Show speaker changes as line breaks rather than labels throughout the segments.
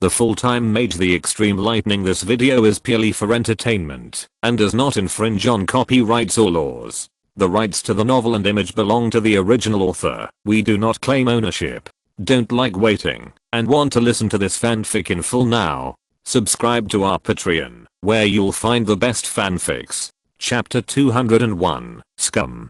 The full-time Mage the Extreme Lightning. This video is purely for entertainment and does not infringe on copyrights or laws. The rights to the novel and image belong to the original author. We do not claim ownership. Don't like waiting and want to listen to this fanfic in full now? Subscribe to our Patreon, where you'll find the best fanfics. Chapter 201, Scum.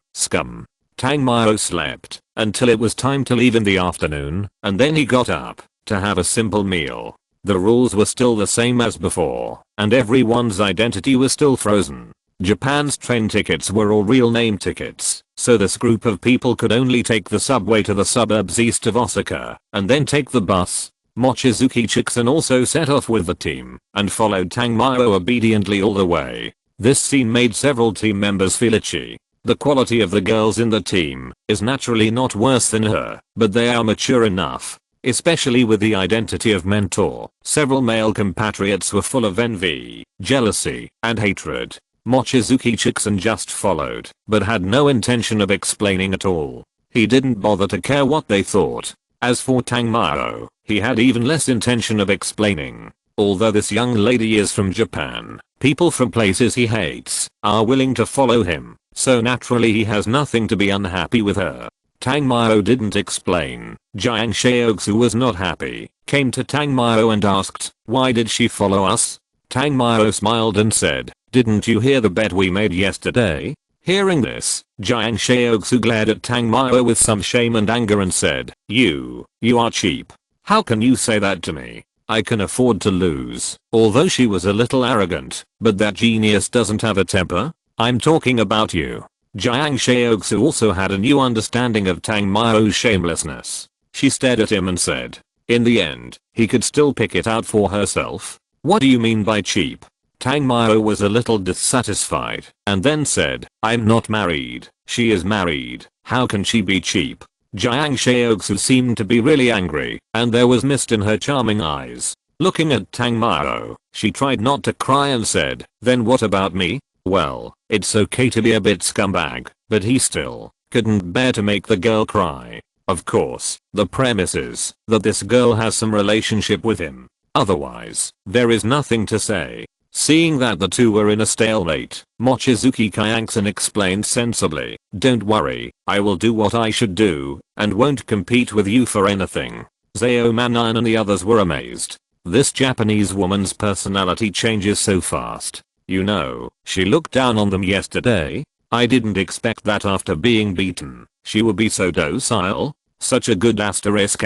Tangmao slept until it was time to leave in the afternoon, and then he got up to have a simple meal. The rules were still the same as before, and everyone's identity was still frozen. Japan's train tickets were all real name tickets, so this group of people could only take the subway to the suburbs east of Osaka, and then take the bus. Mochizuki-Chiksen also set off with the team, and followed Tangmao obediently all the way. This scene made several team members feel itchy. The quality of the girls in the team is naturally not worse than her, but they are mature enough. Especially with the identity of mentor, several male compatriots were full of envy, jealousy, and hatred. Mochizuki-Chiksen just followed, but had no intention of explaining at all. He didn't bother to care what they thought. As for Tangmao, he had even less intention of explaining. Although this young lady is from Japan, people from places he hates are willing to follow him, so naturally he has nothing to be unhappy with her. Tangmao didn't explain. Jiang Shaoxu was not happy, came to Tangmao and asked, "Why did she follow us?" Tangmao smiled and said, "Didn't you hear the bet we made yesterday?" Hearing this, Jiang Shaoxu glared at Tangmao with some shame and anger and said, You are cheap. How can you say that to me? I can afford to lose." Although she was a little arrogant, but that genius doesn't have a temper. "I'm talking about you." Jiang Shaoxu also had a new understanding of Tangmao's shamelessness. She stared at him and said, in the end, he could still pick it out for herself. "What do you mean by cheap?" Tangmao was a little dissatisfied, and then said, "I'm not married, she is married, how can she be cheap?" Jiang Shaoxu seemed to be really angry, and there was mist in her charming eyes. Looking at Tangmao, she tried not to cry and said, "Then what about me?" Well, it's okay to be a bit scumbag, but he still couldn't bear to make the girl cry. Of course, the premise is that this girl has some relationship with him. Otherwise, there is nothing to say. Seeing that the two were in a stalemate, Mochizuki-Kyanksen explained sensibly, "Don't worry, I will do what I should do, and won't compete with you for anything." Zao Manan and the others were amazed. This Japanese woman's personality changes so fast. You know, she looked down on them yesterday. I didn't expect that after being beaten, she would be so docile. Such a good asterisk.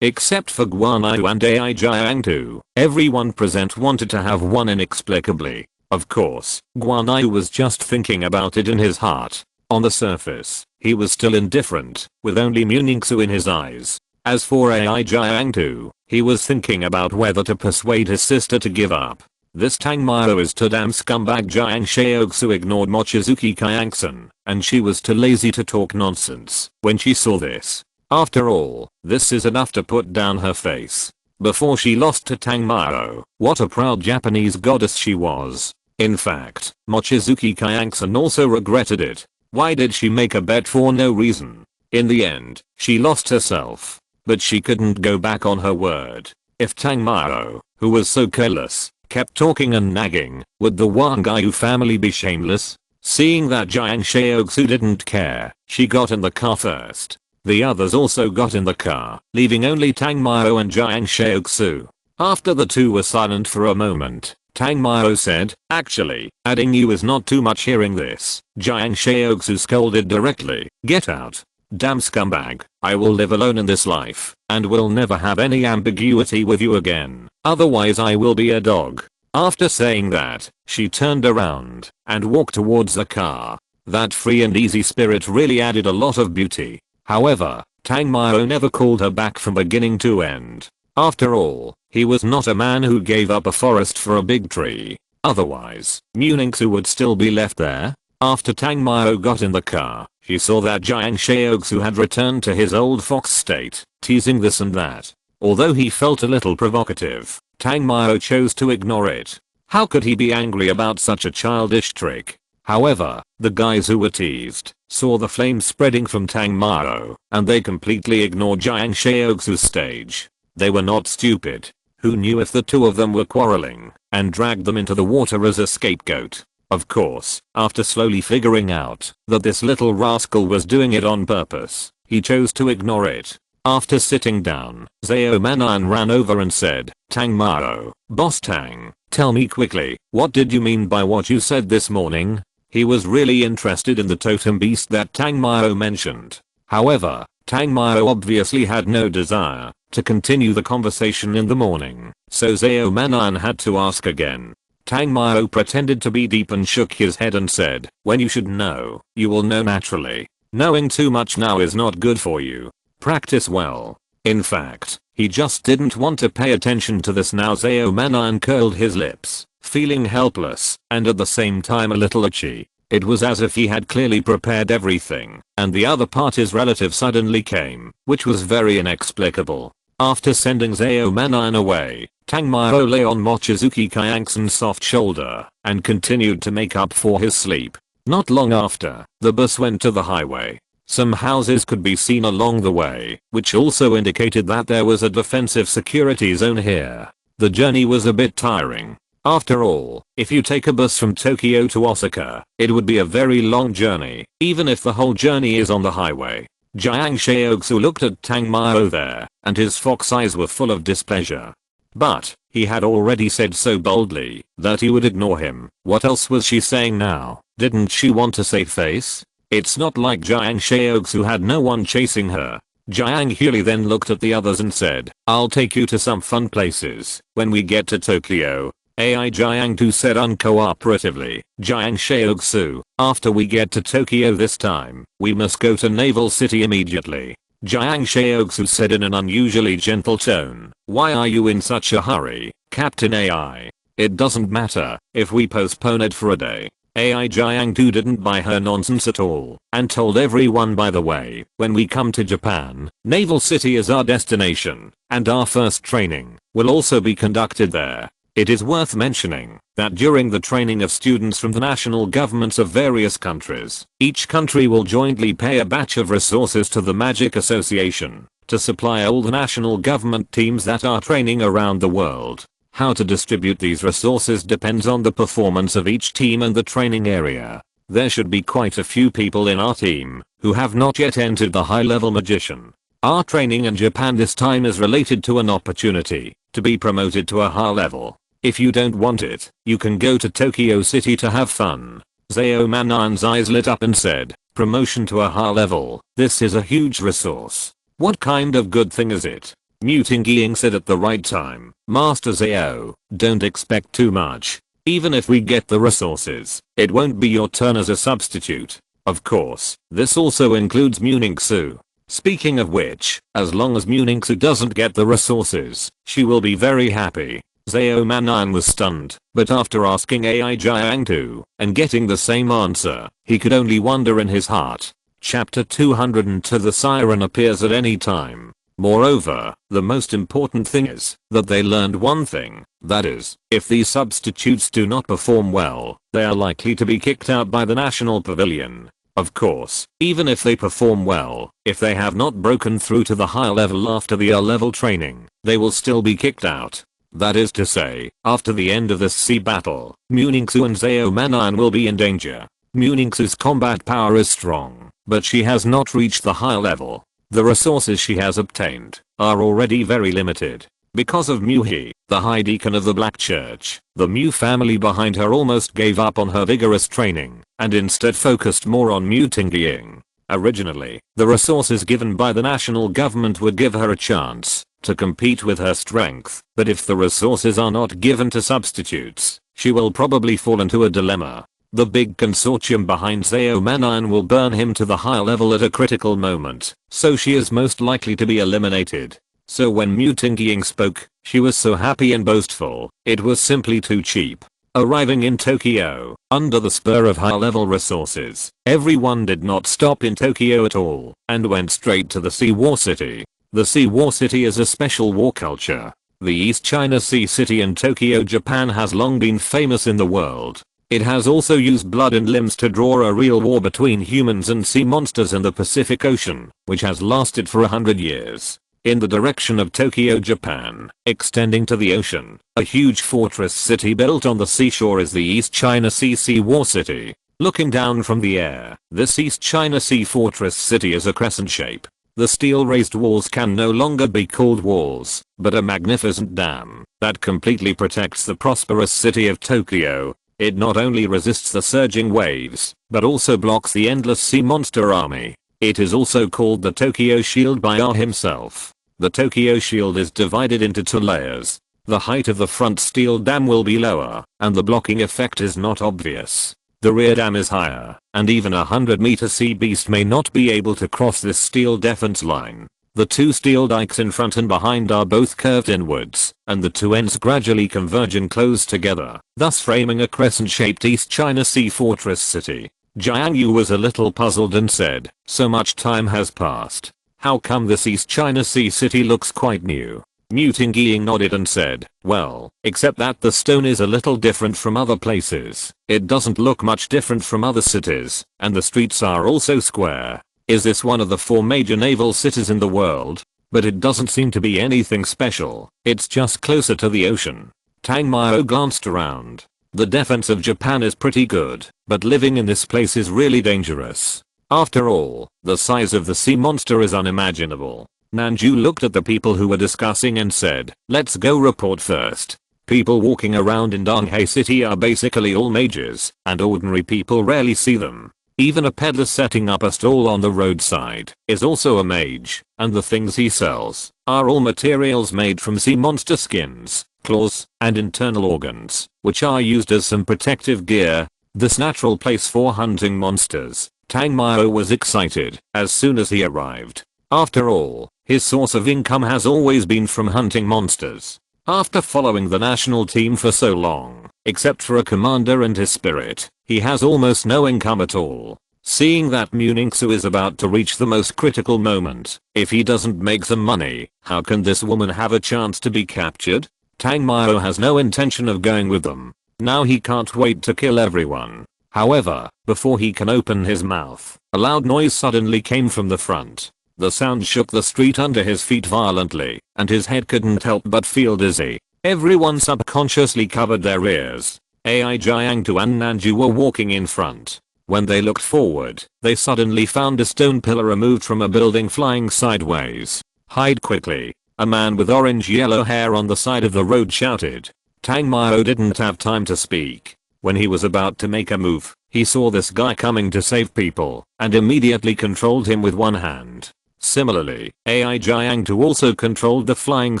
Except for Guanyu and Ai Jiangtu. Everyone present wanted to have one inexplicably. Of course, Guanyu was just thinking about it in his heart. On the surface, he was still indifferent, with only Muningsu in his eyes. As for Ai Jiangtu, he was thinking about whether to persuade his sister to give up. This Tangmao is too damn scumbag. Jiang Shaoxu ignored Mochizuki-Kyanksen, and she was too lazy to talk nonsense when she saw this. After all, this is enough to put down her face. Before she lost to Tangmao, what a proud Japanese goddess she was. In fact, Mochizuki-Kyanksen also regretted it. Why did she make a bet for no reason? In the end, she lost herself. But she couldn't go back on her word. If Tangmao, who was so careless, kept talking and nagging, would the Wangayu family be shameless? Seeing that Jiang Shaoxu didn't care, she got in the car first. The others also got in the car, leaving only Tangmao and Jiang Shaoxu. After the two were silent for a moment, Tangmao said, "Actually, adding you is not too much." Hearing this, Jiang Shaoxu scolded directly, "Get out. Damn scumbag, I will live alone in this life, and will never have any ambiguity with you again, otherwise I will be a dog." After saying that, she turned around and walked towards the car. That free and easy spirit really added a lot of beauty. However, Tangmao never called her back from beginning to end. After all, he was not a man who gave up a forest for a big tree. Otherwise, Muningsu would still be left there. After Tangmao got in the car, she saw that Jiang Shaoxu had returned to his old fox state, teasing this and that. Although he felt a little provocative, Tangmao chose to ignore it. How could he be angry about such a childish trick? However, the guys who were teased saw the flames spreading from Tangmao, and they completely ignored Jiang Shaoxu's stage. They were not stupid. Who knew if the two of them were quarreling and dragged them into the water as a scapegoat? Of course, after slowly figuring out that this little rascal was doing it on purpose, he chose to ignore it. After sitting down, Zhao Manan ran over and said, "Tang Mao, Boss Tang, tell me quickly, what did you mean by what you said this morning?" He was really interested in the totem beast that Tang Mao mentioned. However, Tang Mao obviously had no desire to continue the conversation in the morning, so Zhao Manan had to ask again. Tang Mao pretended to be deep and shook his head and said, "When you should know, you will know naturally. Knowing too much now is not good for you. Practice well." In fact, he just didn't want to pay attention to this now. Zhao Manan curled his lips, feeling helpless and at the same time a little itchy. It was as if he had clearly prepared everything, and the other party's relative suddenly came, which was very inexplicable. After sending Zhao Manan away, Tang Mao lay on Mochizuki Kyangson's soft shoulder and continued to make up for his sleep. Not long after, the bus went to the highway. Some houses could be seen along the way, which also indicated that there was a defensive security zone here. The journey was a bit tiring. After all, if you take a bus from Tokyo to Osaka, it would be a very long journey, even if the whole journey is on the highway. Jiang Shaoxu looked at Tang Mao there, and his fox eyes were full of displeasure. But, he had already said so boldly that he would ignore him. What else was she saying now? Didn't she want to save face? It's not like Jiang Shaoxu had no one chasing her. Jiang Huli then looked at the others and said, "I'll take you to some fun places when we get to Tokyo." AI Jiang Tu said uncooperatively. "Jiang Shaoxu, after we get to Tokyo this time, we must go to Naval City immediately." Jiang Shaoxu said in an unusually gentle tone, "Why are you in such a hurry, Captain AI? It doesn't matter if we postpone it for a day." AI Jiang Tu didn't buy her nonsense at all and told everyone, "By the way, when we come to Japan, Naval City is our destination, and our first training will also be conducted there." It is worth mentioning that during the training of students from the national governments of various countries, each country will jointly pay a batch of resources to the Magic Association to supply all the national government teams that are training around the world. How to distribute these resources depends on the performance of each team and the training area. There should be quite a few people in our team who have not yet entered the high-level magician. Our training in Japan this time is related to an opportunity to be promoted to a high level. If you don't want it, you can go to Tokyo City to have fun. Zhao Manan's eyes lit up and said, "Promotion to a high level, this is a huge resource. What kind of good thing is it?" Mu Tingying said at the right time, "Master Zhao, don't expect too much. Even if we get the resources, it won't be your turn as a substitute. Of course, this also includes Muningsu. Speaking of which, as long as Muningsu doesn't get the resources, she will be very happy." Zhao Manan was stunned, but after asking AI Jiang Tu and getting the same answer, he could only wonder in his heart. Chapter 202. The siren appears at any time. Moreover, the most important thing is that they learned one thing, that is, if these substitutes do not perform well, they are likely to be kicked out by the National Pavilion. Of course, even if they perform well, if they have not broken through to the high level after the level training, they will still be kicked out. That is to say, after the end of this sea battle, Muningsu and Zhao Manan will be in danger. Muningsu's combat power is strong, but she has not reached the high level. The resources she has obtained are already very limited. Because of Mu-He, the High Deacon of the Black Church, the Mu family behind her almost gave up on her vigorous training and instead focused more on Mu Tingying. Originally, the resources given by the national government would give her a chance to compete with her strength, but if the resources are not given to substitutes, she will probably fall into a dilemma. The big consortium behind Zhao Manan will burn him to the high level at a critical moment, so she is most likely to be eliminated. So when Mu Tingying spoke, she was so happy and boastful, it was simply too cheap. Arriving in Tokyo, under the spur of high-level resources, everyone did not stop in Tokyo at all, and went straight to the Sea War City. The Sea War City is a special war culture. The East China Sea City in Tokyo, Japan has long been famous in the world. It has also used blood and limbs to draw a real war between humans and sea monsters in the Pacific Ocean, which has lasted for 100 years. In the direction of Tokyo, Japan, extending to the ocean, a huge fortress city built on the seashore is the East China Sea War City. Looking down from the air, this East China Sea fortress city is a crescent shape. The steel-raised walls can no longer be called walls, but a magnificent dam that completely protects the prosperous city of Tokyo. It not only resists the surging waves, but also blocks the endless sea monster army. It is also called the Tokyo Shield by R himself. The Tokyo Shield is divided into 2 layers. The height of the front steel dam will be lower, and the blocking effect is not obvious. The rear dam is higher, and even a 100-meter sea beast may not be able to cross this steel defense line. The 2 steel dikes in front and behind are both curved inwards, and the 2 ends gradually converge and close together, thus framing a crescent-shaped East China Sea fortress city. Jiang Yu was a little puzzled and said, "So much time has passed. How come this East China Sea city looks quite new?" Mu Tingying nodded and said, "Well, except that the stone is a little different from other places. It doesn't look much different from other cities, and the streets are also square. Is this one of the 4 major naval cities in the world? But it doesn't seem to be anything special. It's just closer to the ocean." Tang Mao glanced around. The defense of Japan is pretty good, but living in this place is really dangerous. After all, the size of the sea monster is unimaginable. Nanju looked at the people who were discussing and said, "Let's go report first." People walking around in Donghae City are basically all mages, and ordinary people rarely see them. Even a peddler setting up a stall on the roadside is also a mage, and the things he sells are all materials made from sea monster skins, claws, and internal organs, which are used as some protective gear. This natural place for hunting monsters. Tang Mao was excited as soon as he arrived. After all, his source of income has always been from hunting monsters. After following the national team for so long, except for a commander and his spirit, he has almost no income at all. Seeing that Mu Ningxu is about to reach the most critical moment, if he doesn't make some money, how can this woman have a chance to be captured? Tang Mao has no intention of going with them. Now he can't wait to kill everyone. However, before he can open his mouth, a loud noise suddenly came from the front. The sound shook the street under his feet violently, and his head couldn't help but feel dizzy. Everyone subconsciously covered their ears. Ai Jiangtu and Nanju were walking in front. When they looked forward, they suddenly found a stone pillar removed from a building flying sideways. "Hide quickly," a man with orange-yellow hair on the side of the road shouted. Tang Mao didn't have time to speak. When he was about to make a move, he saw this guy coming to save people, and immediately controlled him with one hand. Similarly, Ai Jiangtu also controlled the flying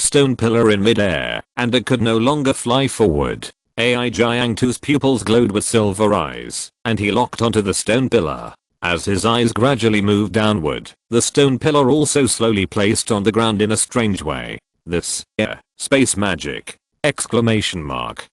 stone pillar in midair, and it could no longer fly forward. Ai Jiangtu's pupils glowed with silver eyes, and he locked onto the stone pillar. As his eyes gradually moved downward, the stone pillar also slowly placed on the ground in a strange way. "This, space magic!" Exclamation mark.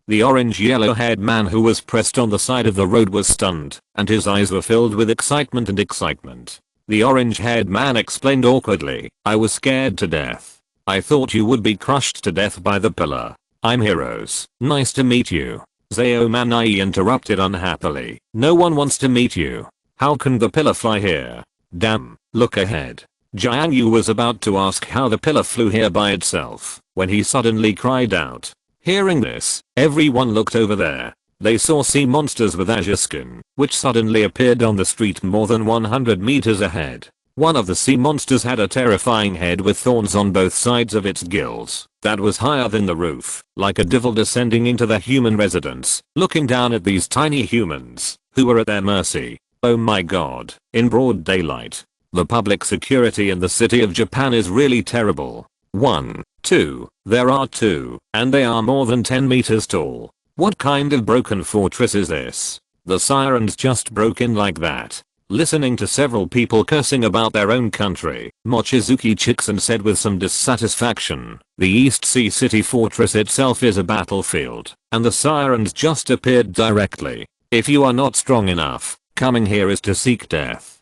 The orange-yellow-haired man who was pressed on the side of the road was stunned, and his eyes were filled with excitement. The orange-haired man explained awkwardly, "I was scared to death. I thought you would be crushed to death by the pillar. I'm Heroes. Nice to meet you." Zhao Manai interrupted unhappily. "No one wants to meet you. How can the pillar fly here? Damn, look ahead." Jiang Yu was about to ask how the pillar flew here by itself, when he suddenly cried out. Hearing this, everyone looked over there. They saw sea monsters with azure skin, which suddenly appeared on the street more than 100 meters ahead. One of the sea monsters had a terrifying head with thorns on both sides of its gills that was higher than the roof, like a devil descending into the human residence, looking down at these tiny humans, who were at their mercy. Oh my god, in broad daylight. The public security in the city of Japan is really terrible. 1, 2, there are 2, and they are more than 10 meters tall. What kind of broken fortress is this? The sirens just broke in like that. Listening to several people cursing about their own country, Mochizuki Chiksen said with some dissatisfaction, "The East Sea City Fortress itself is a battlefield, and the sirens just appeared directly. If you are not strong enough, coming here is to seek death."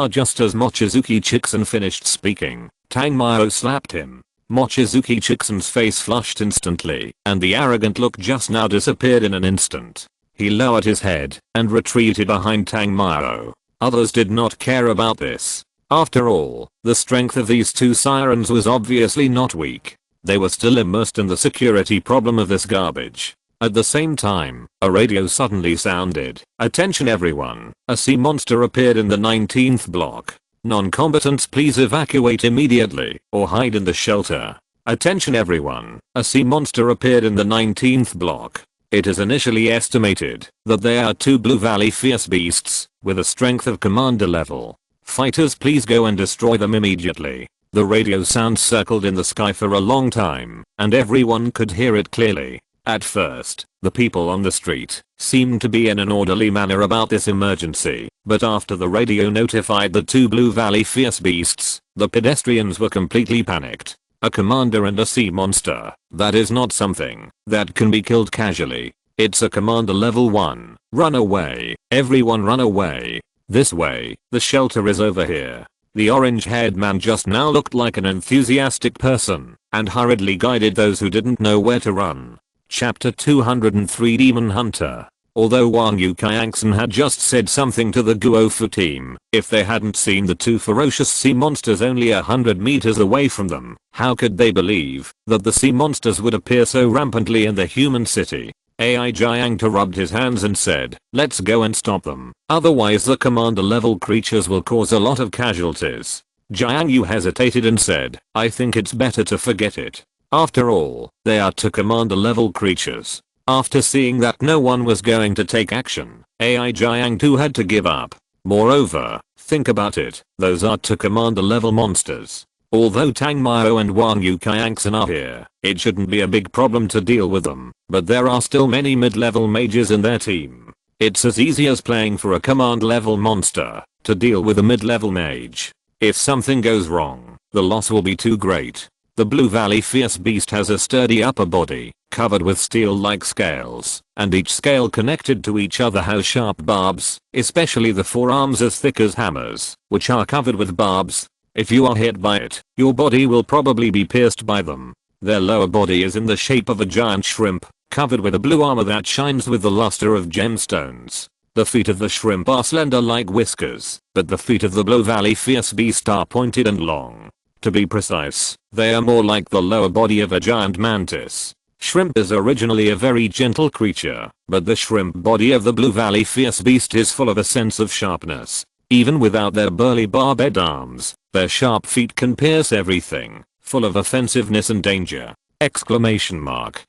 Just as Mochizuki Chiksen finished speaking, Tang Mao slapped him. Mochizuki Chiksen's face flushed instantly, and the arrogant look just now disappeared in an instant. He lowered his head and retreated behind Tang Mao. Others did not care about this. After all, the strength of these two sirens was obviously not weak. They were still immersed in the security problem of this garbage. At the same time, a radio suddenly sounded. "Attention everyone, a sea monster appeared in the 19th block. Non-combatants please evacuate immediately or hide in the shelter. Attention everyone, a sea monster appeared in the 19th block. It is initially estimated that there are two Blue Valley fierce beasts with a strength of commander level. Fighters please go and destroy them immediately." The radio sound circled in the sky for a long time, and everyone could hear it clearly. At first, the people on the street seemed to be in an orderly manner about this emergency, but after the radio notified the two Blue Valley fierce beasts, the pedestrians were completely panicked. A commander and a sea monster, that is not something that can be killed casually. It's a commander level 1. Run away, everyone run away. This way, the shelter is over here. The orange-haired man just now looked like an enthusiastic person and hurriedly guided those who didn't know where to run. Chapter 203 Demon Hunter. Although Wang Yuqiangson had just said something to the Guofu team, if they hadn't seen the two ferocious sea monsters only 100 meters away from them, how could they believe that the sea monsters would appear so rampantly in the human city? AI Jiangta rubbed his hands and said, "Let's go and stop them. Otherwise the commander level creatures will cause a lot of casualties." Jiang Yu hesitated and said, "I think it's better to forget it. After all, they are two commander level creatures." After seeing that no one was going to take action, AI Jiangtu had to give up. Moreover, think about it, those are two commander level monsters. Although Tang Mao and Wang Yuqiangson are here, it shouldn't be a big problem to deal with them, but there are still many mid-level mages in their team. It's as easy as playing for a command level monster to deal with a mid-level mage. If something goes wrong, the loss will be too great. The Blue Valley fierce beast has a sturdy upper body, covered with steel-like scales, and each scale connected to each other has sharp barbs, especially the forearms as thick as hammers, which are covered with barbs. If you are hit by it, your body will probably be pierced by them. Their lower body is in the shape of a giant shrimp, covered with a blue armor that shines with the luster of gemstones. The feet of the shrimp are slender like whiskers, but the feet of the Blue Valley fierce beast are pointed and long. To be precise, they are more like the lower body of a giant mantis. Shrimp is originally a very gentle creature, but the shrimp body of the Blue Valley fierce beast is full of a sense of sharpness. Even without their burly barbed arms, their sharp feet can pierce everything, full of offensiveness and danger. Exclamation mark.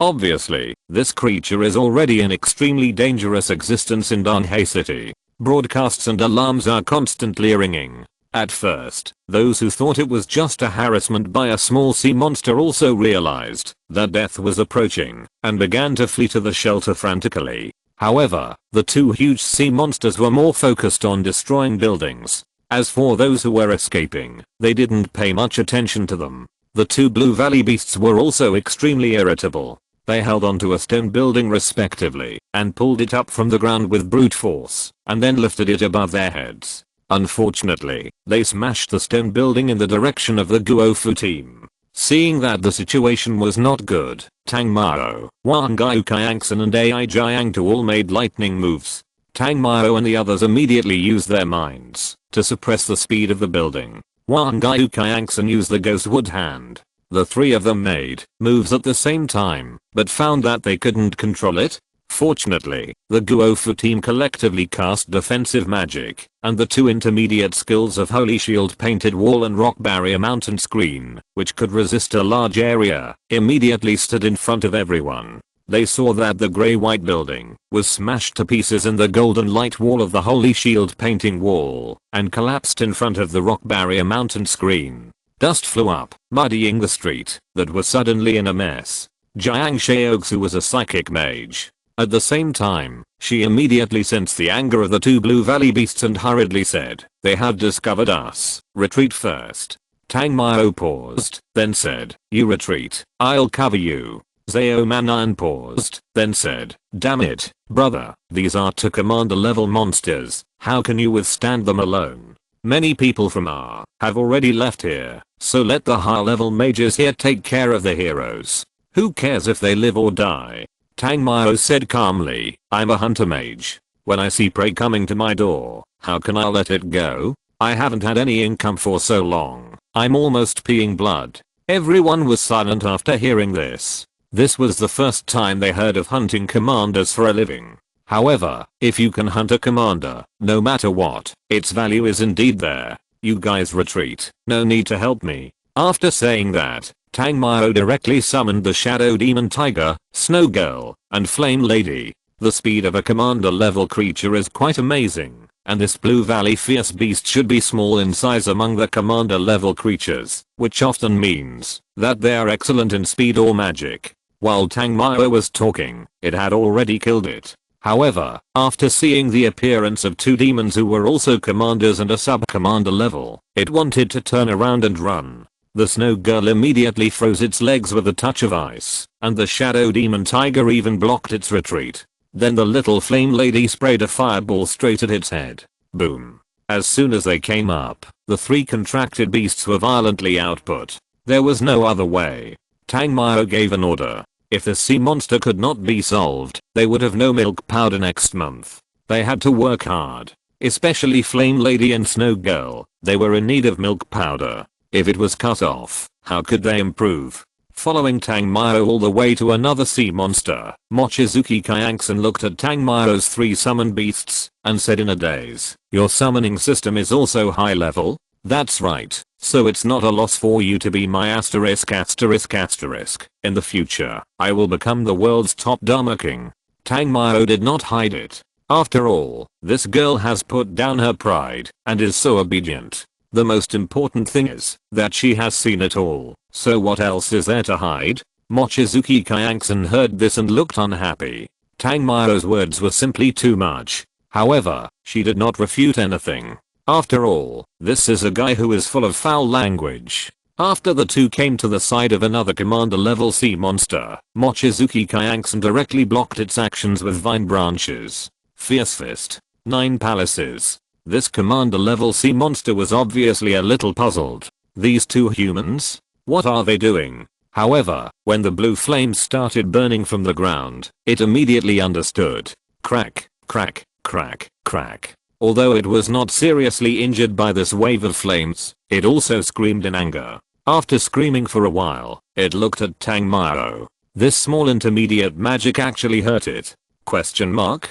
Obviously, this creature is already an extremely dangerous existence in Danhe City. Broadcasts and alarms are constantly ringing. At first, those who thought it was just a harassment by a small sea monster also realized that death was approaching and began to flee to the shelter frantically. However, the two huge sea monsters were more focused on destroying buildings. As for those who were escaping, they didn't pay much attention to them. The two Blue Valley beasts were also extremely irritable. They held onto a stone building respectively and pulled it up from the ground with brute force and then lifted it above their heads. Unfortunately, they smashed the stone building in the direction of the Guofu team. Seeing that the situation was not good, Tang Mao, Wang Yuqiangson and AI Jiangtu all made lightning moves. Tang Mao and the others immediately used their minds to suppress the speed of the building. Wang Yuqiangson used the ghost wood hand. The three of them made moves at the same time, but found that they couldn't control it. Fortunately, the Guofu team collectively cast defensive magic, and the two intermediate skills of Holy Shield Painted Wall and Rock Barrier Mountain Screen, which could resist a large area, immediately stood in front of everyone. They saw that the grey-white building was smashed to pieces and the golden light wall of the Holy Shield Painting Wall, and collapsed in front of the Rock Barrier Mountain Screen. Dust flew up, muddying the street, that was suddenly in a mess. Jiang Shaoxu was a psychic mage. At the same time, she immediately sensed the anger of the two Blue Valley beasts and hurriedly said, "They have discovered us. Retreat first." Tang Mao paused, then said, "You retreat, I'll cover you." Zhao Manan paused, then said, "Damn it, brother, these are two commander level monsters, how can you withstand them alone? Many people from R have already left here, so let the high level mages here take care of the heroes. Who cares if they live or die?" Tang Mao said calmly, "I'm a hunter mage. When I see prey coming to my door, how can I let it go? I haven't had any income for so long. I'm almost peeing blood." Everyone was silent after hearing this. This was the first time they heard of hunting commanders for a living. However, if you can hunt a commander, no matter what, its value is indeed there. "You guys retreat. No need to help me." After saying that, Tangmao directly summoned the Shadow Demon Tiger, Snow Girl, and Flame Lady. The speed of a commander level creature is quite amazing, and this Blue Valley Fierce Beast should be small in size among the commander level creatures, which often means that they are excellent in speed or magic. While Tangmao was talking, it had already killed it. However, after seeing the appearance of two demons who were also commanders and a sub-commander level, it wanted to turn around and run. The Snow Girl immediately froze its legs with a touch of ice, and the Shadow Demon Tiger even blocked its retreat. Then the little Flame Lady sprayed a fireball straight at its head. Boom. As soon as they came up, the three contracted beasts were violently output. There was no other way. Tangmao gave an order. If the sea monster could not be solved, they would have no milk powder next month. They had to work hard. Especially Flame Lady and Snow Girl, they were in need of milk powder. If it was cut off, how could they improve? Following Tangmao all the way to another sea monster, Mochizuki Kyanksen looked at Tangmao's three summoned beasts and said in a daze, "Your summoning system is also high level? That's right, so it's not a loss for you to be my asterisk. In the future, I will become the world's top Dharma King." Tangmao did not hide it. After all, this girl has put down her pride and is so obedient. The most important thing is that she has seen it all, so what else is there to hide? Mochizuki Kyanksen heard this and looked unhappy. Tangmao's words were simply too much. However, she did not refute anything. After all, this is a guy who is full of foul language. After the two came to the side of another commander level sea monster, Mochizuki Kyanksen directly blocked its actions with vine branches. Fierce Fist. 9 Palaces. This commander level sea monster was obviously a little puzzled. These two humans? What are they doing? However, when the blue flames started burning from the ground, it immediately understood. Crack, crack, crack, crack. Although it was not seriously injured by this wave of flames, it also screamed in anger. After screaming for a while, it looked at Tangmao. This small intermediate magic actually hurt it? Question mark?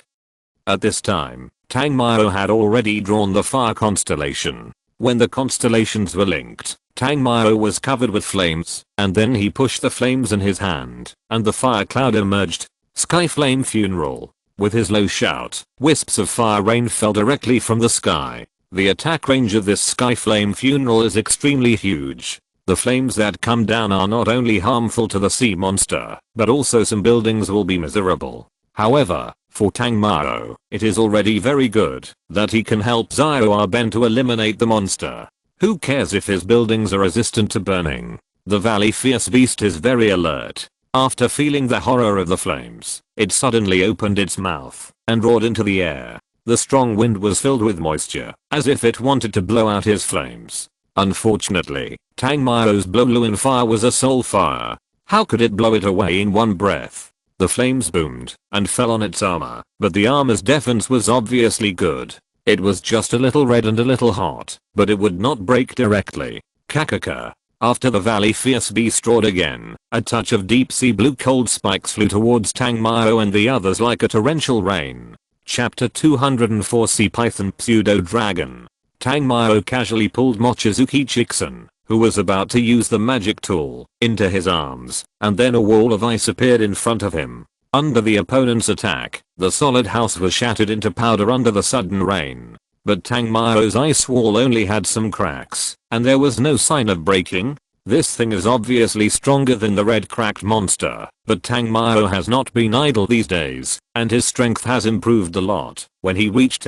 At this time, Tangmao had already drawn the fire constellation. When the constellations were linked, Tangmao was covered with flames, and then he pushed the flames in his hand, and the fire cloud emerged. Sky Flame Funeral. With his low shout, wisps of fire rain fell directly from the sky. The attack range of this Sky Flame Funeral is extremely huge. The flames that come down are not only harmful to the sea monster, but also some buildings will be miserable. However, for Tangmao, it is already very good that he can help Zioarben to eliminate the monster. Who cares if his buildings are resistant to burning? The Valley Fierce Beast is very alert. After feeling the horror of the flames, it suddenly opened its mouth and roared into the air. The strong wind was filled with moisture, as if it wanted to blow out his flames. Unfortunately, Tangmao's Blowluin fire was a soul fire. How could it blow it away in one breath? The flames boomed and fell on its armor, but the armor's defense was obviously good. It was just a little red and a little hot, but it would not break directly. Kakaka. After the Valley Fierce Beast roared again, a touch of deep sea blue cold spikes flew towards Tangmao and the others like a torrential rain. Chapter 204 Sea Python Pseudo Dragon. Tangmao casually pulled Mochizuki Kyanksen, who was about to use the magic tool, into his arms, and then a wall of ice appeared in front of him. Under the opponent's attack, the solid house was shattered into powder under the sudden rain. But Tangmao's ice wall only had some cracks, and there was no sign of breaking. This thing is obviously stronger than the red cracked monster, but Tangmao has not been idle these days, and his strength has improved a lot. When he reached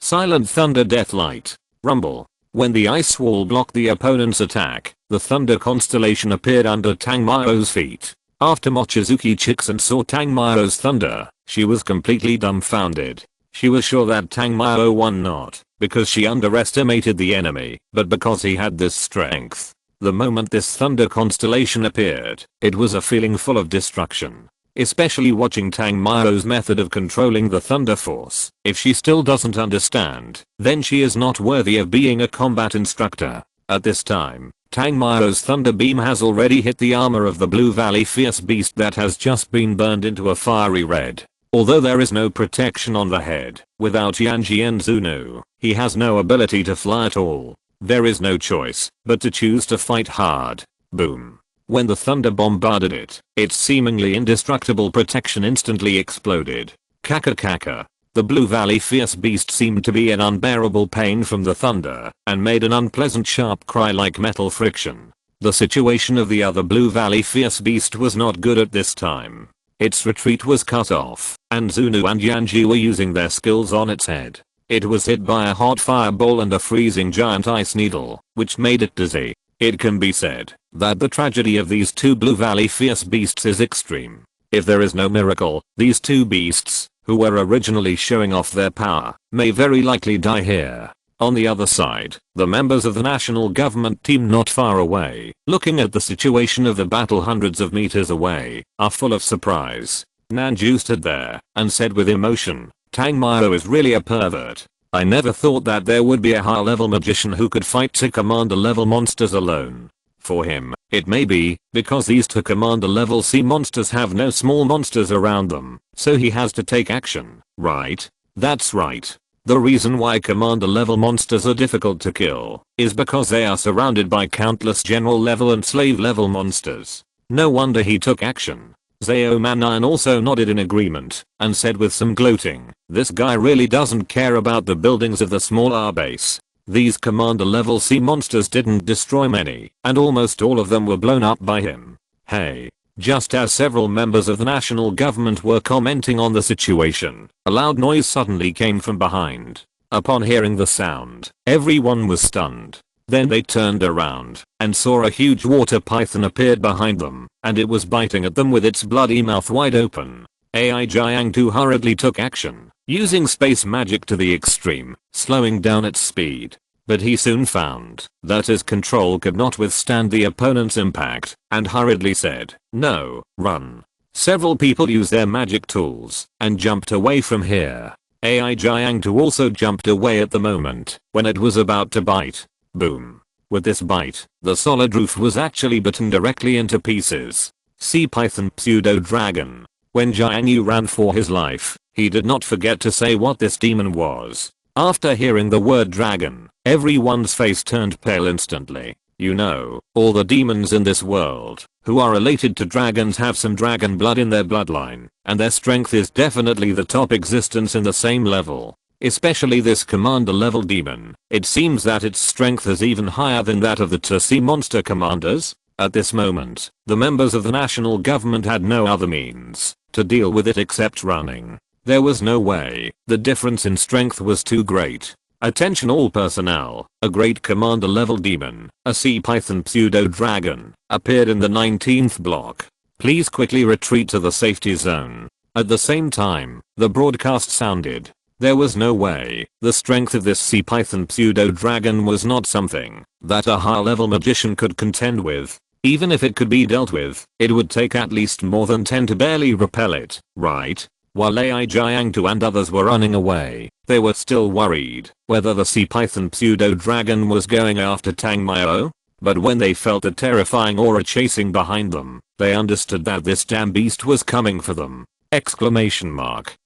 Silent Thunder Deathlight. Rumble. When the ice wall blocked the opponent's attack, the thunder constellation appeared under Tangmao's feet. After Mochizuki Kyanksen saw Tangmao's thunder, she was completely dumbfounded. She was sure that Tangmao won not because she underestimated the enemy, but because he had this strength. The moment this thunder constellation appeared, it was a feeling full of destruction. especially watching Tang Mao's method of controlling the thunder force. If she still doesn't understand, then she is not worthy of being a combat instructor. At this time, Tang Mao's thunder beam has already hit the armor of the Blue Valley Fierce Beast that has just been burned into a fiery red. Although there is no protection on the head, without Yanji and Zunu, he has no ability to fly at all. There is no choice but to choose to fight hard. Boom. When the thunder bombarded it, its seemingly indestructible protection instantly exploded. Kaka kaka. The Blue Valley Fierce Beast seemed to be in unbearable pain from the thunder and made an unpleasant sharp cry like metal friction. The situation of the other Blue Valley Fierce Beast was not good at this time. Its retreat was cut off, and Zunu and Yanji were using their skills on its head. It was hit by a hot fireball and a freezing giant ice needle, which made it dizzy. It can be said that the tragedy of these two Blue Valley Fierce Beasts is extreme. If there is no miracle, these two beasts, who were originally showing off their power, may very likely die here. On the other side, the members of the national government team not far away, looking at the situation of the battle hundreds of meters away, are full of surprise. Nanju stood there and said with emotion, Tang Mao is really a pervert. I never thought that there would be a high level magician who could fight two commander level monsters alone. For him, it may be because these two commander level sea monsters have no small monsters around them, so he has to take action, right? That's right. The reason why commander level monsters are difficult to kill is because they are surrounded by countless general level and slave level monsters. No wonder he took action. Zao Manan also nodded in agreement and said with some gloating, this guy really doesn't care about the buildings of the small R base. These commander level sea monsters didn't destroy many, and almost all of them were blown up by him. Hey. Just as several members of the national government were commenting on the situation, a loud noise suddenly came from behind. Upon hearing the sound, everyone was stunned. Then they turned around and saw a huge water python appeared behind them, and it was biting at them with its bloody mouth wide open. AI Jiang hurriedly took action, using space magic to the extreme, slowing down its speed. But he soon found that his control could not withstand the opponent's impact, and hurriedly said, no, run. Several people used their magic tools and jumped away from here. AI Jiang also jumped away at the moment when it was about to bite. Boom. With this bite, the solid roof was actually bitten directly into pieces. Sea Python Pseudo Dragon. When Jiang Yu ran for his life, he did not forget to say what this demon was. After hearing the word dragon, everyone's face turned pale instantly. You know, all the demons in this world who are related to dragons have some dragon blood in their bloodline, and their strength is definitely the top existence in the same level. Especially this commander level demon. It seems that its strength is even higher than that of the two sea monster commanders. At this moment, the members of the national government had no other means to deal with it except running. There was no way. The difference in strength was too great. Attention all personnel. A great commander level demon, a sea python pseudo dragon, appeared in the 19th block. Please quickly retreat to the safety zone. At the same time, the broadcast sounded. There was no way. The strength of this sea python pseudo dragon was not something that a high level magician could contend with. Even if it could be dealt with, it would take at least more than 10 to barely repel it, right? While AI Jiang and others were running away, they were still worried whether the sea python pseudo dragon was going after Tang Mao. But when they felt a terrifying aura chasing behind them, they understood that this damn beast was coming for them. Exclamation mark.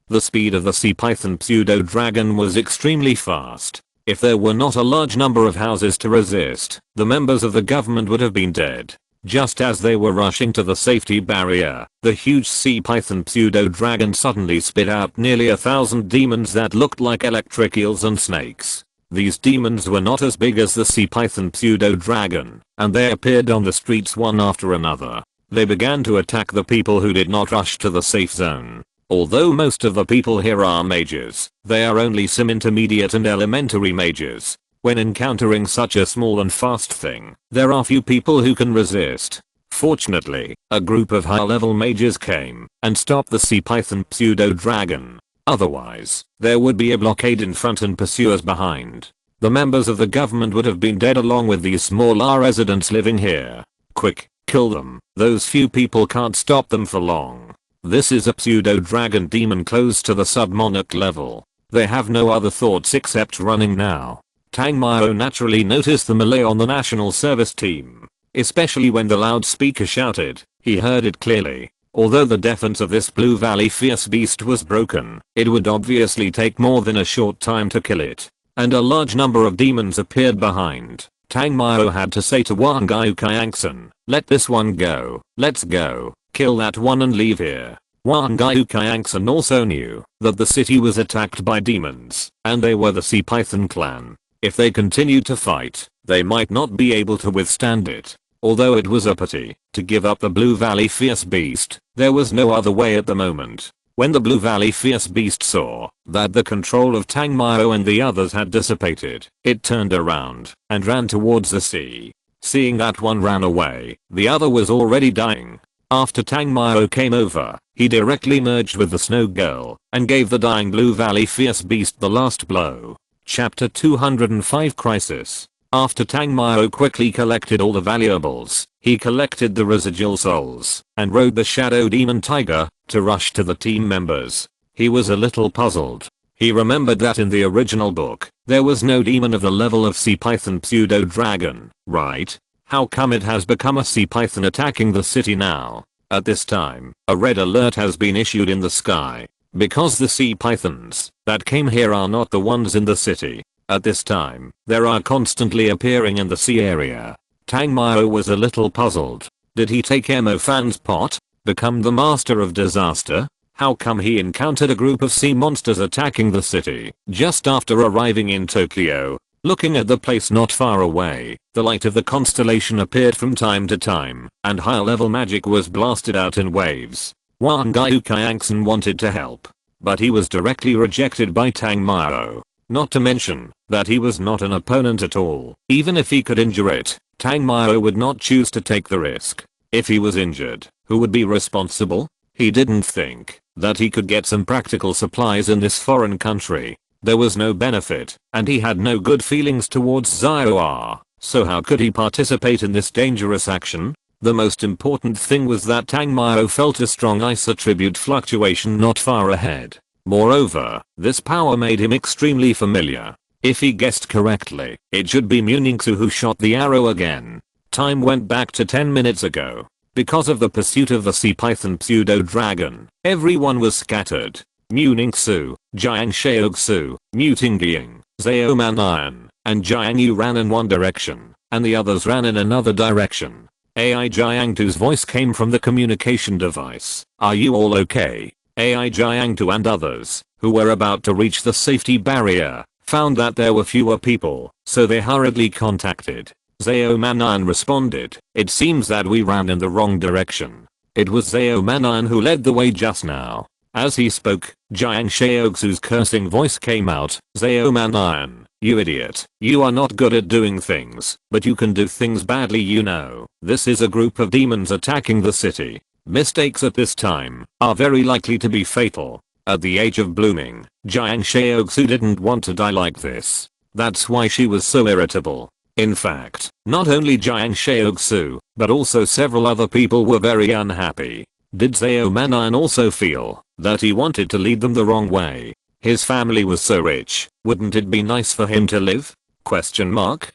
The speed of the sea python pseudo dragon was extremely fast. If there were not a large number of houses to resist, the members of the government would have been dead. Just as they were rushing to the safety barrier, the huge sea python pseudo dragon suddenly spit out nearly 1,000 demons that looked like electric eels and snakes. These demons were not as big as the sea python pseudo dragon, and they appeared on the streets one after another. They began to attack the people who did not rush to the safe zone. Although most of the people here are mages, they are only some intermediate and elementary mages. When encountering such a small and fast thing, there are few people who can resist. Fortunately, a group of high-level mages came and stopped the sea python pseudo dragon. Otherwise, there would be a blockade in front and pursuers behind. The members of the government would have been dead along with these small R residents living here. Quick, Kill them. Those few people can't stop them for long. This is a pseudo-dragon demon close to the submonarch level. They have no other thoughts except running now. Tang Mao naturally noticed the melee on the national service team. Especially when the loudspeaker shouted, he heard it clearly. Although the defense of this Blue Valley fierce beast was broken, it would obviously take more than a short time to kill it. And a large number of demons appeared behind. Tang Mao had to say to Wang Kayangsen, let this one go, let's go, kill that one and leave here. Wang Kayangsen also knew that the city was attacked by demons, and they were the Sea Python clan. If they continued to fight, they might not be able to withstand it. Although it was a pity to give up the Blue Valley fierce beast, there was no other way at the moment. When the Blue Valley fierce beast saw that the control of Tang Mao and the others had dissipated, it turned around and ran towards the sea. Seeing that one ran away, the other was already dying. After Tang Mao came over, he directly merged with the Snow Girl and gave the dying Blue Valley fierce beast the last blow. Chapter 205 Crisis. After Tang Mao quickly collected all the valuables, he collected the residual souls and rode the Shadow Demon Tiger to rush to the team members. He was a little puzzled. He remembered that in the original book, there was no demon of the level of Sea Python pseudo-dragon, right? How come it has become a Sea Python attacking the city now? At this time, a red alert has been issued in the sky. Because the Sea Pythons that came here are not the ones in the city. At this time, there are constantly appearing in the sea area. Tang Mao was a little puzzled. Did he take Emo Fan's pot? Become the master of disaster? How come he encountered a group of sea monsters attacking the city just after arriving in Tokyo? Looking at the place not far away, the light of the constellation appeared from time to time, and higher level magic was blasted out in waves. Wang Kayangsen wanted to help, but he was directly rejected by Tang Mao. Not to mention that he was not an opponent at all. Even if he could injure it, Tang Mao would not choose to take the risk. If he was injured, who would be responsible? He didn't think that he could get some practical supplies in this foreign country. There was no benefit, and he had no good feelings towards Xiao. So how could he participate in this dangerous action? The most important thing was that Tang Mao felt a strong ice attribute fluctuation not far ahead. Moreover, this power made him extremely familiar. If he guessed correctly, it should be Muningsu who shot the arrow again. Time went back to 10 minutes ago. Because of the pursuit of the Sea Python pseudo-dragon, everyone was scattered. Muningsu, Jiang Shaoxu, Mutingying, Zhao Manian, and Jiang Yu ran in one direction, and the others ran in another direction. AI Jiang Tu's voice came from the communication device. Are you all okay? AI Jiang Tu and others, who were about to reach the safety barrier, found that there were fewer people, so they hurriedly contacted. Zhao Manian responded, it seems that we ran in the wrong direction. It was Zhao Manian who led the way just now. As he spoke, Jiang Shaoxu's cursing voice came out, Zhao Manian, you idiot, you are not good at doing things, but you can do things badly you know. This is a group of demons attacking the city. Mistakes at this time are very likely to be fatal. At the age of blooming, Jiang Shaoxu didn't want to die like this. That's why she was so irritable. In fact, not only Jiang Shaoxu, but also several other people were very unhappy. Did Zhao Manian also feel that he wanted to lead them the wrong way? His family was so rich, wouldn't it be nice for him to live? Question mark.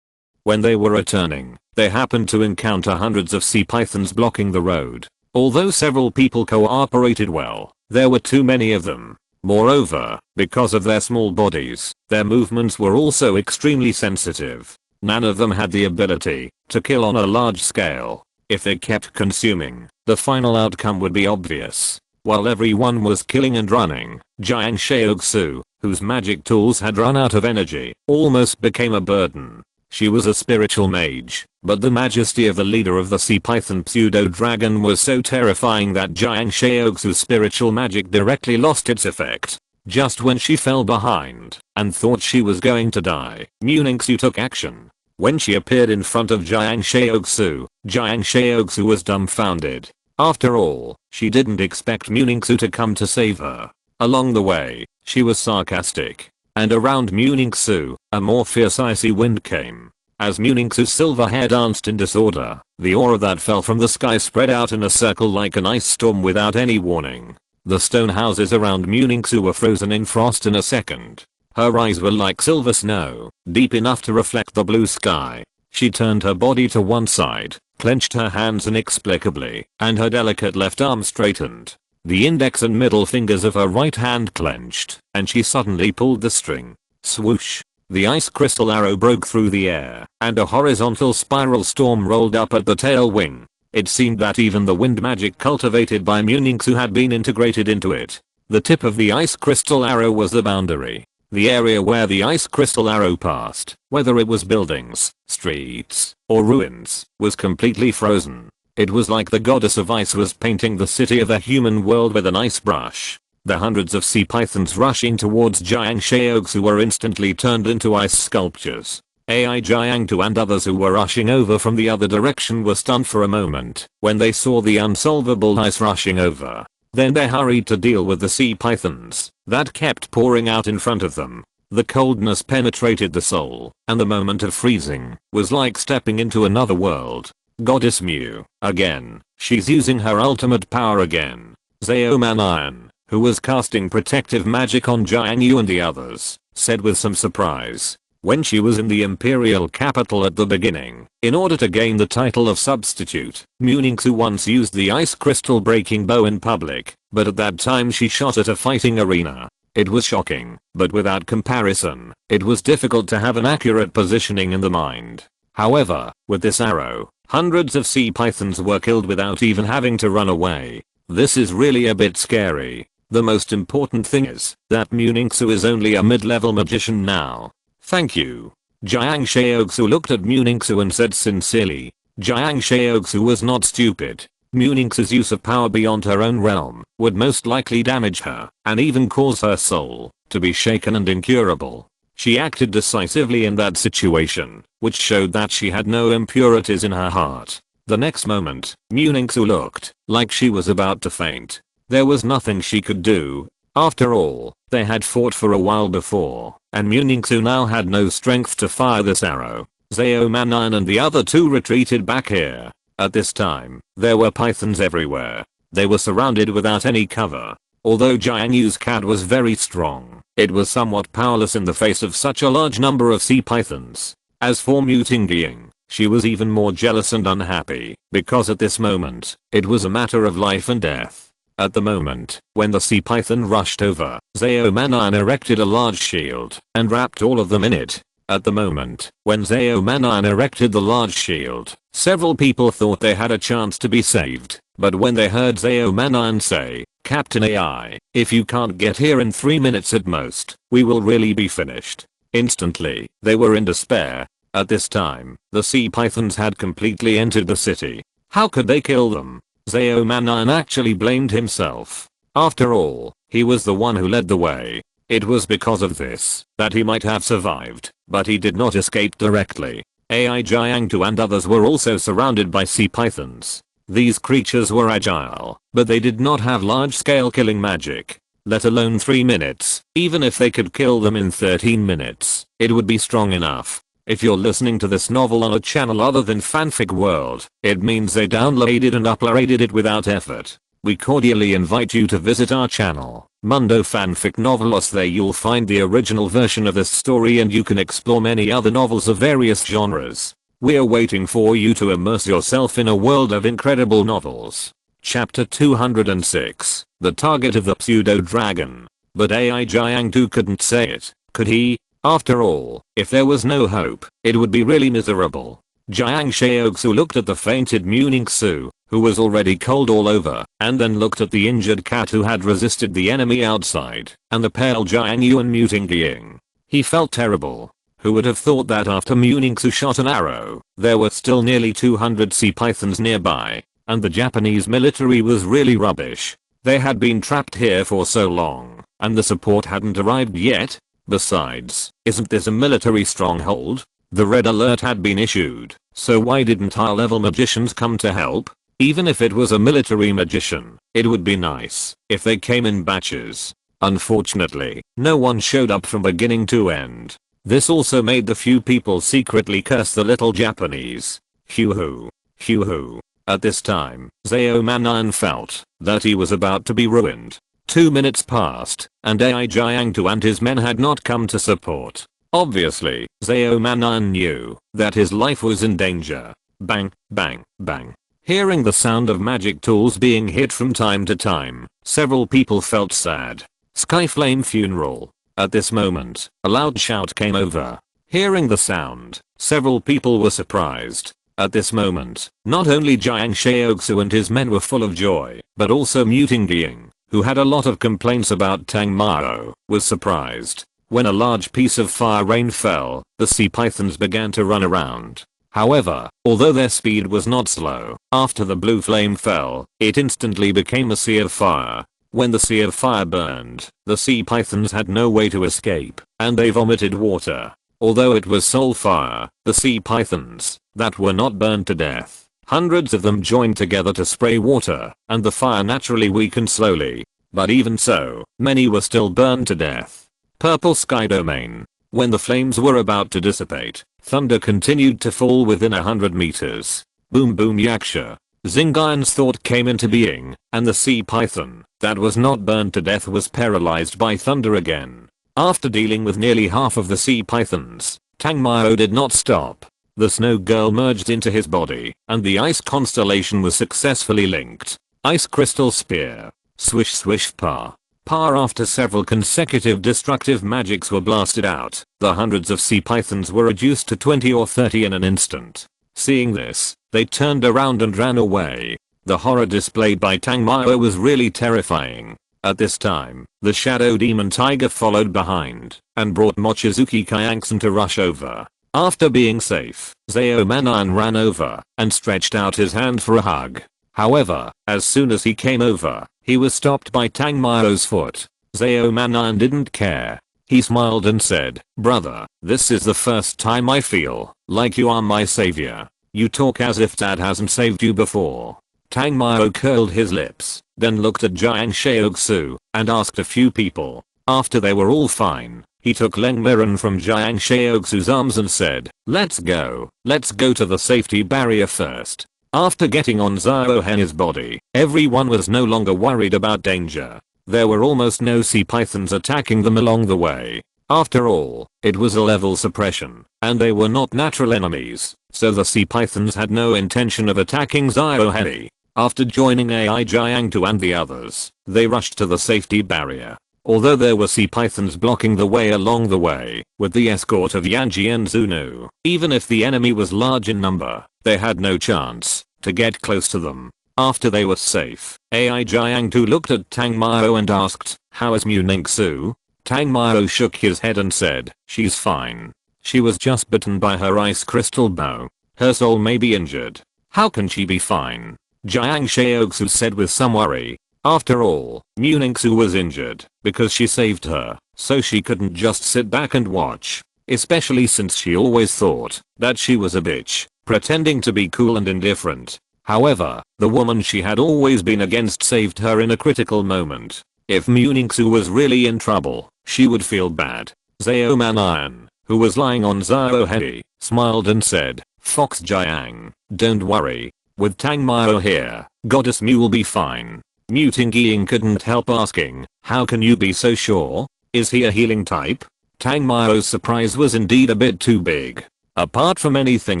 When they were returning, they happened to encounter hundreds of sea pythons blocking the road. Although several people cooperated well, there were too many of them. Moreover, because of their small bodies, their movements were also extremely sensitive. None of them had the ability to kill on a large scale. If they kept consuming, the final outcome would be obvious. While everyone was killing and running, Jiang Shaoxu, whose magic tools had run out of energy, almost became a burden. She was a spiritual mage, but the majesty of the leader of the Sea Python pseudo-dragon was so terrifying that Jiang Shaoxu's spiritual magic directly lost its effect. Just when she fell behind and thought she was going to die, Muningsu took action. When she appeared in front of Jiang Shaoxu was dumbfounded. After all, she didn't expect Muningsu to come to save her. Along the way, she was sarcastic. And around Muningsu, a more fierce icy wind came. As Muningsu's silver hair danced in disorder, the aura that fell from the sky spread out in a circle like an ice storm without any warning. The stone houses around Muningsu were frozen in frost in a second. Her eyes were like silver snow, deep enough to reflect the blue sky. She turned her body to one side, clenched her hands inexplicably, and her delicate left arm straightened. The index and middle fingers of her right hand clenched, and she suddenly pulled the string. Swoosh! The ice crystal arrow broke through the air, and a horizontal spiral storm rolled up at the tail wing. It seemed that even the wind magic cultivated by Muningsu had been integrated into it. The tip of the ice crystal arrow was the boundary. The area where the ice crystal arrow passed, whether it was buildings, streets, or ruins, was completely frozen. It was like the goddess of ice was painting the city of a human world with an ice brush. The hundreds of sea pythons rushing towards Jiang Shaoxu were instantly turned into ice sculptures. AI Jiangtu and others who were rushing over from the other direction were stunned for a moment when they saw the unsolvable ice rushing over. Then they hurried to deal with the sea pythons that kept pouring out in front of them. The coldness penetrated the soul, and the moment of freezing was like stepping into another world. Goddess Mu, again, she's using her ultimate power again. Zhao Manian, who was casting protective magic on Jiang Yu and the others, said with some surprise. When she was in the imperial capital at the beginning, in order to gain the title of substitute, Muningsu once used the ice crystal breaking bow in public, but at that time she shot at a fighting arena. It was shocking, but without comparison, it was difficult to have an accurate positioning in the mind. However, with this arrow, hundreds of sea pythons were killed without even having to run away. This is really a bit scary. The most important thing is that Muningsu is only a mid-level magician now. Thank you. Jiang Shaoxu looked at Muningsu and said sincerely. Jiang Shaoxu was not stupid. Muningsu's use of power beyond her own realm would most likely damage her and even cause her soul to be shaken and incurable. She acted decisively in that situation, which showed that she had no impurities in her heart. The next moment, Muningsu looked like she was about to faint. There was nothing she could do. After all, they had fought for a while before, and Muningsu now had no strength to fire this arrow. Zhao Manian and the other two retreated back here. At this time, there were pythons everywhere. They were surrounded without any cover. Although Jiang Yu's cat was very strong, it was somewhat powerless in the face of such a large number of sea pythons. As for Mu Tingying, she was even more jealous and unhappy, because at this moment, it was a matter of life and death. At the moment, when the sea python rushed over, Zhao Manian erected a large shield and wrapped all of them in it. At the moment, when Zhao Manian erected the large shield, several people thought they had a chance to be saved. But when they heard Zhao Manian say, "Captain AI, if you can't get here in 3 minutes at most, we will really be finished," instantly, they were in despair. At this time, the sea pythons had completely entered the city. How could they kill them? Zhao Manian actually blamed himself. After all, he was the one who led the way. It was because of this that he might have survived, but he did not escape directly. AI Jiangtu and others were also surrounded by sea pythons. These creatures were agile, but they did not have large-scale killing magic. Let alone 3 minutes. Even if they could kill them in 13 minutes, it would be strong enough. If you're listening to this novel on a channel other than Fanfic World, it means they downloaded and uploaded it without effort. We cordially invite you to visit our channel, Mundo Fanfic Novelos. There you'll find the original version of this story and you can explore many other novels of various genres. We're waiting for you to immerse yourself in a world of incredible novels. Chapter 206, The Target of the Pseudo-Dragon. But AI Jiangtu couldn't say it, could he? After all, if there was no hope, it would be really miserable. Jiang Shaoxu looked at the fainted Muningsu, who was already cold all over, and then looked at the injured cat who had resisted the enemy outside, and the pale Jiang Yu and Mu Tingying. He felt terrible. Who would have thought that after Muningsu shot an arrow, there were still nearly 200 sea pythons nearby, and the Japanese military was really rubbish. They had been trapped here for so long, and the support hadn't arrived yet. Besides, isn't this a military stronghold? The red alert had been issued, so why didn't high-level magicians come to help? Even if it was a military magician, it would be nice if they came in batches. Unfortunately, no one showed up from beginning to end. This also made the few people secretly curse the little Japanese. Hoo-hoo. Hoo-hoo. At this time, Zao Manan felt that he was about to be ruined. 2 minutes passed, and Ai Jiangtu and his men had not come to support. Obviously, Zao Manan knew that his life was in danger. Bang, bang, bang. Hearing the sound of magic tools being hit from time to time, several people felt sad. Skyflame funeral. At this moment, a loud shout came over. Hearing the sound, several people were surprised. At this moment, not only Jiang Shaoxu and his men were full of joy, but also Muting Gying, who had a lot of complaints about Tang Mao, was surprised. When a large piece of fire rain fell, the sea pythons began to run around. However, although their speed was not slow, after the blue flame fell, it instantly became a sea of fire. When the sea of fire burned, the sea pythons had no way to escape, and they vomited water. Although it was soul fire, the sea pythons, that were not burned to death, hundreds of them joined together to spray water, and the fire naturally weakened slowly. But even so, many were still burned to death. Purple Sky Domain. When the flames were about to dissipate, thunder continued to fall within 100 meters. Boom boom yaksha. Zingian's thought came into being, and the sea python, that was not burned to death, was paralyzed by thunder again. After dealing with nearly half of the sea pythons, Tang Mao did not stop. The snow girl merged into his body, and the ice constellation was successfully linked. Ice crystal spear. Swish swish pa. Pa. After several consecutive destructive magics were blasted out, the hundreds of sea pythons were reduced to 20 or 30 in an instant. Seeing this, they turned around and ran away. The horror displayed by Tang Mao was really terrifying. At this time, the shadow demon tiger followed behind, and brought Mochizuki Kyanksen to rush over. After being safe, Zao Manan ran over, and stretched out his hand for a hug. However, as soon as he came over, he was stopped by Tang Mao's foot. Zao Manan didn't care. He smiled and said, "Brother, this is the first time I feel like you are my savior. You talk as if dad hasn't saved you before." Tang Mao curled his lips, then looked at Jiang Shaoxu, and asked a few people. After they were all fine, he took Leng Miran from Jiang Shaoxu's arms and said, Let's go to the safety barrier first." After getting on Zhao Hen's body, everyone was no longer worried about danger. There were almost no sea pythons attacking them along the way. After all, it was a level suppression, and they were not natural enemies, so the sea pythons had no intention of attacking Zhao Hen. After joining Ai Jiangtu and the others, they rushed to the safety barrier. Although there were sea pythons blocking the way along the way, with the escort of Yanji and Zunu, even if the enemy was large in number, they had no chance to get close to them. After they were safe, Ai Jiangtu looked at Tang Mao and asked, "How is Mu Ningxu?" Tang Mao shook his head and said, "She's fine. She was just bitten by her ice crystal bow. Her soul may be injured. How can she be fine?" Jiang Shaoxu said with some worry. After all, Mu Ningxu was injured because she saved her, so she couldn't just sit back and watch. Especially since she always thought that she was a bitch, pretending to be cool and indifferent. However, the woman she had always been against saved her in a critical moment. If Mu Ningxu was really in trouble, she would feel bad. Zao Manan, who was lying on Zhao Hen, smiled and said, "Fox Jiang, don't worry. With Tang Mao here, Goddess Mu will be fine." Muting Gying couldn't help asking, "How can you be so sure? Is he a healing type?" Tang Mao's surprise was indeed a bit too big. Apart from anything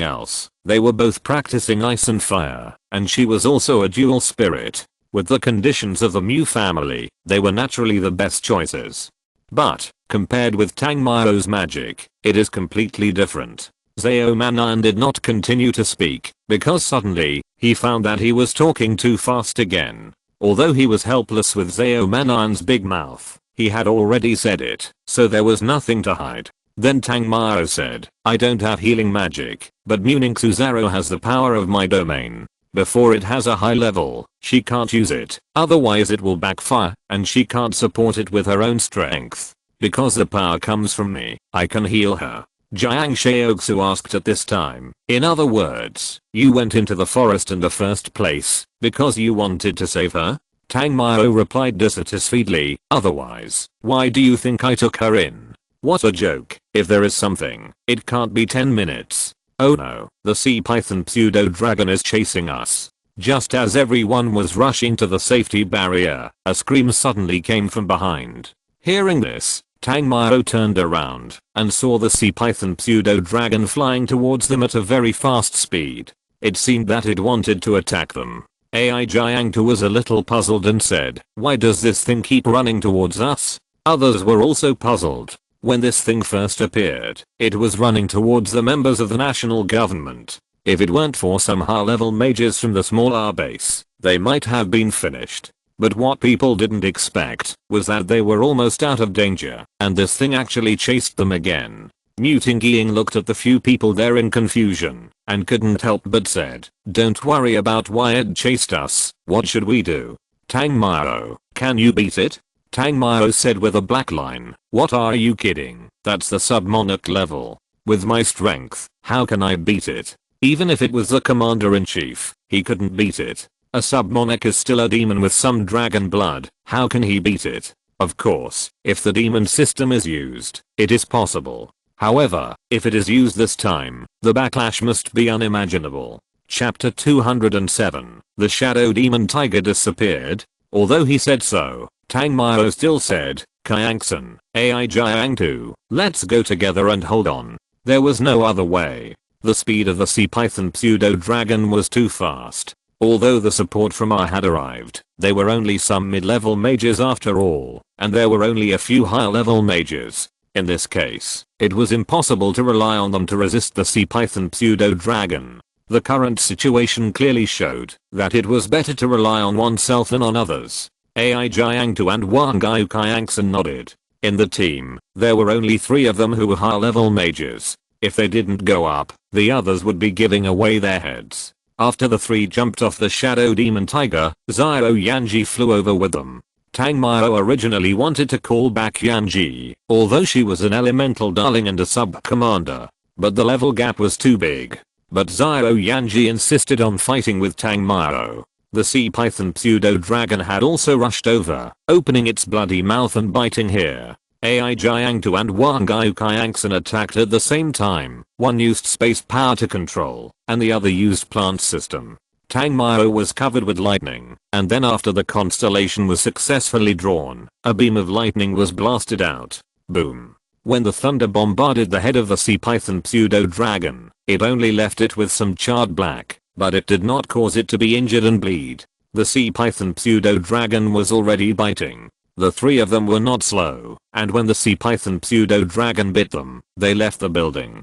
else, they were both practicing ice and fire, and she was also a dual spirit. With the conditions of the Mu family, they were naturally the best choices. But, compared with Tang Mao's magic, it is completely different. Zao Manan did not continue to speak, because suddenly, he found that he was talking too fast again. Although he was helpless with Zao Manan's big mouth, he had already said it, so there was nothing to hide. Then Tang Mao said, "I don't have healing magic, but Mu Ningxu Zaro has the power of my domain. Before it has a high level, she can't use it, otherwise it will backfire, and she can't support it with her own strength. Because the power comes from me, I can heal her." Jiang Shaoxu asked at this time, "In other words, you went into the forest in the first place because you wanted to save her?" Tang Mao replied dissatisfiedly, "Otherwise, why do you think I took her in?" What a joke. If there is something, it can't be 10 minutes. Oh no, the sea python pseudo dragon is chasing us. Just as everyone was rushing to the safety barrier, a scream suddenly came from behind. Hearing this, Tangmao turned around and saw the sea python pseudo dragon flying towards them at a very fast speed. It seemed that it wanted to attack them. AI Jiangtu was a little puzzled and said, "Why does this thing keep running towards us?" Others were also puzzled. When this thing first appeared, it was running towards the members of the national government. If it weren't for some high-level mages from the smaller base, they might have been finished. But what people didn't expect was that they were almost out of danger, and this thing actually chased them again. Muting Ying looked at the few people there in confusion, and couldn't help but said, "Don't worry about why it chased us, what should we do?" "Tangmao, can you beat it?" Tangmao said with a black line. "What, are you kidding? That's the sub-monarch level. With my strength, how can I beat it? Even if it was the commander-in-chief, he couldn't beat it. A sub-monarch is still a demon with some dragon blood, how can he beat it?" Of course, if the demon system is used, it is possible. However, if it is used this time, the backlash must be unimaginable. Chapter 207. The Shadow Demon Tiger disappeared. Although he said so, Tangmao still said, "Kayangsan, AI Jiangtu, let's go together and hold on." There was no other way. The speed of the sea python pseudo dragon was too fast. Although the support from I had arrived, they were only some mid-level mages after all, and there were only a few high-level mages. In this case, it was impossible to rely on them to resist the sea python pseudo dragon. The current situation clearly showed that it was better to rely on oneself than on others. AI Jiangtu and Wang Kayangsan nodded. In the team, there were only 3 of them who were high-level mages. If they didn't go up, the others would be giving away their heads. After the 3 jumped off the Shadow Demon Tiger, Xiao Yanji flew over with them. Tangmao originally wanted to call back Yanji, although she was an elemental darling and a sub-commander. But the level gap was too big. But Xiao Yanji insisted on fighting with Tangmao. The sea python pseudo dragon had also rushed over, opening its bloody mouth and biting here. AI Jiangtu and Wang Kayangsan attacked at the same time. One used space power to control, and the other used plant system. Tangmao was covered with lightning, and then after the constellation was successfully drawn, a beam of lightning was blasted out. Boom. When the thunder bombarded the head of the sea python pseudo dragon, it only left it with some charred black, but it did not cause it to be injured and bleed. The sea python pseudo dragon was already biting. The 3 of them were not slow, and when the sea python pseudo dragon bit them, they left the building.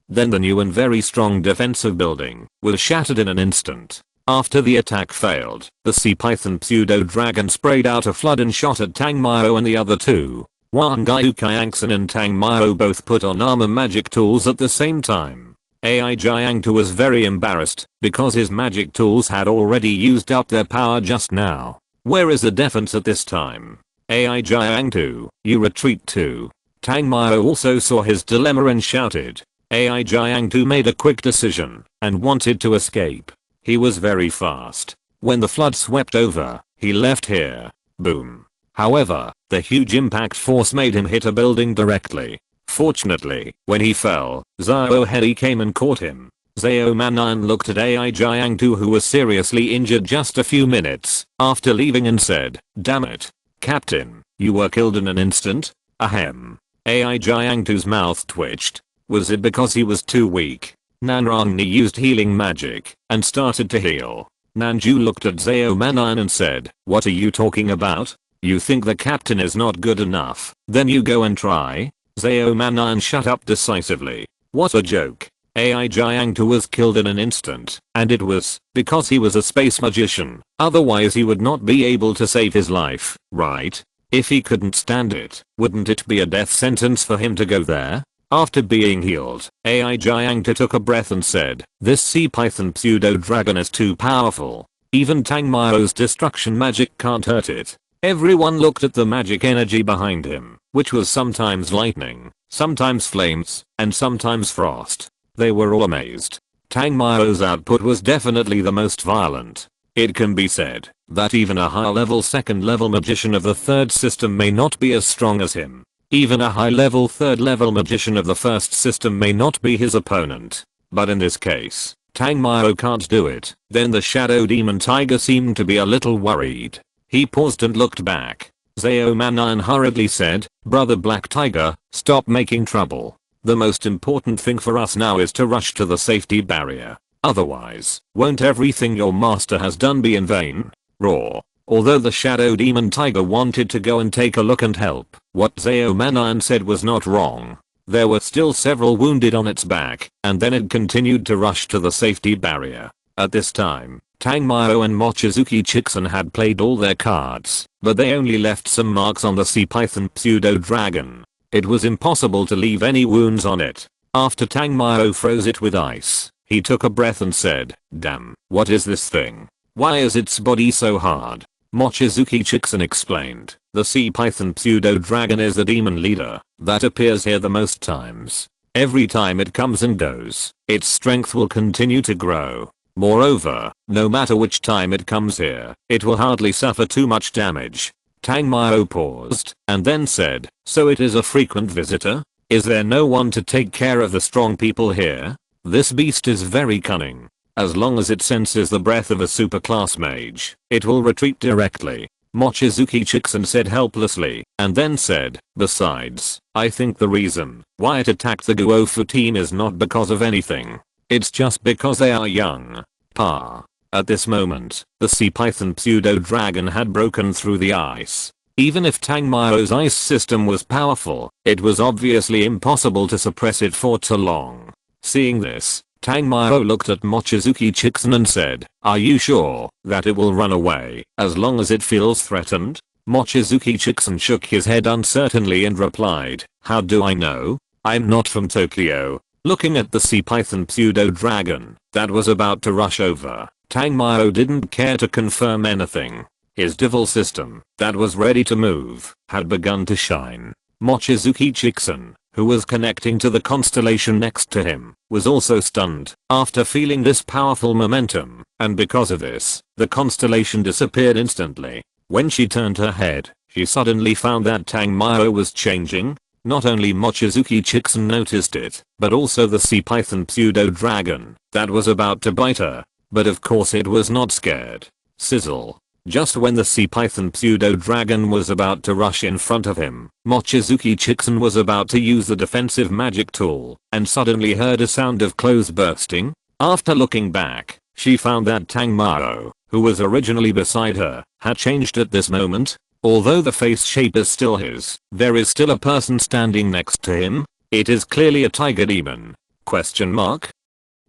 Then the new and very strong defensive building was shattered in an instant. After the attack failed, the sea python pseudo dragon sprayed out a flood and shot at Tangmao and the other 2. Wang Kayangsan and Tangmao both put on armor magic tools at the same time. AI Jiangtu was very embarrassed because his magic tools had already used up their power just now. Where is the defense at this time? AI Jiangtu, you retreat too. Tangmao also saw his dilemma and shouted. AI Jiangtu made a quick decision and wanted to escape. He was very fast. When the flood swept over, he left here. Boom. However, the huge impact force made him hit a building directly. Fortunately, when he fell, Xiao Hei came and caught him. Xiao Manan looked at AI Jiangtu, who was seriously injured just a few minutes after leaving, and said, "Damn it. Captain, you were killed in an instant?" Ahem. AI Jiangtu's mouth twitched. Was it because he was too weak? Nanrangni used healing magic and started to heal. Nanju looked at Xiao Manan and said, "What are you talking about? You think the captain is not good enough? Then you go and try." Xiao Manan shut up decisively. What a joke. AI Jiangtu was killed in an instant, and it was because he was a space magician. Otherwise he would not be able to save his life, right? If he couldn't stand it, wouldn't it be a death sentence for him to go there? After being healed, AI Jiangtu took a breath and said, "This sea python pseudo dragon is too powerful. Even Tangmao's destruction magic can't hurt it." Everyone looked at the magic energy behind him, which was sometimes lightning, sometimes flames, and sometimes frost. They were all amazed. Tangmao's output was definitely the most violent. It can be said that even a high-level second-level magician of the third system may not be as strong as him. Even a high-level 3rd level magician of the first system may not be his opponent. But in this case, Tangmao can't do it. Then the shadow demon tiger seemed to be a little worried. He paused and looked back. Zhao Manan hurriedly said, "Brother Black Tiger, stop making trouble. The most important thing for us now is to rush to the safety barrier. Otherwise, won't everything your master has done be in vain?" Roar. Although the shadow demon tiger wanted to go and take a look and help, what Zhao Manan said was not wrong. There were still several wounded on its back, and then it continued to rush to the safety barrier. At this time, Tangmao and Mochizuki Chixon had played all their cards, but they only left some marks on the sea python pseudo-dragon. It was impossible to leave any wounds on it. After Tangmao froze it with ice, he took a breath and said, "Damn, what is this thing? Why is its body so hard?" Mochizuki Chixon explained, "The sea python pseudo-dragon is the demon leader that appears here the most times. Every time it comes and goes, its strength will continue to grow. Moreover, no matter which time it comes here, it will hardly suffer too much damage." Tangmao paused, and then said, "So it is a frequent visitor? Is there no one to take care of the strong people here? This beast is very cunning. As long as it senses the breath of a superclass mage, it will retreat directly." Mochizuki Chixon said helplessly, and then said, "Besides, I think the reason why it attacked the Guofu team is not because of anything. It's just because they are young." Pa. At this moment, the sea python pseudo-dragon had broken through the ice. Even if Tangmao's ice system was powerful, it was obviously impossible to suppress it for too long. Seeing this, Tangmao looked at Mochizuki Chixon and said, "Are you sure that it will run away as long as it feels threatened?" Mochizuki Chixon shook his head uncertainly and replied, "How do I know? I'm not from Tokyo." Looking at the sea python pseudo-dragon that was about to rush over, Tangmao didn't care to confirm anything. His devil system that was ready to move had begun to shine. Mochizuki Chixon, who was connecting to the constellation next to him, was also stunned after feeling this powerful momentum, and because of this, the constellation disappeared instantly. When she turned her head, she suddenly found that Tangmao was changing. Not only Mochizuki Chixon noticed it, but also the sea python pseudo-dragon that was about to bite her. But of course it was not scared. Sizzle. Just when the sea python pseudo-dragon was about to rush in front of him, Mochizuki Chixon was about to use the defensive magic tool, and suddenly heard a sound of clothes bursting. After looking back, she found that Tangmao, who was originally beside her, had changed at this moment. Although the face shape is still his, there is still a person standing next to him. It is clearly a tiger demon. Question mark?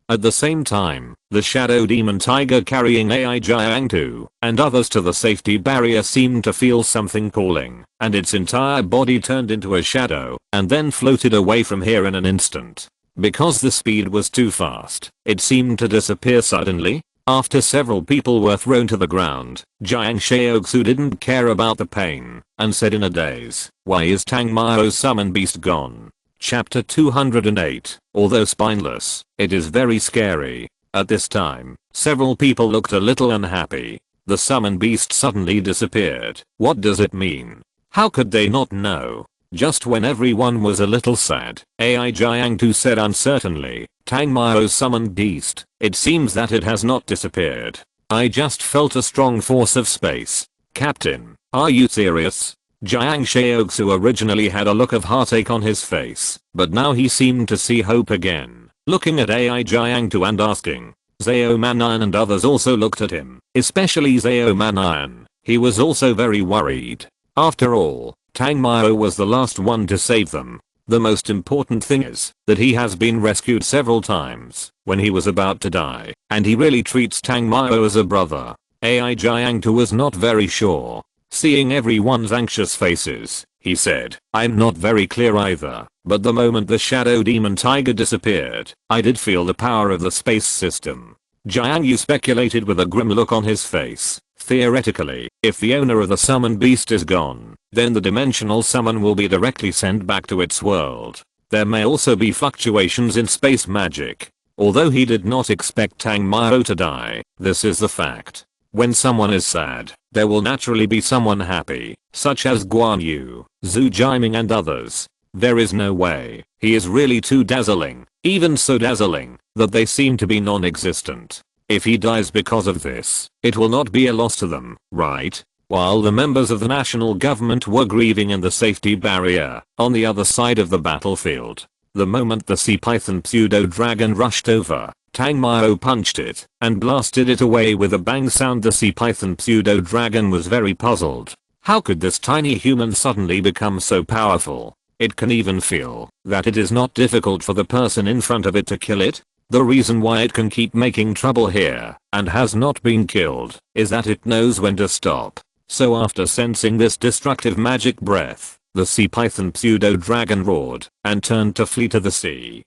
At the same time, the shadow demon tiger carrying AI Jiangtu and others to the safety barrier seemed to feel something calling, and its entire body turned into a shadow and then floated away from here in an instant. Because the speed was too fast, it seemed to disappear suddenly. After several people were thrown to the ground, Jiang Shaoxu didn't care about the pain and said in a daze, "Why is Tangmao's summon beast gone?" Chapter 208. Although spineless, it is very scary. At this time, several people looked a little unhappy. The summon beast suddenly disappeared. What does it mean? How could they not know? Just when everyone was a little sad, AI Jiangtu said uncertainly, "Tangmao's summoned beast, it seems that it has not disappeared. I just felt a strong force of space." "Captain, are you serious?" Jiang Shaoxu originally had a look of heartache on his face, but now he seemed to see hope again. Looking at AI Jiangtu and asking. Zhao Manan and others also looked at him, especially Zhao Manan. He was also very worried. After all, Tangmao was the last one to save them. The most important thing is that he has been rescued several times when he was about to die, and he really treats Tangmao as a brother. AI Jiangtu was not very sure. Seeing everyone's anxious faces, he said, "I'm not very clear either, but the moment the shadow demon tiger disappeared, I did feel the power of the space system." Jiang Yu speculated with a grim look on his face. Theoretically, if the owner of the summon beast is gone, then the dimensional summon will be directly sent back to its world. There may also be fluctuations in space magic. Although he did not expect Tangmao to die, this is the fact. When someone is sad, there will naturally be someone happy, such as Guan Yu, Zhu Jiming and others. There is no way. He is really too dazzling, even so dazzling, that they seem to be non-existent. If he dies because of this, it will not be a loss to them, right? While the members of the national government were grieving in the safety barrier, on the other side of the battlefield, the moment the sea python pseudo-dragon rushed over, Tang Mao punched it and blasted it away with a bang sound. The sea python pseudo-dragon was very puzzled. How could this tiny human suddenly become so powerful? It can even feel that it is not difficult for the person in front of it to kill it. The reason why it can keep making trouble here and has not been killed is that it knows when to stop. So after sensing this destructive magic breath, the sea python pseudo-dragon roared and turned to flee to the sea.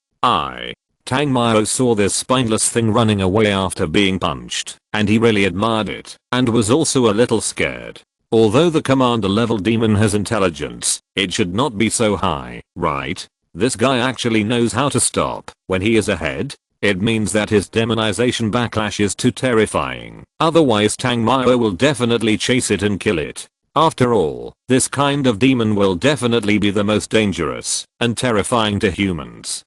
Tang Mao saw this spineless thing running away after being punched, and he really admired it and was also a little scared. Although the commander level demon has intelligence, it should not be so high, right? This guy actually knows how to stop when he is ahead. It means that his demonization backlash is too terrifying. Otherwise Tang Mao will definitely chase it and kill it. After all, this kind of demon will definitely be the most dangerous and terrifying to humans.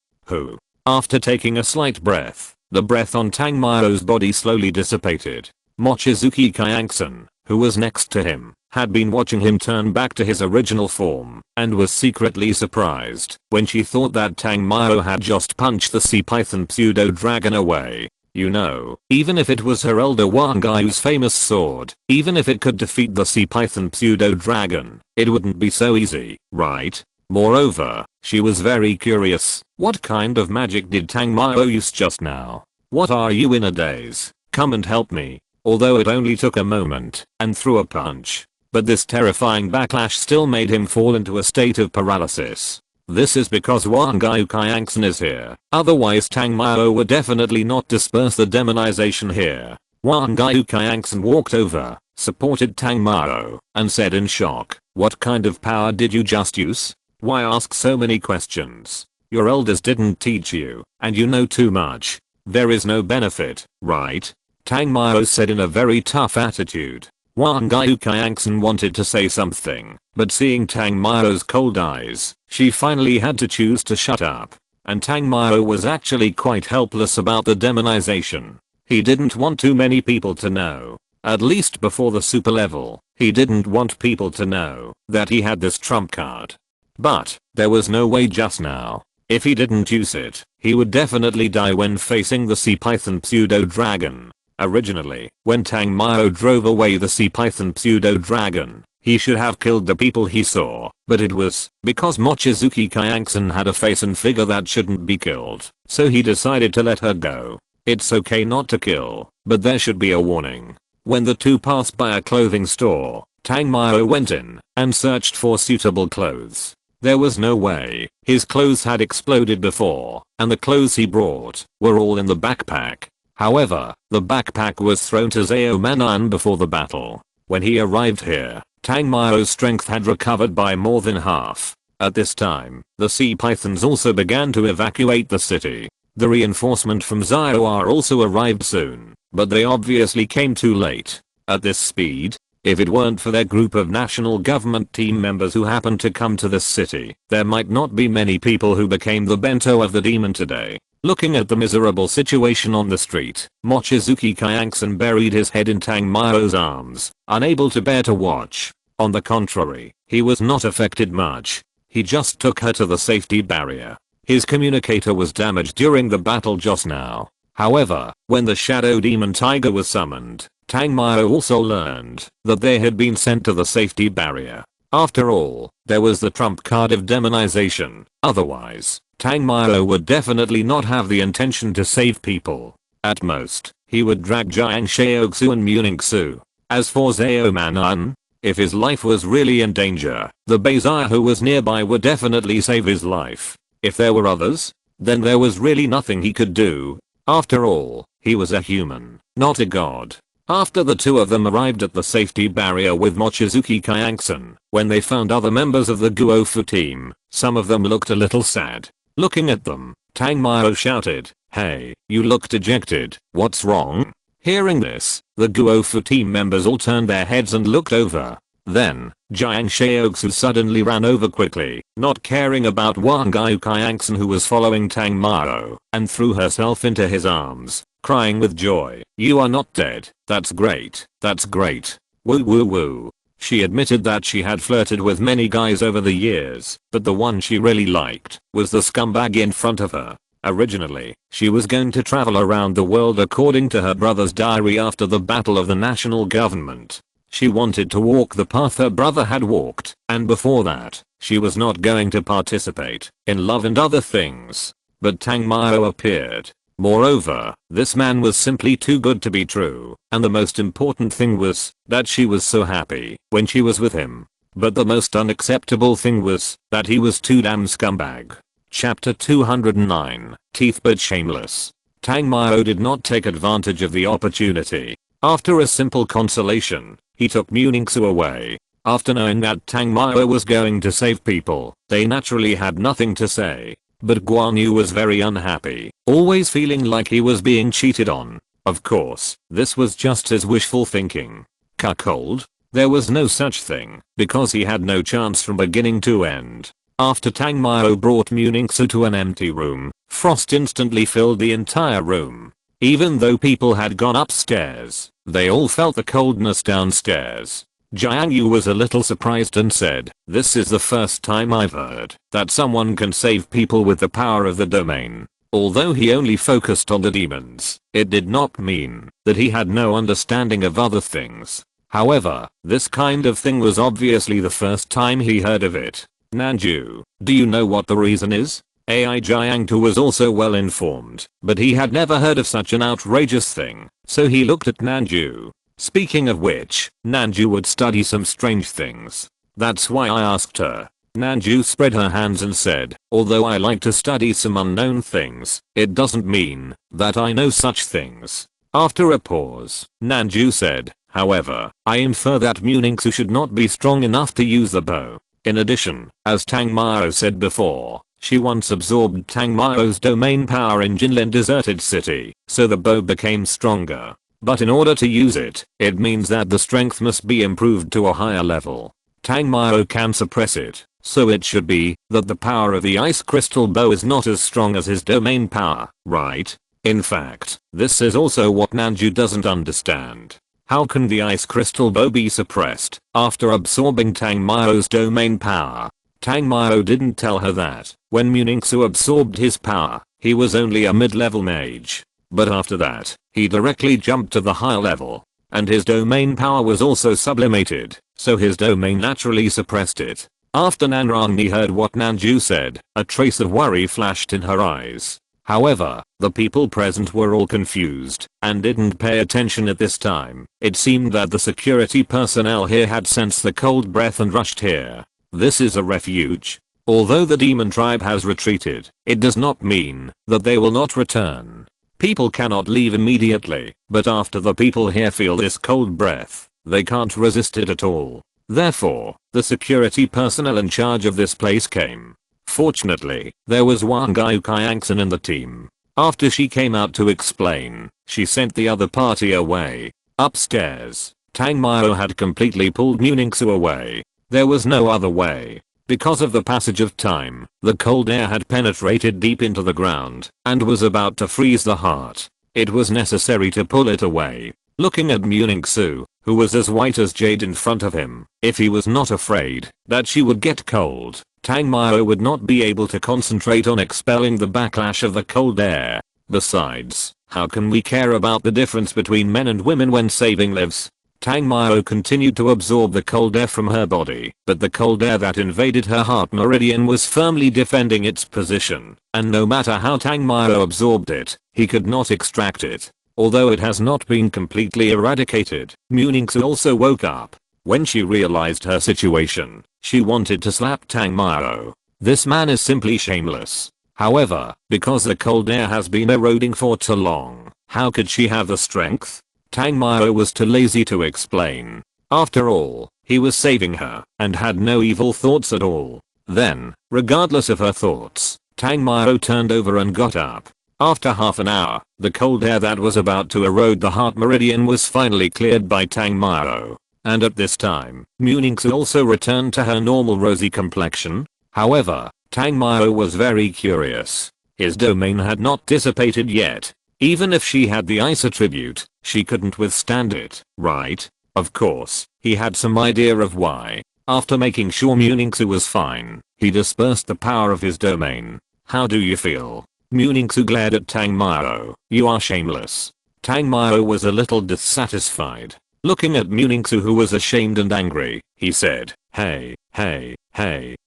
After taking a slight breath, the breath on Tang Mao's body slowly dissipated. Mochizuki Kyanksen, who was next to him, had been watching him turn back to his original form and was secretly surprised when she thought that Tang Mao had just punched the sea python pseudo-dragon away. You know, even if it was her elder Wang Gai's famous sword, even if it could defeat the sea python pseudo-dragon, it wouldn't be so easy, right? Moreover, she was very curious. What kind of magic did Tang Mao use just now? What are you in a daze? Come and help me. Although it only took a moment and threw a punch, but this terrifying backlash still made him fall into a state of paralysis. This is because Wang Gai Kyanksen is here. Otherwise Tang Mao would definitely not disperse the demonization here. Wang Gai Kyanksen walked over, supported Tang Mao, and said in shock, "What kind of power did you just use? Why ask so many questions? Your elders didn't teach you, and you know too much. There is no benefit, right?" Tang Mao said in a very tough attitude. Wang Gai Kyanksen wanted to say something, but seeing Tang Mao's cold eyes, she finally had to choose to shut up. And Tang Mao was actually quite helpless about the demonization. He didn't want too many people to know. At least before the super level, he didn't want people to know that he had this trump card. But there was no way just now. If he didn't use it, he would definitely die when facing the sea python pseudo-dragon. Originally, when Tang Mao drove away the sea python pseudo-dragon, he should have killed the people he saw, but it was because Mochizuki Kyanksen had a face and figure that shouldn't be killed, so he decided to let her go. It's okay not to kill, but there should be a warning. When the two passed by a clothing store, Tang Mao went in and searched for suitable clothes. There was no way. His clothes had exploded before, and the clothes he brought were all in the backpack. However, the backpack was thrown to Zhao Manan before the battle. When he arrived here, Tang Mao's strength had recovered by more than half. At this time, the sea pythons also began to evacuate the city. The reinforcement from Zhao also arrived soon, but they obviously came too late. At this speed, if it weren't for their group of national government team members who happened to come to this city, there might not be many people who became the bento of the demon today. Looking at the miserable situation on the street, Mochizuki Kyanksen buried his head in Tang Mao's arms, unable to bear to watch. On the contrary, he was not affected much. He just took her to the safety barrier. His communicator was damaged during the battle just now. However, when the shadow demon tiger was summoned, Tang Mao also learned that they had been sent to the safety barrier. After all, there was the trump card of demonization. Otherwise, Tang Mao would definitely not have the intention to save people. At most, he would drag Jiang Shaoxu and Muningsu. As for Zhao Manan, if his life was really in danger, the Beizai who was nearby would definitely save his life. If there were others, then there was really nothing he could do. After all, he was a human, not a god. After the two of them arrived at the safety barrier with Mochizuki Kyanksen, when they found other members of the Guofu team, some of them looked a little sad. Looking at them, Tang Mao shouted, "Hey, you look dejected, what's wrong?" Hearing this, the Guofu team members all turned their heads and looked over. Then, Jiang Xiaoxu suddenly ran over quickly, not caring about Wang Guiuqiangxin who was following Tang Mao, and threw herself into his arms, crying with joy. "You are not dead. That's great. That's great. Woo woo woo." She admitted that she had flirted with many guys over the years, but the one she really liked was the scumbag in front of her. Originally, she was going to travel around the world according to her brother's diary after the battle of the national government. She wanted to walk the path her brother had walked, and before that, she was not going to participate in love and other things. But Tang Mao appeared. Moreover, this man was simply too good to be true, and the most important thing was that she was so happy when she was with him. But the most unacceptable thing was that he was too damn scumbag. Chapter 209, Teeth but Shameless. Tang Mao did not take advantage of the opportunity. After a simple consolation, he took Muningsu away. After knowing that Tang Mao was going to save people, they naturally had nothing to say. But Guan Yu was very unhappy, always feeling like he was being cheated on. Of course, this was just his wishful thinking. Cuckold? There was no such thing, because he had no chance from beginning to end. After Tang Mao brought Muningsu to an empty room, frost instantly filled the entire room. Even though people had gone upstairs, they all felt the coldness downstairs. Jiang Yu was a little surprised and said, "This is the first time I've heard that someone can save people with the power of the domain." Although he only focused on the demons, it did not mean that he had no understanding of other things. However, this kind of thing was obviously the first time he heard of it. "Nanju, do you know what the reason is?" AI Jiang Tu was also well informed, but he had never heard of such an outrageous thing, so he looked at Nanju. Speaking of which, Nanju would study some strange things. "That's why I asked her." Nanju spread her hands and said, "Although I like to study some unknown things, it doesn't mean that I know such things." After a pause, Nanju said, "However, I infer that Muningsu should not be strong enough to use the bow. In addition, as Tang Mao said before, she once absorbed Tang Mao's domain power in Jinlin Deserted City, so the bow became stronger. But in order to use it, it means that the strength must be improved to a higher level. Tang Mao can suppress it, so it should be that the power of the ice crystal bow is not as strong as his domain power, right? In fact, this is also what Nanju doesn't understand. How can the ice crystal bow be suppressed after absorbing Tang Mao's domain power? Tang Mao didn't tell her that when Muningsu absorbed his power, he was only a mid-level mage. But after that, he directly jumped to the higher level. And his domain power was also sublimated, so his domain naturally suppressed it. After Nanrangni heard what Nanju said, a trace of worry flashed in her eyes. However, the people present were all confused and didn't pay attention at this time. It seemed that the security personnel here had sensed the cold breath and rushed here. This is a refuge. Although the demon tribe has retreated, it does not mean that they will not return. People cannot leave immediately, but after the people here feel this cold breath, they can't resist it at all. Therefore, the security personnel in charge of this place came. Fortunately, there was Wang Guiuqiangxin in the team. After she came out to explain, she sent the other party away. Upstairs, Tang Mao had completely pulled Muningsu away. There was no other way. Because of the passage of time, the cold air had penetrated deep into the ground and was about to freeze the heart. It was necessary to pull it away. Looking at Muningsu, who was as white as jade in front of him, if he was not afraid that she would get cold, Tang Mao would not be able to concentrate on expelling the backlash of the cold air. Besides, how can we care about the difference between men and women when saving lives? Tang Mao continued to absorb the cold air from her body, but the cold air that invaded her heart meridian was firmly defending its position, and no matter how Tang Mao absorbed it, he could not extract it. Although it has not been completely eradicated, Muningsu also woke up. When she realized her situation, she wanted to slap Tang Mao. This man is simply shameless. However, because the cold air has been eroding for too long, how could she have the strength? Tang Mao was too lazy to explain. After all, he was saving her and had no evil thoughts at all. Then, regardless of her thoughts, Tang Mao turned over and got up. After half an hour, the cold air that was about to erode the heart meridian was finally cleared by Tang Mao. And at this time, Muningsu also returned to her normal rosy complexion. However, Tang Mao was very curious. His domain had not dissipated yet. Even if she had the ice attribute, she couldn't withstand it, right? Of course, he had some idea of why. After making sure Muningsu was fine, he dispersed the power of his domain. How do you feel? Muningsu glared at Tang Mao. You are shameless. Tang Mao was a little dissatisfied. Looking at Muningsu, who was ashamed and angry, he said, hey,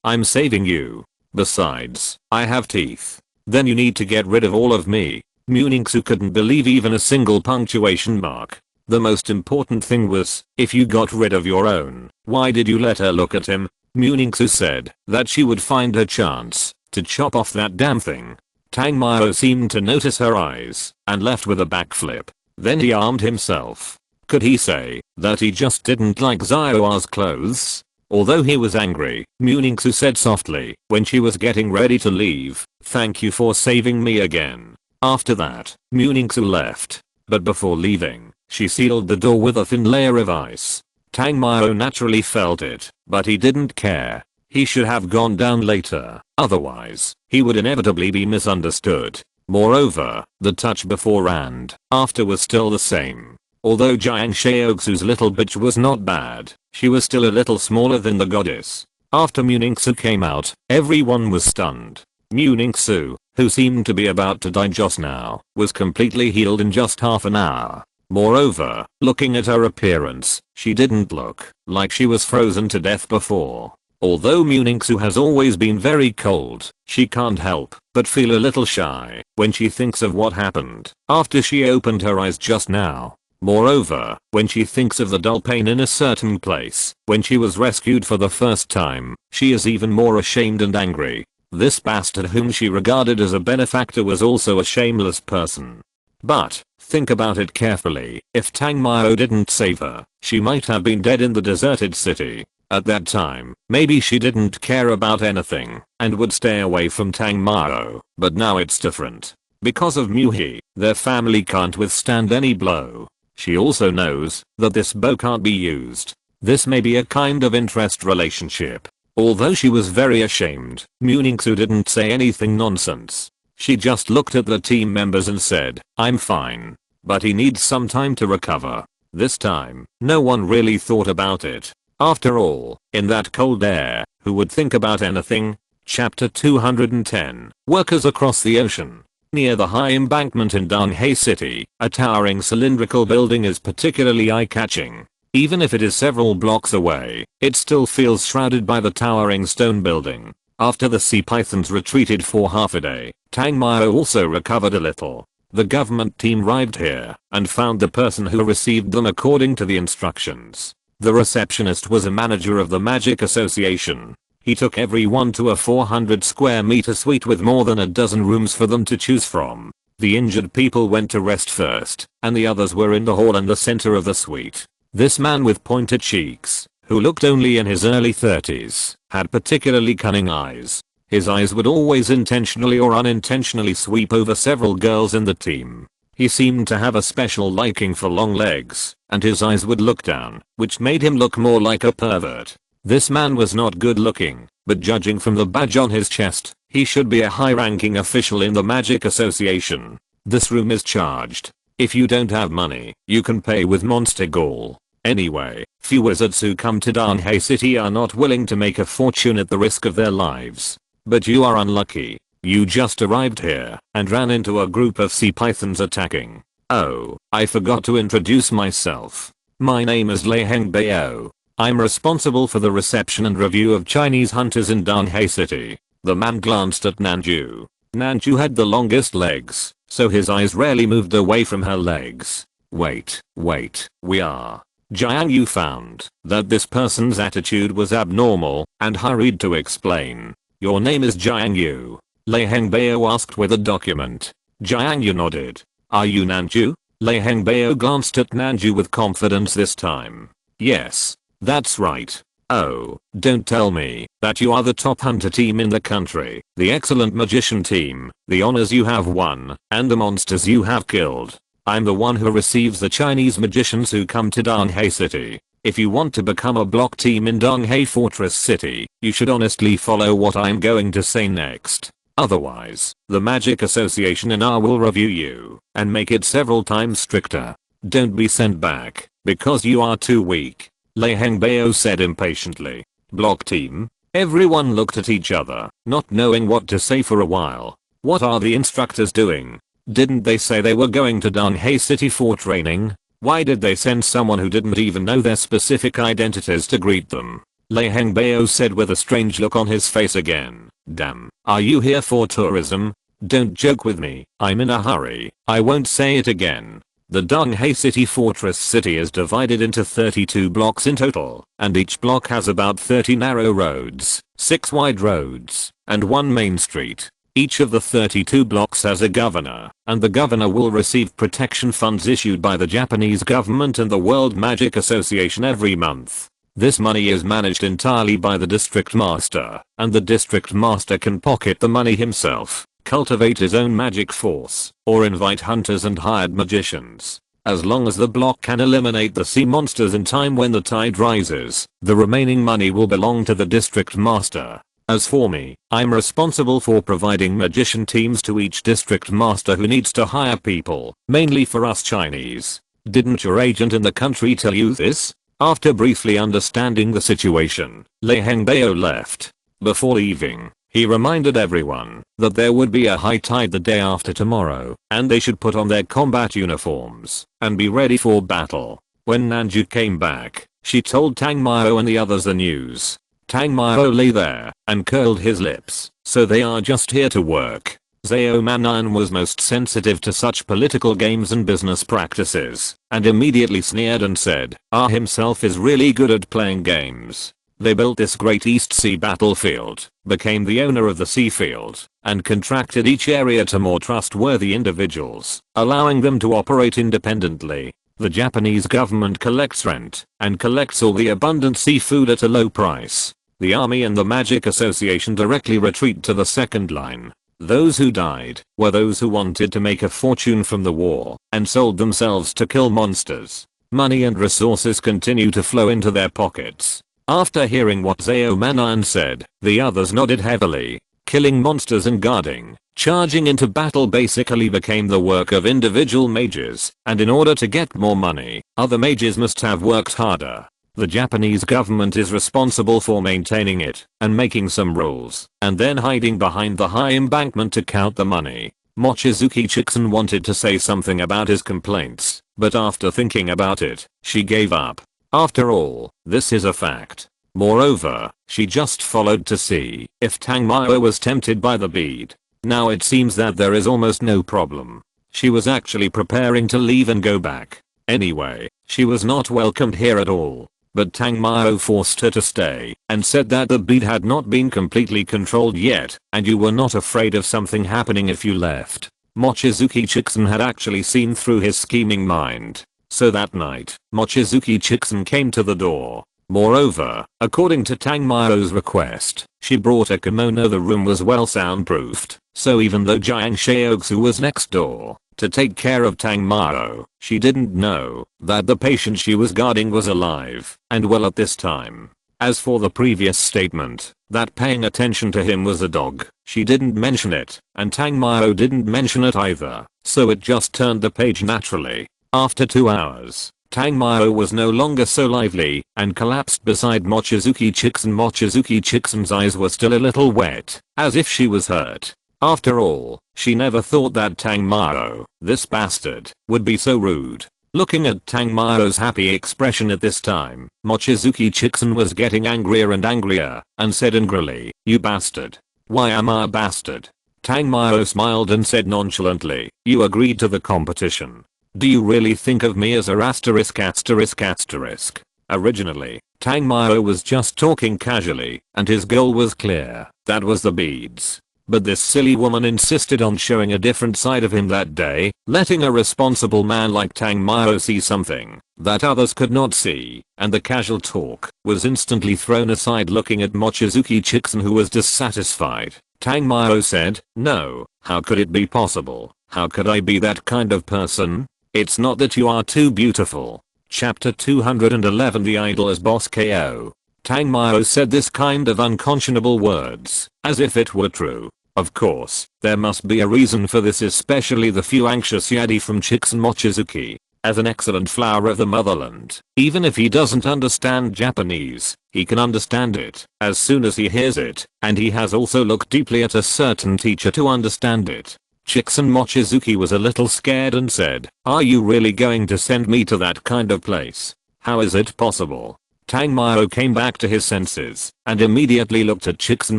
I'm saving you. Besides, I have teeth. Then you need to get rid of all of me. Muningsu couldn't believe even a single punctuation mark. The most important thing was, if you got rid of your own, why did you let her look at him? Muningsu said that she would find her chance to chop off that damn thing. Tang Mao seemed to notice her eyes and left with a backflip. Then he armed himself. Could he say that he just didn't like Xiao's clothes? Although he was angry, Muningsu said softly when she was getting ready to leave, thank you for saving me again. After that, Muningsu left. But before leaving, she sealed the door with a thin layer of ice. Tang Mao naturally felt it, but he didn't care. He should have gone down later, otherwise, he would inevitably be misunderstood. Moreover, the touch before and after was still the same. Although Jiang Shaoxu's little bitch was not bad, she was still a little smaller than the goddess. After Muningsu came out, everyone was stunned. Muningsu, who seemed to be about to die just now, was completely healed in just half an hour. Moreover, looking at her appearance, she didn't look like she was frozen to death before. Although Muningsu has always been very cold, she can't help but feel a little shy when she thinks of what happened after she opened her eyes just now. Moreover, when she thinks of the dull pain in a certain place when she was rescued for the first time, she is even more ashamed and angry. This bastard whom she regarded as a benefactor was also a shameless person. But, think about it carefully, if Tang Mao didn't save her, she might have been dead in the deserted city. At that time, maybe she didn't care about anything and would stay away from Tang Mao, but now it's different. Because of Muhi, their family can't withstand any blow. She also knows that this bow can't be used. This may be a kind of interest relationship. Although she was very ashamed, Muningsu didn't say anything nonsense. She just looked at the team members and said, I'm fine. But he needs some time to recover. This time, no one really thought about it. After all, in that cold air, who would think about anything? Chapter 210. Workers across the ocean. Near the high embankment in Danhei City, a towering cylindrical building is particularly eye-catching. Even if it is several blocks away, it still feels shrouded by the towering stone building. After the sea pythons retreated for half a day, Tang Mao also recovered a little. The government team arrived here and found the person who received them according to the instructions. The receptionist was a manager of the Magic Association. He took everyone to a 400 square meter suite with more than a dozen rooms for them to choose from. The injured people went to rest first, and the others were in the hall in the center of the suite. This man with pointed cheeks, who looked only in his early 30s, had particularly cunning eyes. His eyes would always intentionally or unintentionally sweep over several girls in the team. He seemed to have a special liking for long legs, and his eyes would look down, which made him look more like a pervert. This man was not good looking, but judging from the badge on his chest, he should be a high-ranking official in the Magic Association. This room is charged. If you don't have money, you can pay with monster gall. Anyway, few wizards who come to Danhei City are not willing to make a fortune at the risk of their lives. But you are unlucky. You just arrived here and ran into a group of sea pythons attacking. Oh, I forgot to introduce myself. My name is Lei Hengbao. I'm responsible for the reception and review of Chinese hunters in Danhei City. The man glanced at Nanju. Nanju had the longest legs, so his eyes rarely moved away from her legs. Wait, we are. Jiang Yu found that this person's attitude was abnormal and hurried to explain. Your name is Jiang Yu? Lei Hengbao asked with a document. Jiang Yu nodded. Are you Nanju? Lei Hengbao glanced at Nanju with confidence this time. Yes. That's right. Oh, don't tell me that you are the top hunter team in the country, the excellent magician team, the honors you have won, and the monsters you have killed. I'm the one who receives the Chinese magicians who come to Donghai City. If you want to become a block team in Donghai Fortress City, you should honestly follow what I'm going to say next. Otherwise, the Magic Association and I will review you and make it several times stricter. Don't be sent back because you are too weak. Lei Hengbao said impatiently. Block team? Everyone looked at each other, not knowing what to say for a while. What are the instructors doing? Didn't they say they were going to Donghai City for training? Why did they send someone who didn't even know their specific identities to greet them? Lei Hengbao said with a strange look on his face again. Damn, are you here for tourism? Don't joke with me, I'm in a hurry. I won't say it again. The Donghai City Fortress City is divided into 32 blocks in total, and each block has about 30 narrow roads, 6 wide roads, and 1 main street. Each of the 32 blocks has a governor, and the governor will receive protection funds issued by the Japanese government and the World Magic Association every month. This money is managed entirely by the district master, and the district master can pocket the money himself, cultivate his own magic force, or invite hunters and hired magicians. As long as the block can eliminate the sea monsters in time when the tide rises, the remaining money will belong to the district master. As for me, I'm responsible for providing magician teams to each district master who needs to hire people, mainly for us Chinese. Didn't your agent in the country tell you this? After briefly understanding the situation, Lei Hengbao left. Before leaving, he reminded everyone that there would be a high tide the day after tomorrow, and they should put on their combat uniforms and be ready for battle. When Nanju came back, she told Tang Mao and the others the news. Tang Mao lay there and curled his lips. So they are just here to work. Zhao Manan was most sensitive to such political games and business practices, and immediately sneered and said, Ah himself is really good at playing games. They built this great East Sea battlefield, became the owner of the sea field, and contracted each area to more trustworthy individuals, allowing them to operate independently. The Japanese government collects rent, and collects all the abundant seafood at a low price. The army and the Magic Association directly retreat to the second line. Those who died were those who wanted to make a fortune from the war and sold themselves to kill monsters. Money and resources continue to flow into their pockets. After hearing what Zhao Manan said, the others nodded heavily. Killing monsters and guarding, charging into battle basically became the work of individual mages, and in order to get more money, other mages must have worked harder. The Japanese government is responsible for maintaining it and making some rules, and then hiding behind the high embankment to count the money. Mochizuki Chiksen wanted to say something about his complaints, but after thinking about it, she gave up. After all, this is a fact. Moreover, she just followed to see if Tang Mao was tempted by the bead. Now it seems that there is almost no problem. She was actually preparing to leave and go back. Anyway, she was not welcomed here at all. But Tang Mao forced her to stay and said that the bead had not been completely controlled yet, and you were not afraid of something happening if you left. Mochizuki Chiksen had actually seen through his scheming mind. So that night, Mochizuki Chiksen came to the door. Moreover, according to Tang Mao's request, she brought a kimono. The room was well soundproofed, so even though Jiang Shaoxu was next door to take care of Tang Mao, she didn't know that the patient she was guarding was alive and well at this time. As for the previous statement, that paying attention to him was a dog, she didn't mention it, and Tang Mao didn't mention it either, so it just turned the page naturally. After 2 hours, Tang Mao was no longer so lively and collapsed beside Mochizuki Chiksen. Mochizuki Chiksen's eyes were still a little wet, as if she was hurt. After all, she never thought that Tang Mao, this bastard, would be so rude. Looking at Tang Mao's happy expression at this time, Mochizuki Chiksen was getting angrier and angrier, and said angrily, "You bastard. Why am I a bastard?" Tang Mao smiled and said nonchalantly, "You agreed to the competition. Do you really think of me as a asterisk asterisk asterisk?" Originally, Tang Mao was just talking casually, and his goal was clear. That was the beads. But this silly woman insisted on showing a different side of him that day, letting a responsible man like Tang Mao see something that others could not see, and the casual talk was instantly thrown aside. Looking at Mochizuki Chixin, who was dissatisfied, Tang Mao said, "No, how could it be possible? How could I be that kind of person? It's not that you are too beautiful." Chapter 211, The Idol as Boss KO. Tang Mao said this kind of unconscionable words, as if it were true. Of course, there must be a reason for this, especially the few anxious yadi from Chixin Mochizuki. As an excellent flower of the motherland, even if he doesn't understand Japanese, he can understand it as soon as he hears it, and he has also looked deeply at a certain teacher to understand it. Chixin Mochizuki was a little scared and said, "Are you really going to send me to that kind of place? How is it possible?" Tang Mao came back to his senses and immediately looked at Chixin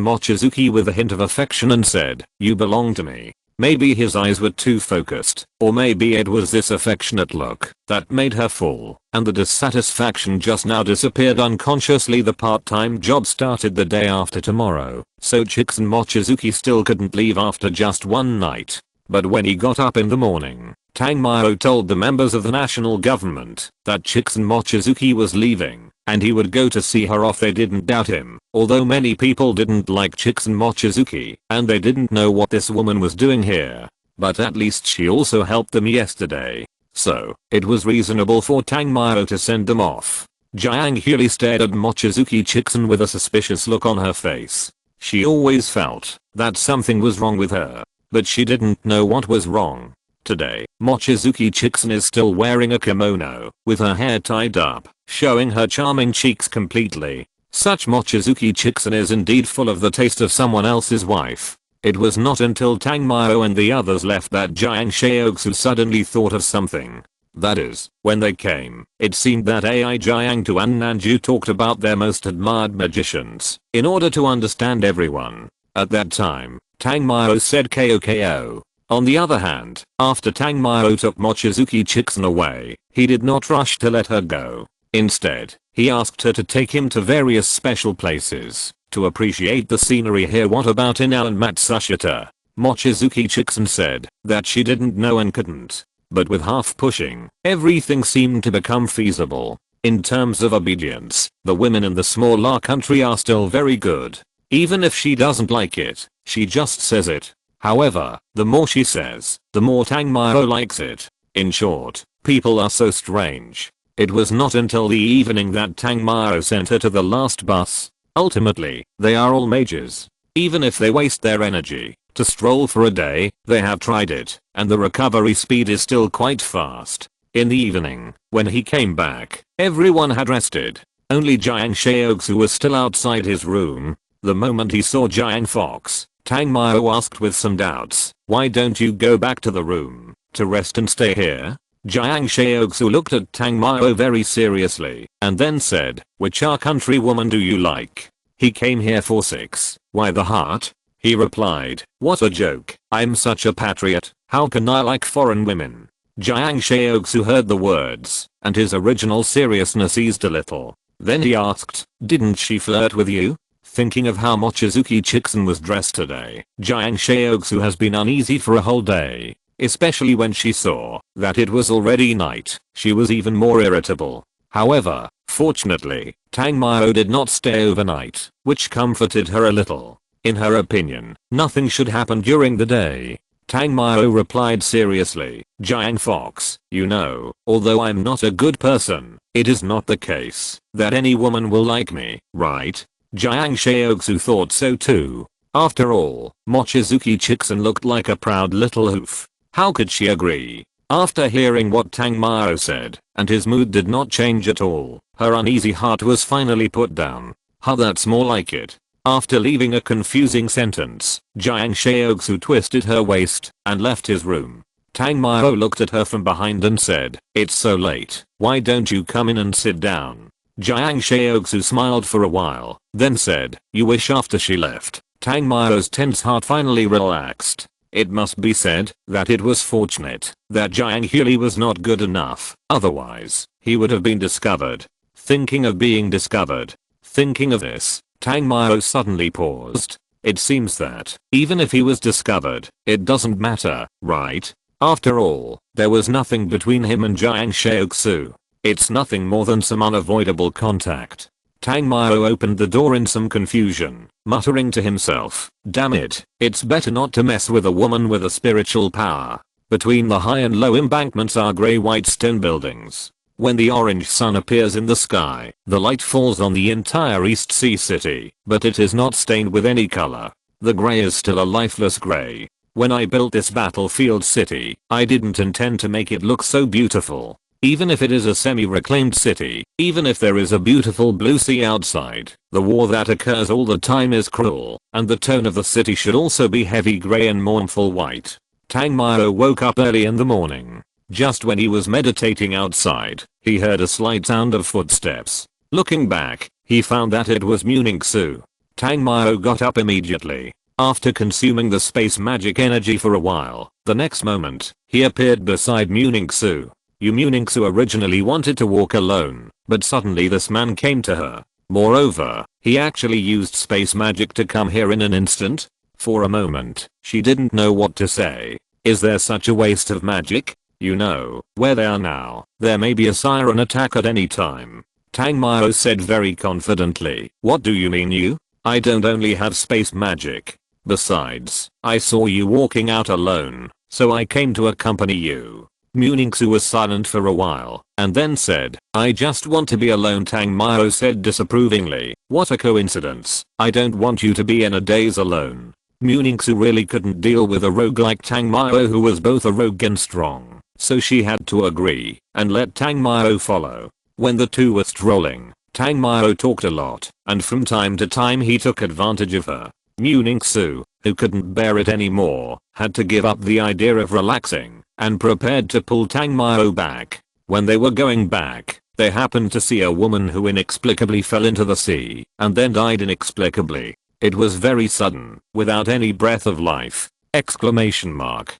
Mochizuki with a hint of affection and said, "You belong to me." Maybe his eyes were too focused, or maybe it was this affectionate look that made her fall, and the dissatisfaction just now disappeared unconsciously. The part-time job started the day after tomorrow, so Chixin Mochizuki still couldn't leave after just one night. But when he got up in the morning, Tang Mao told the members of the national government that Chixin Mochizuki was leaving, and he would go to see her off. They didn't doubt him, although many people didn't like Chixin Mochizuki, and they didn't know what this woman was doing here. But at least she also helped them yesterday, so it was reasonable for Tang Mao to send them off. Jiang Huli stared at Mochizuki Chixin with a suspicious look on her face. She always felt that something was wrong with her, but she didn't know what was wrong. Today, Mochizuki Chixin is still wearing a kimono, with her hair tied up, showing her charming cheeks completely. Such Mochizuki Chixin is indeed full of the taste of someone else's wife. It was not until Tang Mao and the others left that Jiang Shaoxu suddenly thought of something. That is, when they came, it seemed that Ai Jiang Tu and Nanju talked about their most admired magicians, in order to understand everyone. At that time, Tang Mao said KO. On the other hand, after Tang Mao took Mochizuki Chixin away, he did not rush to let her go. Instead, he asked her to take him to various special places to appreciate the scenery here. What about Inao and Matsushita? Mochizuki Chixin said that she didn't know and couldn't. But with half pushing, everything seemed to become feasible. In terms of obedience, the women in the smaller country are still very good. Even if she doesn't like it, she just says it. However, the more she says, the more Tang Mao likes it. In short, people are so strange. It was not until the evening that Tang Mao sent her to the last bus. Ultimately, they are all mages. Even if they waste their energy to stroll for a day, they have tried it, and the recovery speed is still quite fast. In the evening, when he came back, everyone had rested. Only Jiang Shaoxu was still outside his room. The moment he saw Jiang Fox, Tang Mao asked with some doubts, "Why don't you go back to the room to rest and stay here?" Jiang Shaoxu looked at Tang Mao very seriously, and then said, "Which countrywoman do you like?" "He came here for 6. Why the heart?" he replied. "What a joke. I'm such a patriot. How can I like foreign women?" Jiang Shaoxu heard the words, and his original seriousness eased a little. Then he asked, "Didn't she flirt with you?" Thinking of how Mochizuki Chixin was dressed today, Jiang Shaoxu has been uneasy for a whole day. Especially when she saw that it was already night, she was even more irritable. However, fortunately, Tang Mao did not stay overnight, which comforted her a little. In her opinion, nothing should happen during the day. Tang Mao replied seriously, "Jiang Fox, you know, although I'm not a good person, it is not the case that any woman will like me, right?" Jiang Shaoxu thought so too. After all, Mochizuki Chixin looked like a proud little hoof. How could she agree? After hearing what Tang Mao said, and his mood did not change at all, her uneasy heart was finally put down. That's more like it. After leaving a confusing sentence, Jiang Shaoxu twisted her waist and left his room. Tang Mao looked at her from behind and said, "It's so late, why don't you come in and sit down?" Jiang Shaoxu smiled for a while, then said, "You wish." After she left, Tang Mao's tense heart finally relaxed. It must be said that it was fortunate that Jiang Huli was not good enough, otherwise, he would have been discovered. Thinking of being discovered. Thinking of this, Tang Mao suddenly paused. It seems that, even if he was discovered, it doesn't matter, right? After all, there was nothing between him and Jiang Shaoxu. It's nothing more than some unavoidable contact. Tang Mao opened the door in some confusion, muttering to himself, damn it, it's better not to mess with a woman with a spiritual power. Between the high and low embankments are grey-white stone buildings. When the orange sun appears in the sky, the light falls on the entire East Sea City, but it is not stained with any color. The grey is still a lifeless grey. When I built this battlefield city, I didn't intend to make it look so beautiful. Even if it is a semi-reclaimed city, even if there is a beautiful blue sea outside, the war that occurs all the time is cruel, and the tone of the city should also be heavy grey and mournful white. Tang Mao woke up early in the morning. Just when he was meditating outside, he heard a slight sound of footsteps. Looking back, he found that it was Muningsu. Tang Mao got up immediately. After consuming the space magic energy for a while, the next moment, he appeared beside Muningsu. Muningsu originally wanted to walk alone, but suddenly this man came to her. Moreover, he actually used space magic to come here in an instant. For a moment, she didn't know what to say. Is there such a waste of magic? You know, where they are now, there may be a siren attack at any time. Tang Mao said very confidently. What do you mean you? I don't only have space magic. Besides, I saw you walking out alone, so I came to accompany you. Muningsu was silent for a while, and then said, I just want to be alone. Tang Mao said disapprovingly, what a coincidence, I don't want you to be in a daze alone. Muningsu really couldn't deal with a rogue like Tang Mao who was both a rogue and strong, so she had to agree, and let Tang Mao follow. When the two were strolling, Tang Mao talked a lot, and from time to time he took advantage of her. Muningsu, who couldn't bear it anymore, had to give up the idea of relaxing, and prepared to pull Tang Mao back. When they were going back, they happened to see a woman who inexplicably fell into the sea, and then died inexplicably. It was very sudden, without any breath of life! Exclamation mark.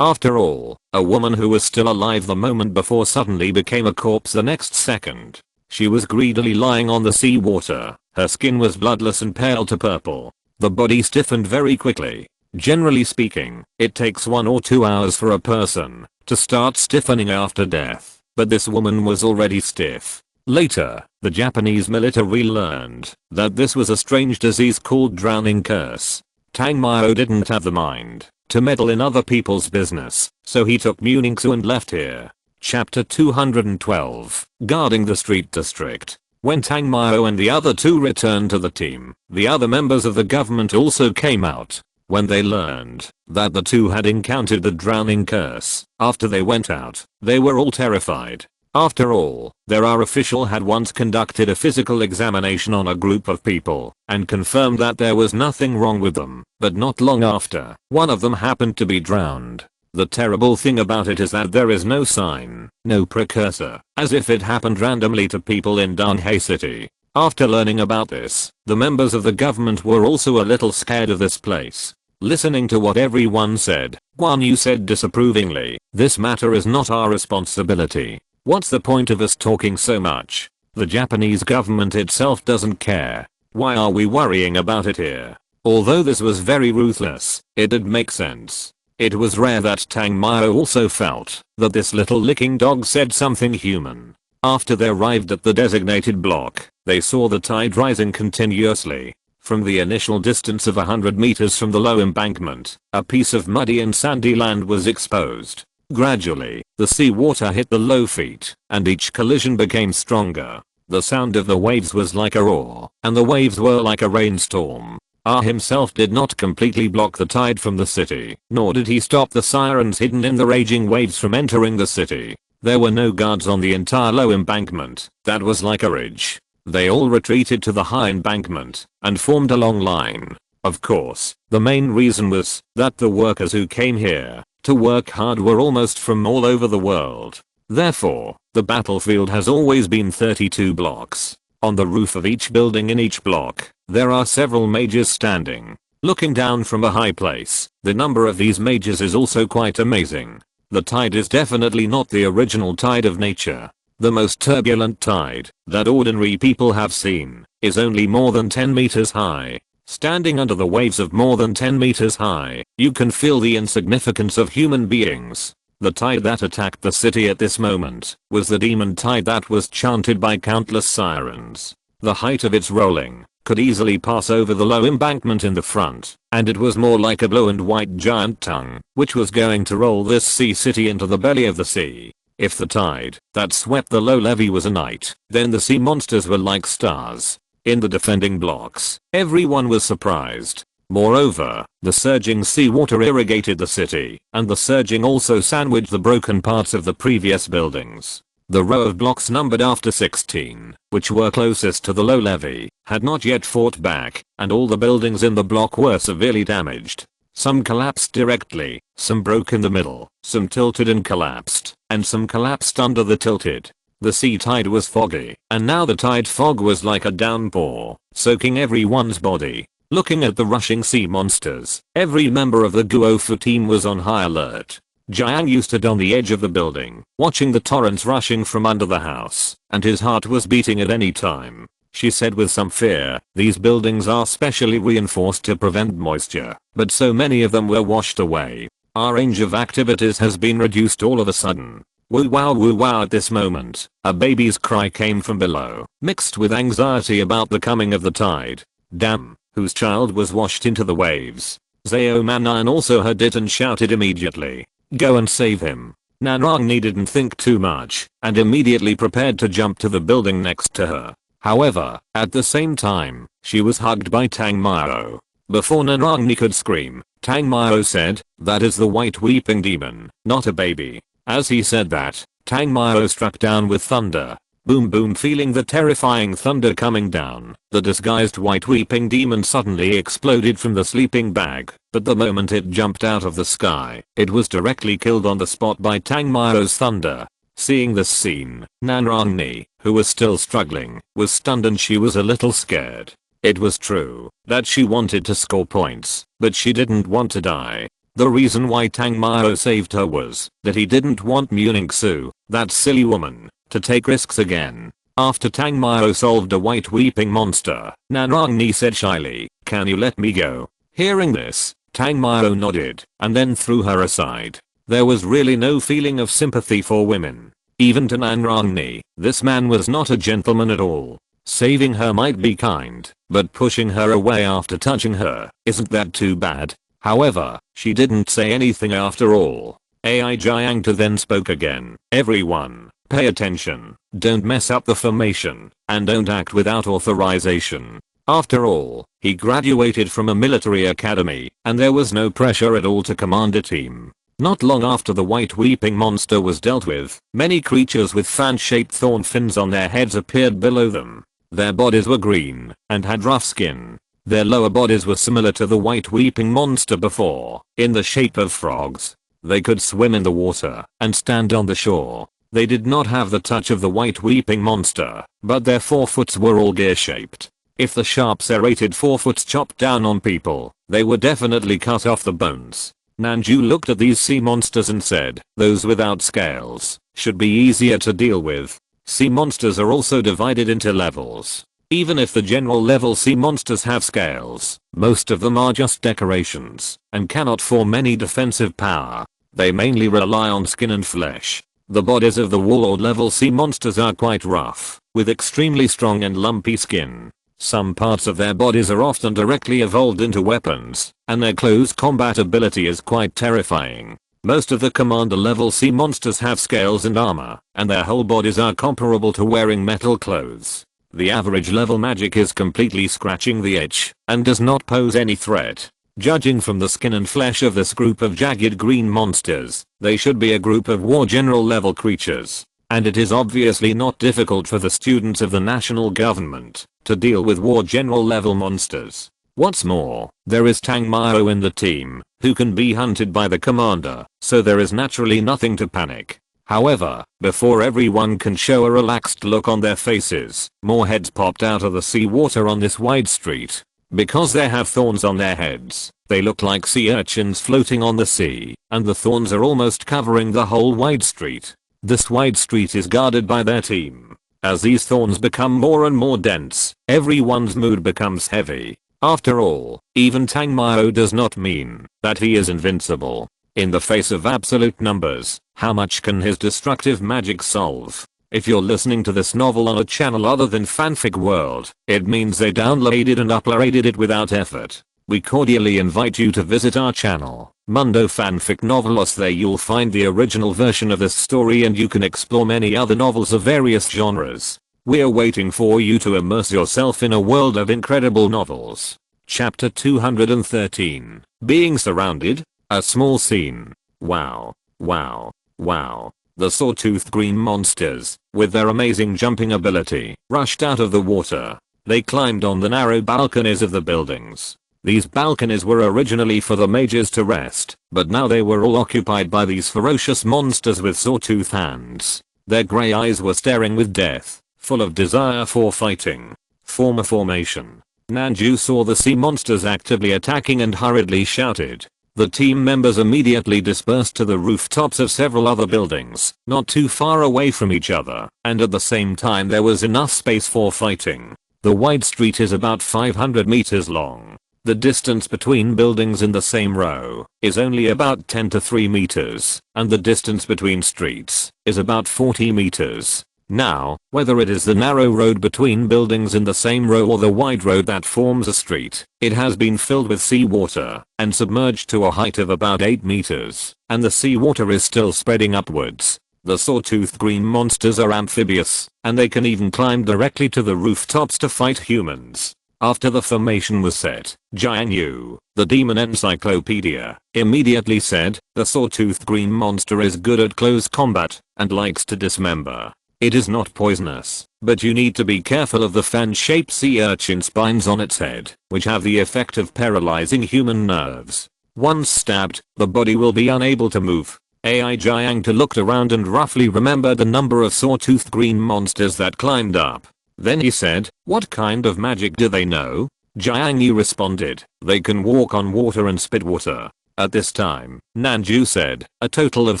After all, a woman who was still alive the moment before suddenly became a corpse the next second. She was greedily lying on the sea water. Her skin was bloodless and pale to purple. The body stiffened very quickly. Generally speaking, it takes 1 or 2 hours for a person to start stiffening after death, but this woman was already stiff. Later, the Japanese military learned that this was a strange disease called drowning curse. Tang Mao didn't have the mind to meddle in other people's business, so he took Muningsu and left here. Chapter 212, Guarding the Street District. When Tang Mao and the other two returned to the team, the other members of the government also came out. When they learned that the two had encountered the drowning curse, after they went out, they were all terrified. After all, their official had once conducted a physical examination on a group of people and confirmed that there was nothing wrong with them, but not long after, one of them happened to be drowned. The terrible thing about it is that there is no sign, no precursor, as if it happened randomly to people in Danhe City. After learning about this, the members of the government were also a little scared of this place. Listening to what everyone said, Guan Yu said disapprovingly, this matter is not our responsibility. What's the point of us talking so much? The Japanese government itself doesn't care. Why are we worrying about it here? Although this was very ruthless, it did make sense. It was rare that Tang Mao also felt that this little licking dog said something human. After they arrived at the designated block, they saw the tide rising continuously. From the initial distance of 100 meters from the low embankment, a piece of muddy and sandy land was exposed. Gradually, the seawater hit the low feet, and each collision became stronger. The sound of the waves was like a roar, and the waves were like a rainstorm. Ah himself did not completely block the tide from the city, nor did he stop the sirens hidden in the raging waves from entering the city. There were no guards on the entire low embankment, that was like a ridge. They all retreated to the high embankment, and formed a long line. Of course, the main reason was that the workers who came here to work hard were almost from all over the world. Therefore, the battlefield has always been 32 blocks. On the roof of each building in each block, there are several mages standing. Looking down from a high place, the number of these mages is also quite amazing. The tide is definitely not the original tide of nature. The most turbulent tide that ordinary people have seen is only more than 10 meters high. Standing under the waves of more than 10 meters high, you can feel the insignificance of human beings. The tide that attacked the city at this moment was the demon tide that was chanted by countless sirens. The height of its rolling could easily pass over the low embankment in the front, and it was more like a blue and white giant tongue, which was going to roll this sea city into the belly of the sea. If the tide that swept the low levee was a night, then the sea monsters were like stars. In the defending blocks, everyone was surprised. Moreover, the surging seawater irrigated the city, and the surging also sandwiched the broken parts of the previous buildings. The row of blocks numbered after 16, which were closest to the low levee, had not yet fought back, and all the buildings in the block were severely damaged. Some collapsed directly, some broke in the middle, some tilted and collapsed, and some collapsed under the tilted. The sea tide was foggy, and now the tide fog was like a downpour, soaking everyone's body. Looking at the rushing sea monsters, every member of the Guofu team was on high alert. Jiang Yu stood on the edge of the building, watching the torrents rushing from under the house, and his heart was beating at any time. She said with some fear, "These buildings are specially reinforced to prevent moisture, but so many of them were washed away. Our range of activities has been reduced all of a sudden." Woo wow at this moment, a baby's cry came from below, mixed with anxiety about the coming of the tide. Damn, whose child was washed into the waves? Zhao Mannian also heard it and shouted immediately, "Go and save him." Nanrong didn't think too much, and immediately prepared to jump to the building next to her. However, at the same time, she was hugged by Tang Mao. Before Nanrong could scream, Tang Mao said, "That is the white weeping demon, not a baby." As he said that, Tang Mao struck down with thunder. Boom boom, feeling the terrifying thunder coming down, the disguised white weeping demon suddenly exploded from the sleeping bag, but the moment it jumped out of the sky, it was directly killed on the spot by Tang Mao's thunder. Seeing this scene, Nanrong, who was still struggling, was stunned and she was a little scared. It was true that she wanted to score points, but she didn't want to die. The reason why Tang Mao saved her was that he didn't want Muningsu, that silly woman, to take risks again. After Tang Mao solved a white weeping monster, Nanrong said shyly, "Can you let me go?" Hearing this, Tang Mao nodded, and then threw her aside. There was really no feeling of sympathy for women. Even to Nanrong, this man was not a gentleman at all. Saving her might be kind, but pushing her away after touching her, isn't that too bad? However, she didn't say anything after all. AI Jiang then spoke again. "Everyone, pay attention, don't mess up the formation, and don't act without authorization." After all, he graduated from a military academy, and there was no pressure at all to command a team. Not long after the white weeping monster was dealt with, many creatures with fan-shaped thorn fins on their heads appeared below them. Their bodies were green, and had rough skin. Their lower bodies were similar to the white weeping monster before, in the shape of frogs. They could swim in the water and stand on the shore. They did not have the touch of the white weeping monster, but their forefoots were all gear-shaped. If the sharp serrated forefoots chopped down on people, they would definitely cut off the bones. Nanju looked at these sea monsters and said, "Those without scales should be easier to deal with." Sea monsters are also divided into levels. Even if the general level sea monsters have scales, most of them are just decorations and cannot form any defensive power. They mainly rely on skin and flesh. The bodies of the warlord level sea monsters are quite rough, with extremely strong and lumpy skin. Some parts of their bodies are often directly evolved into weapons, and their close combat ability is quite terrifying. Most of the commander level sea monsters have scales and armor, and their whole bodies are comparable to wearing metal clothes. The average level magic is completely scratching the itch, and does not pose any threat. Judging from the skin and flesh of this group of jagged green monsters, they should be a group of war general level creatures. And it is obviously not difficult for the students of the national government to deal with war general level monsters. What's more, there is Tang Mao in the team, who can be hunted by the commander, so there is naturally nothing to panic. However, before everyone can show a relaxed look on their faces, more heads popped out of the sea water on this wide street. Because they have thorns on their heads, they look like sea urchins floating on the sea, and the thorns are almost covering the whole wide street. This wide street is guarded by their team. As these thorns become more and more dense, everyone's mood becomes heavy. After all, even Tang Mao does not mean that he is invincible. In the face of absolute numbers, how much can his destructive magic solve? If you're listening to this novel on a channel other than Fanfic World, it means they downloaded and uploaded it without effort. We cordially invite you to visit our channel, Mundo Fanfic Novelos. There you'll find the original version of this story and you can explore many other novels of various genres. We're waiting for you to immerse yourself in a world of incredible novels. Chapter 213. Being Surrounded? A Small Scene. Wow. Wow. Wow. The sawtooth green monsters, with their amazing jumping ability, rushed out of the water. They climbed on the narrow balconies of the buildings. These balconies were originally for the mages to rest, but now they were all occupied by these ferocious monsters with sawtooth hands. Their grey eyes were staring with death, full of desire for fighting. Form a formation. Nanju saw the sea monsters actively attacking and hurriedly shouted. The team members immediately dispersed to the rooftops of several other buildings, not too far away from each other, and at the same time there was enough space for fighting. The wide street is about 500 meters long. The distance between buildings in the same row is only about 10 to 3 meters, and the distance between streets is about 40 meters. Now, whether it is the narrow road between buildings in the same row or the wide road that forms a street, it has been filled with seawater and submerged to a height of about 8 meters, and the seawater is still spreading upwards. The sawtooth green monsters are amphibious, and they can even climb directly to the rooftops to fight humans. After the formation was set, Jiang Yu, the demon encyclopedia, immediately said, the sawtooth green monster is good at close combat and likes to dismember. It is not poisonous, but you need to be careful of the fan-shaped sea urchin spines on its head, which have the effect of paralyzing human nerves. Once stabbed, the body will be unable to move. AI Jiang looked around and roughly remembered the number of sawtooth green monsters that climbed up. Then he said, what kind of magic do they know? Jiang Yu responded, they can walk on water and spit water. At this time, Nanju said, a total of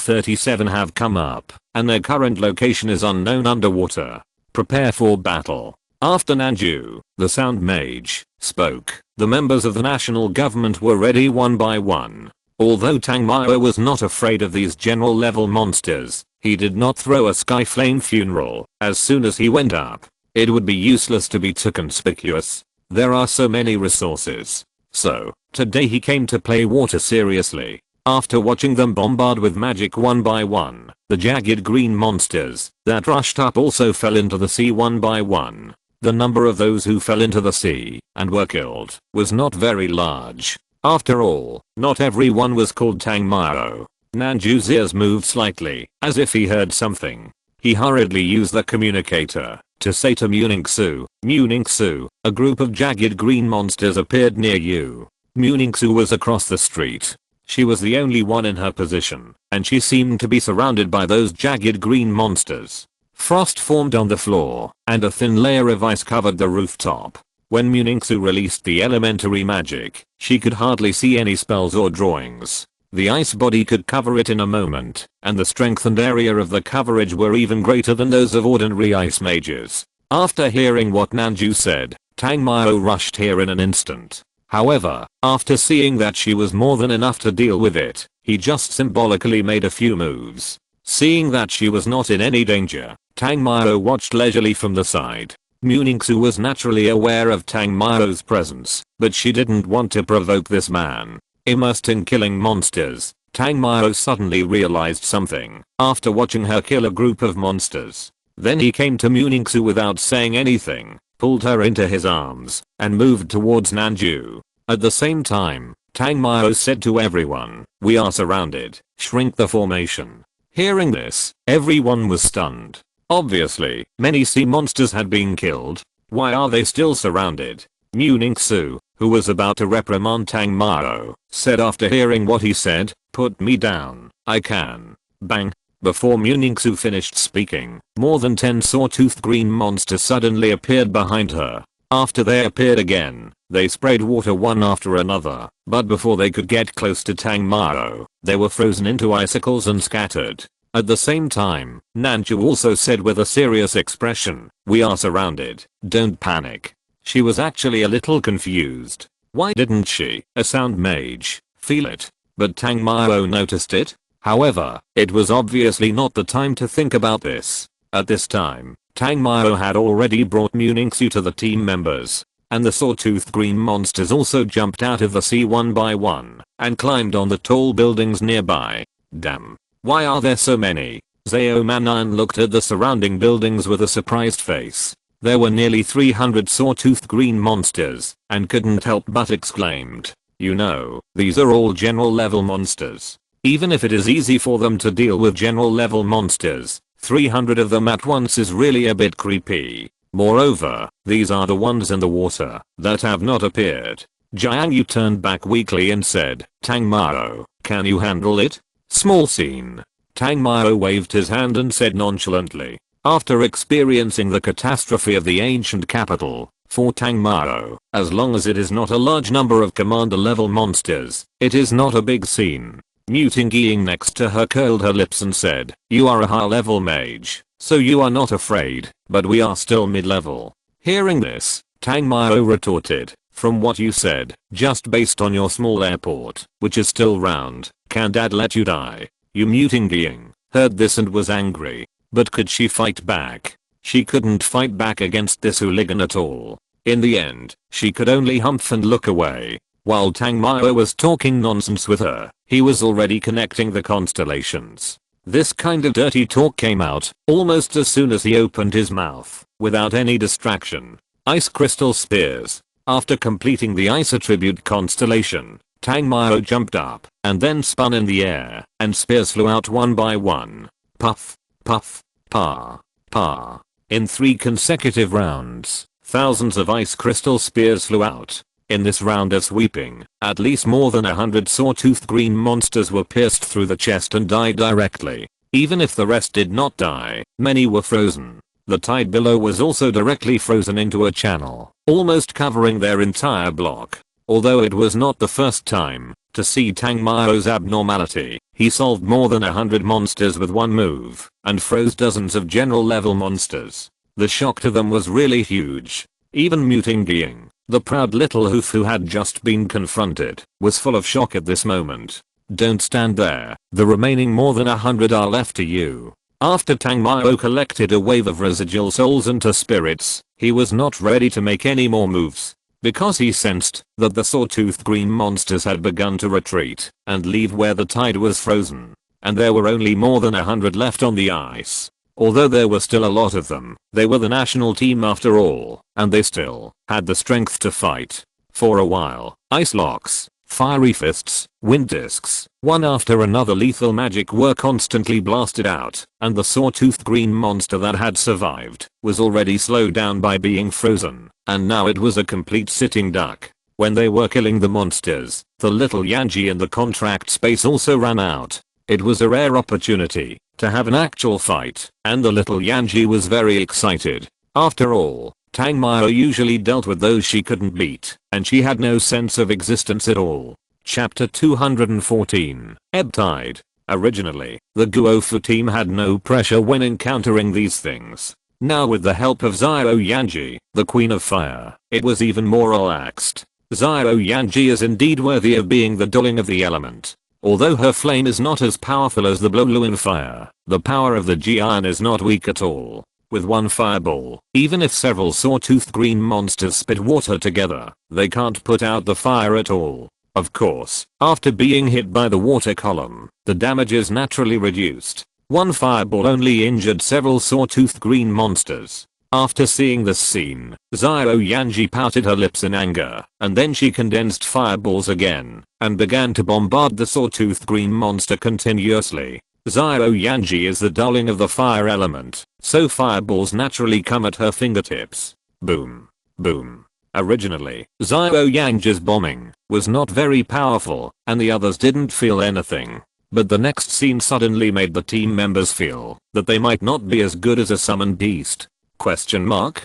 37 have come up, and their current location is unknown underwater. Prepare for battle. After Nanju, the sound mage, spoke, the members of the national government were ready one by one. Although Tang Mao was not afraid of these general level monsters, he did not throw a skyflame funeral as soon as he went up. It would be useless to be too conspicuous. There are so many resources. So, today he came to play water seriously. After watching them bombard with magic one by one, the jagged green monsters that rushed up also fell into the sea one by one. The number of those who fell into the sea and were killed was not very large. After all, not everyone was called Tang Mao. Nanju's ears moved slightly, as if he heard something. He hurriedly used the communicator to say to Muningsu, a group of jagged green monsters appeared near you. Muningsu was across the street. She was the only one in her position, and she seemed to be surrounded by those jagged green monsters. Frost formed on the floor, and a thin layer of ice covered the rooftop. When Muningsu released the elementary magic, she could hardly see any spells or drawings. The ice body could cover it in a moment, and the strength and area of the coverage were even greater than those of ordinary ice mages. After hearing what Nanju said, Tang Mao rushed here in an instant. However, after seeing that she was more than enough to deal with it, he just symbolically made a few moves. Seeing that she was not in any danger, Tang Mao watched leisurely from the side. Muningsu was naturally aware of Tang Mao's presence, but she didn't want to provoke this man. Immersed in killing monsters, Tang Mao suddenly realized something after watching her kill a group of monsters. Then he came to Muningsu without saying anything, pulled her into his arms, and moved towards Nanju. At the same time, Tang Mao said to everyone, we are surrounded, shrink the formation. Hearing this, everyone was stunned. Obviously, many sea monsters had been killed. Why are they still surrounded? Muningsu, who was about to reprimand Tang Mao, said after hearing what he said, put me down, I can. Bang. Before Muningsu finished speaking, more than 10 sawtooth green monsters suddenly appeared behind her. After they appeared again, they sprayed water one after another, but before they could get close to Tang Mao, they were frozen into icicles and scattered. At the same time, Nanju also said with a serious expression, we are surrounded, don't panic. She was actually a little confused. Why didn't she, a sound mage, feel it? But Tang Mao noticed it. However, it was obviously not the time to think about this. At this time, Tang Mao had already brought Muningsu to the team members, and the sawtooth green monsters also jumped out of the sea one by one and climbed on the tall buildings nearby. Damn. Why are there so many? Zhao Manan looked at the surrounding buildings with a surprised face. There were nearly 300 sawtooth green monsters, and couldn't help but exclaimed, "You know, these are all general level monsters. Even if it is easy for them to deal with general level monsters, 300 of them at once is really a bit creepy. Moreover, these are the ones in the water that have not appeared." Jiang Yu turned back weakly and said, "Tang Mao, can you handle it?" Small scene. Tang Mao waved his hand and said nonchalantly, after experiencing the catastrophe of the ancient capital, for Tang Mao, as long as it is not a large number of commander level monsters, it is not a big scene. Muting Ying next to her curled her lips and said, "You are a high level mage, so you are not afraid, but we are still mid-level." Hearing this, Tang Mao retorted, "From what you said, just based on your small airport, which is still round, can dad let you die?" You Muting Ying heard this and was angry. But could she fight back? She couldn't fight back against this hooligan at all. In the end, she could only humph and look away. While Tang Mao was talking nonsense with her, he was already connecting the constellations. This kind of dirty talk came out almost as soon as he opened his mouth, without any distraction. Ice crystal spears. After completing the ice attribute constellation, Tang Mao jumped up and then spun in the air, and spears flew out one by one. Puff, puff, pa, pa. In 3 consecutive rounds, thousands of ice crystal spears flew out. In this round of sweeping, at least more than 100 sawtooth green monsters were pierced through the chest and died directly. Even if the rest did not die, many were frozen. The tide below was also directly frozen into a channel, almost covering their entire block. Although it was not the first time to see Tang Mao's abnormality, he solved more than 100 monsters with one move, and froze dozens of general level monsters. The shock to them was really huge. Even Muting Ying, the proud little hoof who had just been confronted, was full of shock at this moment. "Don't stand there, the remaining more than 100 are left to you." After Tang Mao collected a wave of residual souls into spirits, he was not ready to make any more moves, because he sensed that the sawtooth green monsters had begun to retreat and leave where the tide was frozen, and there were only more than 100 left on the ice. Although there were still a lot of them, they were the national team after all, and they still had the strength to fight. For a while, ice locks, fiery fists, wind discs, one after another lethal magic were constantly blasted out, and the sawtooth green monster that had survived was already slowed down by being frozen, and now it was a complete sitting duck. When they were killing the monsters, the little Yanji in the contract space also ran out. It was a rare opportunity to have an actual fight, and the little Yanji was very excited. After all, Tang Mao usually dealt with those she couldn't beat, and she had no sense of existence at all. Chapter 214. Ebb Tide. Originally, the Guofu team had no pressure when encountering these things. Now with the help of Zhao Yanji, the Queen of Fire, it was even more relaxed. Zhao Yanji is indeed worthy of being the darling of the element. Although her flame is not as powerful as the Bloluin fire, the power of the Jian is not weak at all. With one fireball, even if several sawtooth green monsters spit water together, they can't put out the fire at all. Of course, after being hit by the water column, the damage is naturally reduced. One fireball only injured several sawtooth green monsters. After seeing this scene, Zhao Yanji pouted her lips in anger, and then she condensed fireballs again, and began to bombard the sawtooth green monster continuously. Zhao Yanji is the darling of the fire element, so fireballs naturally come at her fingertips. Boom. Boom. Originally, Zhao Yanji's bombing was not very powerful, and the others didn't feel anything. But the next scene suddenly made the team members feel that they might not be as good as a summoned beast. Question mark?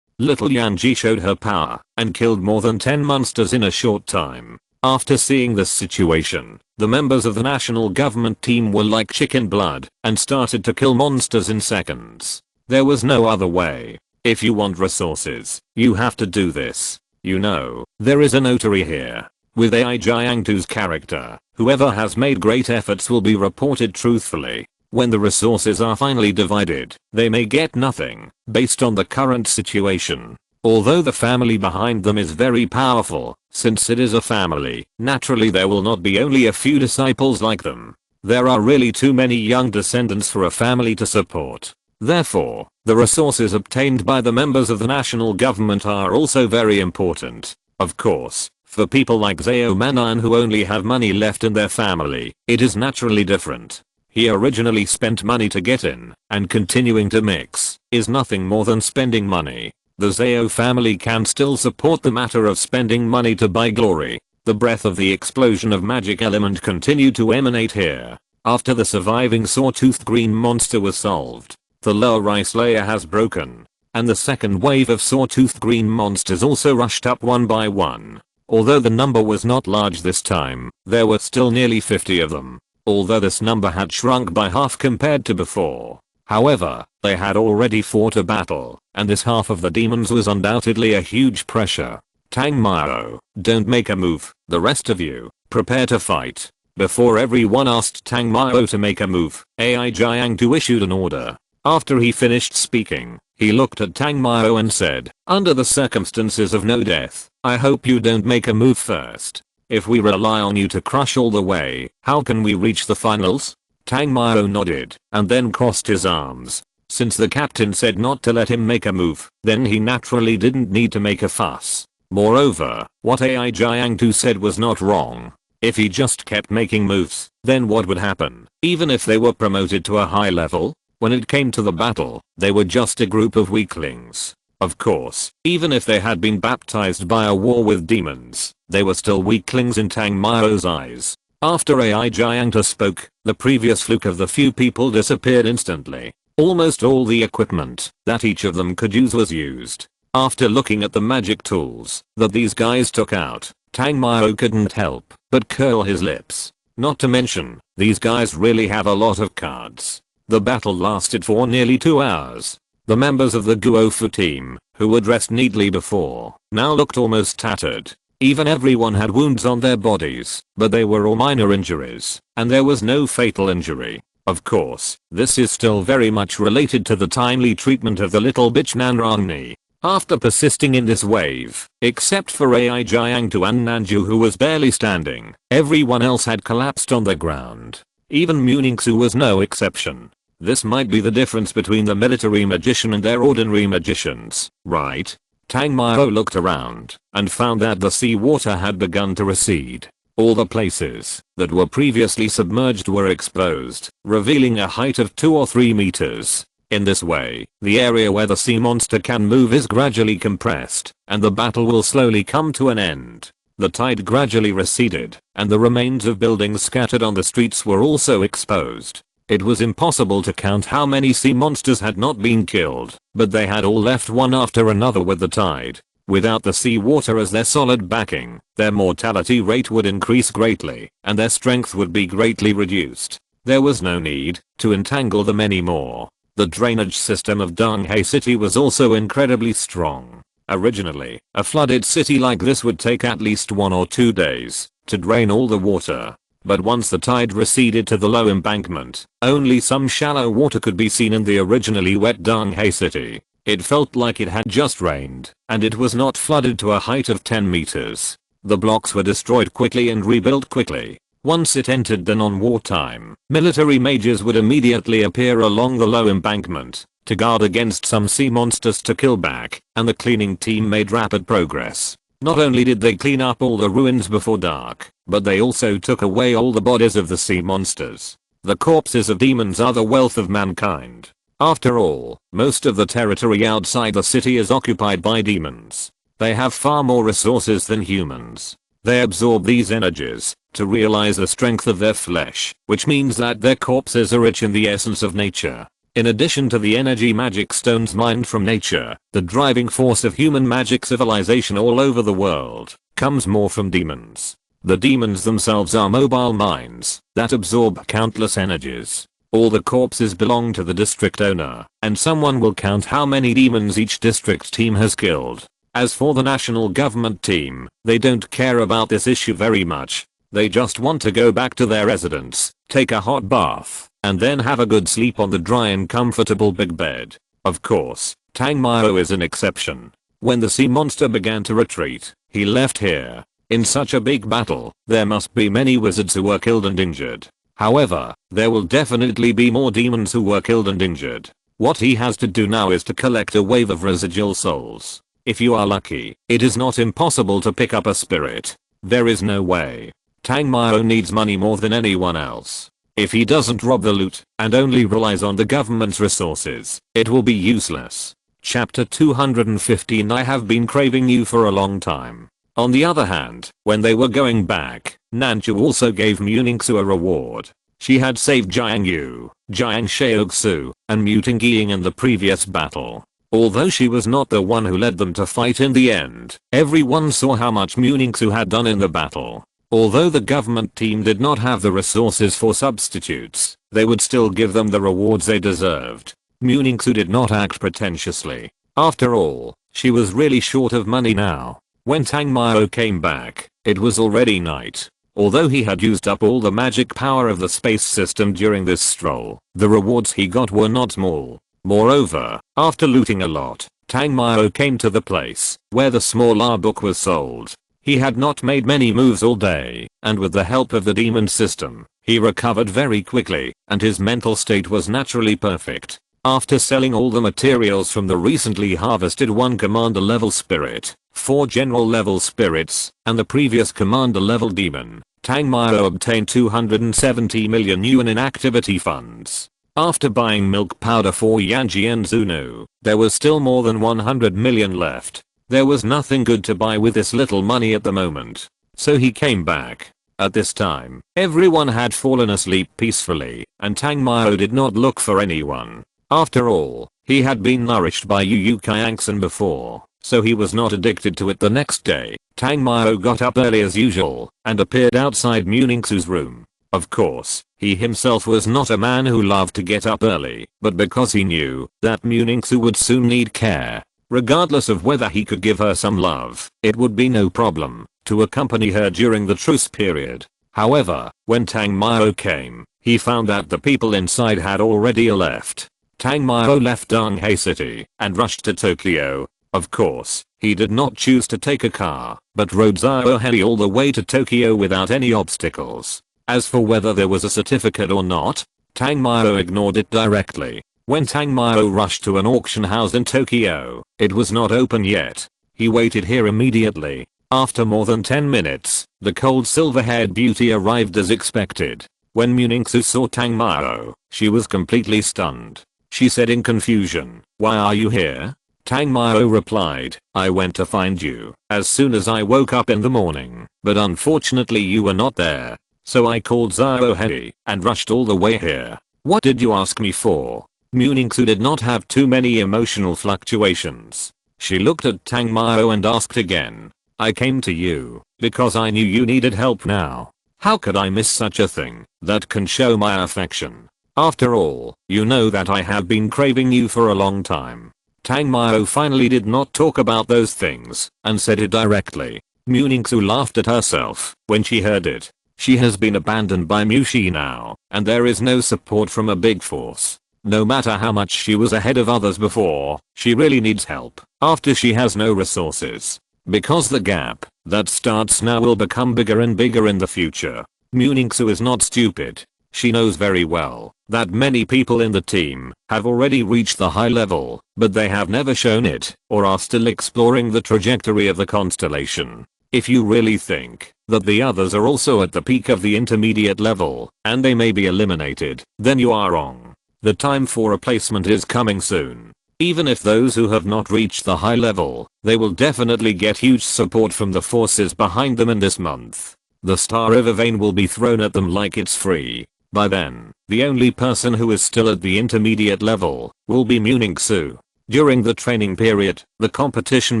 Little Yanji showed her power and killed more than 10 monsters in a short time. After seeing this situation, the members of the national government team were like chicken blood and started to kill monsters in seconds. There was no other way. If you want resources, you have to do this. You know, there is a notary here. With AI Jiang2's character, whoever has made great efforts will be reported truthfully. When the resources are finally divided, they may get nothing, based on the current situation. Although the family behind them is very powerful, since it is a family, naturally there will not be only a few disciples like them. There are really too many young descendants for a family to support. Therefore, the resources obtained by the members of the national government are also very important. Of course, for people like Zhao Manan who only have money left in their family, it is naturally different. He originally spent money to get in, and continuing to mix is nothing more than spending money. The Zhao family can still support the matter of spending money to buy glory. The breath of the explosion of magic element continued to emanate here. After the surviving sawtoothed green monster was solved, the lower ice layer has broken, and the second wave of sawtoothed green monsters also rushed up one by one. Although the number was not large this time, there were still nearly 50 of them. Although this number had shrunk by half compared to before. However, they had already fought a battle, and this half of the demons was undoubtedly a huge pressure. Tang Mao, don't make a move. The rest of you, prepare to fight. Before everyone asked Tang Mao to make a move, AI Jiang2 issued an order. After he finished speaking, he looked at Tang Mao and said, under the circumstances of no death, I hope you don't make a move first. If we rely on you to crush all the way, how can we reach the finals? Tang Mao nodded, and then crossed his arms. Since the captain said not to let him make a move, then he naturally didn't need to make a fuss. Moreover, what AI Jiang2 said was not wrong. If he just kept making moves, then what would happen? Even if they were promoted to a high level? When it came to the battle, they were just a group of weaklings. Of course, even if they had been baptized by a war with demons, they were still weaklings in Tang Mao's eyes. After AI Jiang2 spoke, the previous fluke of the few people disappeared instantly. Almost all the equipment that each of them could use was used. After looking at the magic tools that these guys took out, Tang Mao couldn't help but curl his lips. Not to mention, these guys really have a lot of cards. The battle lasted for nearly 2 hours. The members of the Guofu team, who were dressed neatly before, now looked almost tattered. Even everyone had wounds on their bodies, but they were all minor injuries, and there was no fatal injury. Of course, this is still very much related to the timely treatment of the little bitch Nanrangni. After persisting in this wave, except for AI Jiang2 and Nanju who was barely standing, everyone else had collapsed on the ground. Even Muningsu was no exception. This might be the difference between the military magician and their ordinary magicians, right? Tang Mao looked around and found that the seawater had begun to recede. All the places that were previously submerged were exposed, revealing a height of 2 or 3 meters. In this way, the area where the sea monster can move is gradually compressed, and the battle will slowly come to an end. The tide gradually receded, and the remains of buildings scattered on the streets were also exposed. It was impossible to count how many sea monsters had not been killed, but they had all left one after another with the tide. Without the sea water as their solid backing, their mortality rate would increase greatly, and their strength would be greatly reduced. There was no need to entangle them anymore. The drainage system of Donghae City was also incredibly strong. Originally, a flooded city like this would take at least 1 or 2 days to drain all the water. But once the tide receded to the low embankment, only some shallow water could be seen in the originally wet Donghae City. It felt like it had just rained, and it was not flooded to a height of 10 meters. The blocks were destroyed quickly and rebuilt quickly. Once it entered the non-wartime, military mages would immediately appear along the low embankment to guard against some sea monsters to kill back, and the cleaning team made rapid progress. Not only did they clean up all the ruins before dark, but they also took away all the bodies of the sea monsters. The corpses of demons are the wealth of mankind. After all, most of the territory outside the city is occupied by demons. They have far more resources than humans. They absorb these energies to realize the strength of their flesh, which means that their corpses are rich in the essence of nature. In addition to the energy magic stones mined from nature, the driving force of human magic civilization all over the world comes more from demons. The demons themselves are mobile mines that absorb countless energies. All the corpses belong to the district owner, and someone will count how many demons each district team has killed. As for the national government team, they don't care about this issue very much. They just want to go back to their residence, take a hot bath, and then have a good sleep on the dry and comfortable big bed. Of course, Tang Mao is an exception. When the sea monster began to retreat, he left here. In such a big battle, there must be many wizards who were killed and injured. However, there will definitely be more demons who were killed and injured. What he has to do now is to collect a wave of residual souls. If you are lucky, it is not impossible to pick up a spirit. There is no way. Tang Mao needs money more than anyone else. If he doesn't rob the loot and only relies on the government's resources, it will be useless. Chapter 215. I have been craving you for a long time. On the other hand, when they were going back, Nanchu also gave Muningsu a reward. She had saved Jiang Yu, Jiang Shaoxu, and Muting Ying in the previous battle. Although she was not the one who led them to fight in the end, everyone saw how much Muningsu had done in the battle. Although the government team did not have the resources for substitutes, they would still give them the rewards they deserved. Muningsu did not act pretentiously. After all, she was really short of money now. When Tang Mao came back, it was already night. Although he had used up all the magic power of the space system during this stroll, the rewards he got were not small. Moreover, after looting a lot, Tang Mao came to the place where the small art book was sold. He had not made many moves all day, and with the help of the demon system, he recovered very quickly, and his mental state was naturally perfect. After selling all the materials from the recently harvested 1 commander level spirit, 4 general level spirits, and the previous commander level demon, Tang Mao obtained 270 million yuan in activity funds. After buying milk powder for Yanji and Zunu, there was still more than 100 million left. There was nothing good to buy with this little money at the moment. So he came back. At this time, everyone had fallen asleep peacefully, and Tang Mao did not look for anyone. After all, he had been nourished by Yu Qiangxin before, so he was not addicted to it. The next day, Tang Mao got up early as usual, and appeared outside Muningsu's room. Of course, he himself was not a man who loved to get up early, but because he knew that Muningsu would soon need care, regardless of whether he could give her some love, it would be no problem to accompany her during the truce period. However, when Tang Mao came, he found that the people inside had already left. Tang Mao left Donghai City and rushed to Tokyo. Of course, he did not choose to take a car, but rode Zhao Hei all the way to Tokyo without any obstacles. As for whether there was a certificate or not, Tang Mao ignored it directly. When Tang Mao rushed to an auction house in Tokyo, it was not open yet. He waited here immediately. After more than 10 minutes, the cold silver-haired beauty arrived as expected. When Muningsu saw Tang Mao, she was completely stunned. She said in confusion, "Why are you here?" Tang Mao replied, "I went to find you as soon as I woke up in the morning, but unfortunately you were not there. So I called Zhao Hei and rushed all the way here." "What did you ask me for?" Muningsu did not have too many emotional fluctuations. She looked at Tang Mao and asked again, "I came to you because I knew you needed help now. How could I miss such a thing that can show my affection? After all, you know that I have been craving you for a long time." Tang Mao finally did not talk about those things and said it directly. Muningsu laughed at herself when she heard it. She has been abandoned by Mushi now, and there is no support from a big force. No matter how much she was ahead of others before, she really needs help after she has no resources. Because the gap that starts now will become bigger and bigger in the future. Muningsu is not stupid. She knows very well that many people in the team have already reached the high level, but they have never shown it or are still exploring the trajectory of the constellation. If you really think that the others are also at the peak of the intermediate level and they may be eliminated, then you are wrong. The time for replacement is coming soon. Even if those who have not reached the high level, they will definitely get huge support from the forces behind them in this month. The Star River vein will be thrown at them like it's free. By then, the only person who is still at the intermediate level will be Muningsu. During the training period, the competition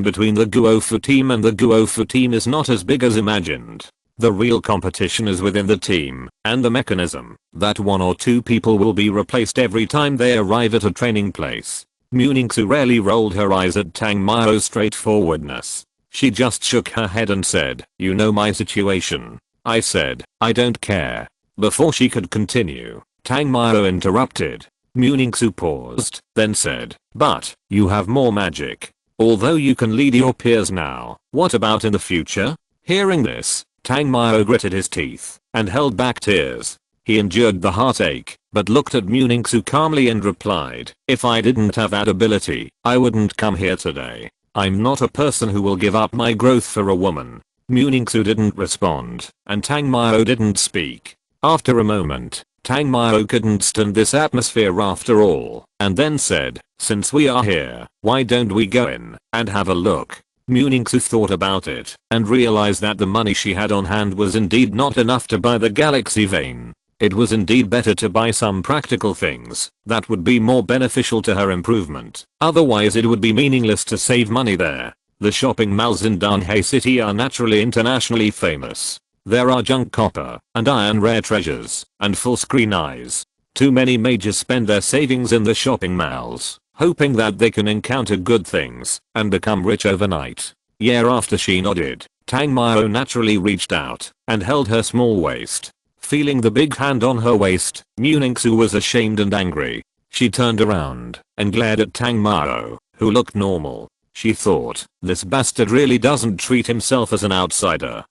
between the Guofu team and the Guofu team is not as big as imagined. The real competition is within the team, and the mechanism that 1 or 2 people will be replaced every time they arrive at a training place. Muningsu rarely rolled her eyes at Tang Mao's straightforwardness. She just shook her head and said, "You know my situation." I said, "I don't care." Before she could continue, Tang Mao interrupted. Muningsu paused, then said, "But, you have more magic. Although you can lead your peers now, what about in the future?" Hearing this, Tang Mao gritted his teeth and held back tears. He endured the heartache, but looked at Muningsu calmly and replied, "If I didn't have that ability, I wouldn't come here today. I'm not a person who will give up my growth for a woman." Muningsu didn't respond, and Tang Mao didn't speak. After a moment, Tang Mao couldn't stand this atmosphere after all, and then said, "Since we are here, why don't we go in and have a look?" Muningsu thought about it and realized that the money she had on hand was indeed not enough to buy the galaxy vein. It was indeed better to buy some practical things that would be more beneficial to her improvement. Otherwise it would be meaningless to save money there. The shopping malls in Dunhai City are naturally internationally famous. There are junk copper and iron rare treasures and full screen eyes. Too many mages spend their savings in the shopping malls, hoping that they can encounter good things and become rich overnight. Yeah, after she nodded, Tang Mao naturally reached out and held her small waist. Feeling the big hand on her waist, Muningsu was ashamed and angry. She turned around and glared at Tang Mao, who looked normal. She thought, this bastard really doesn't treat himself as an outsider. ?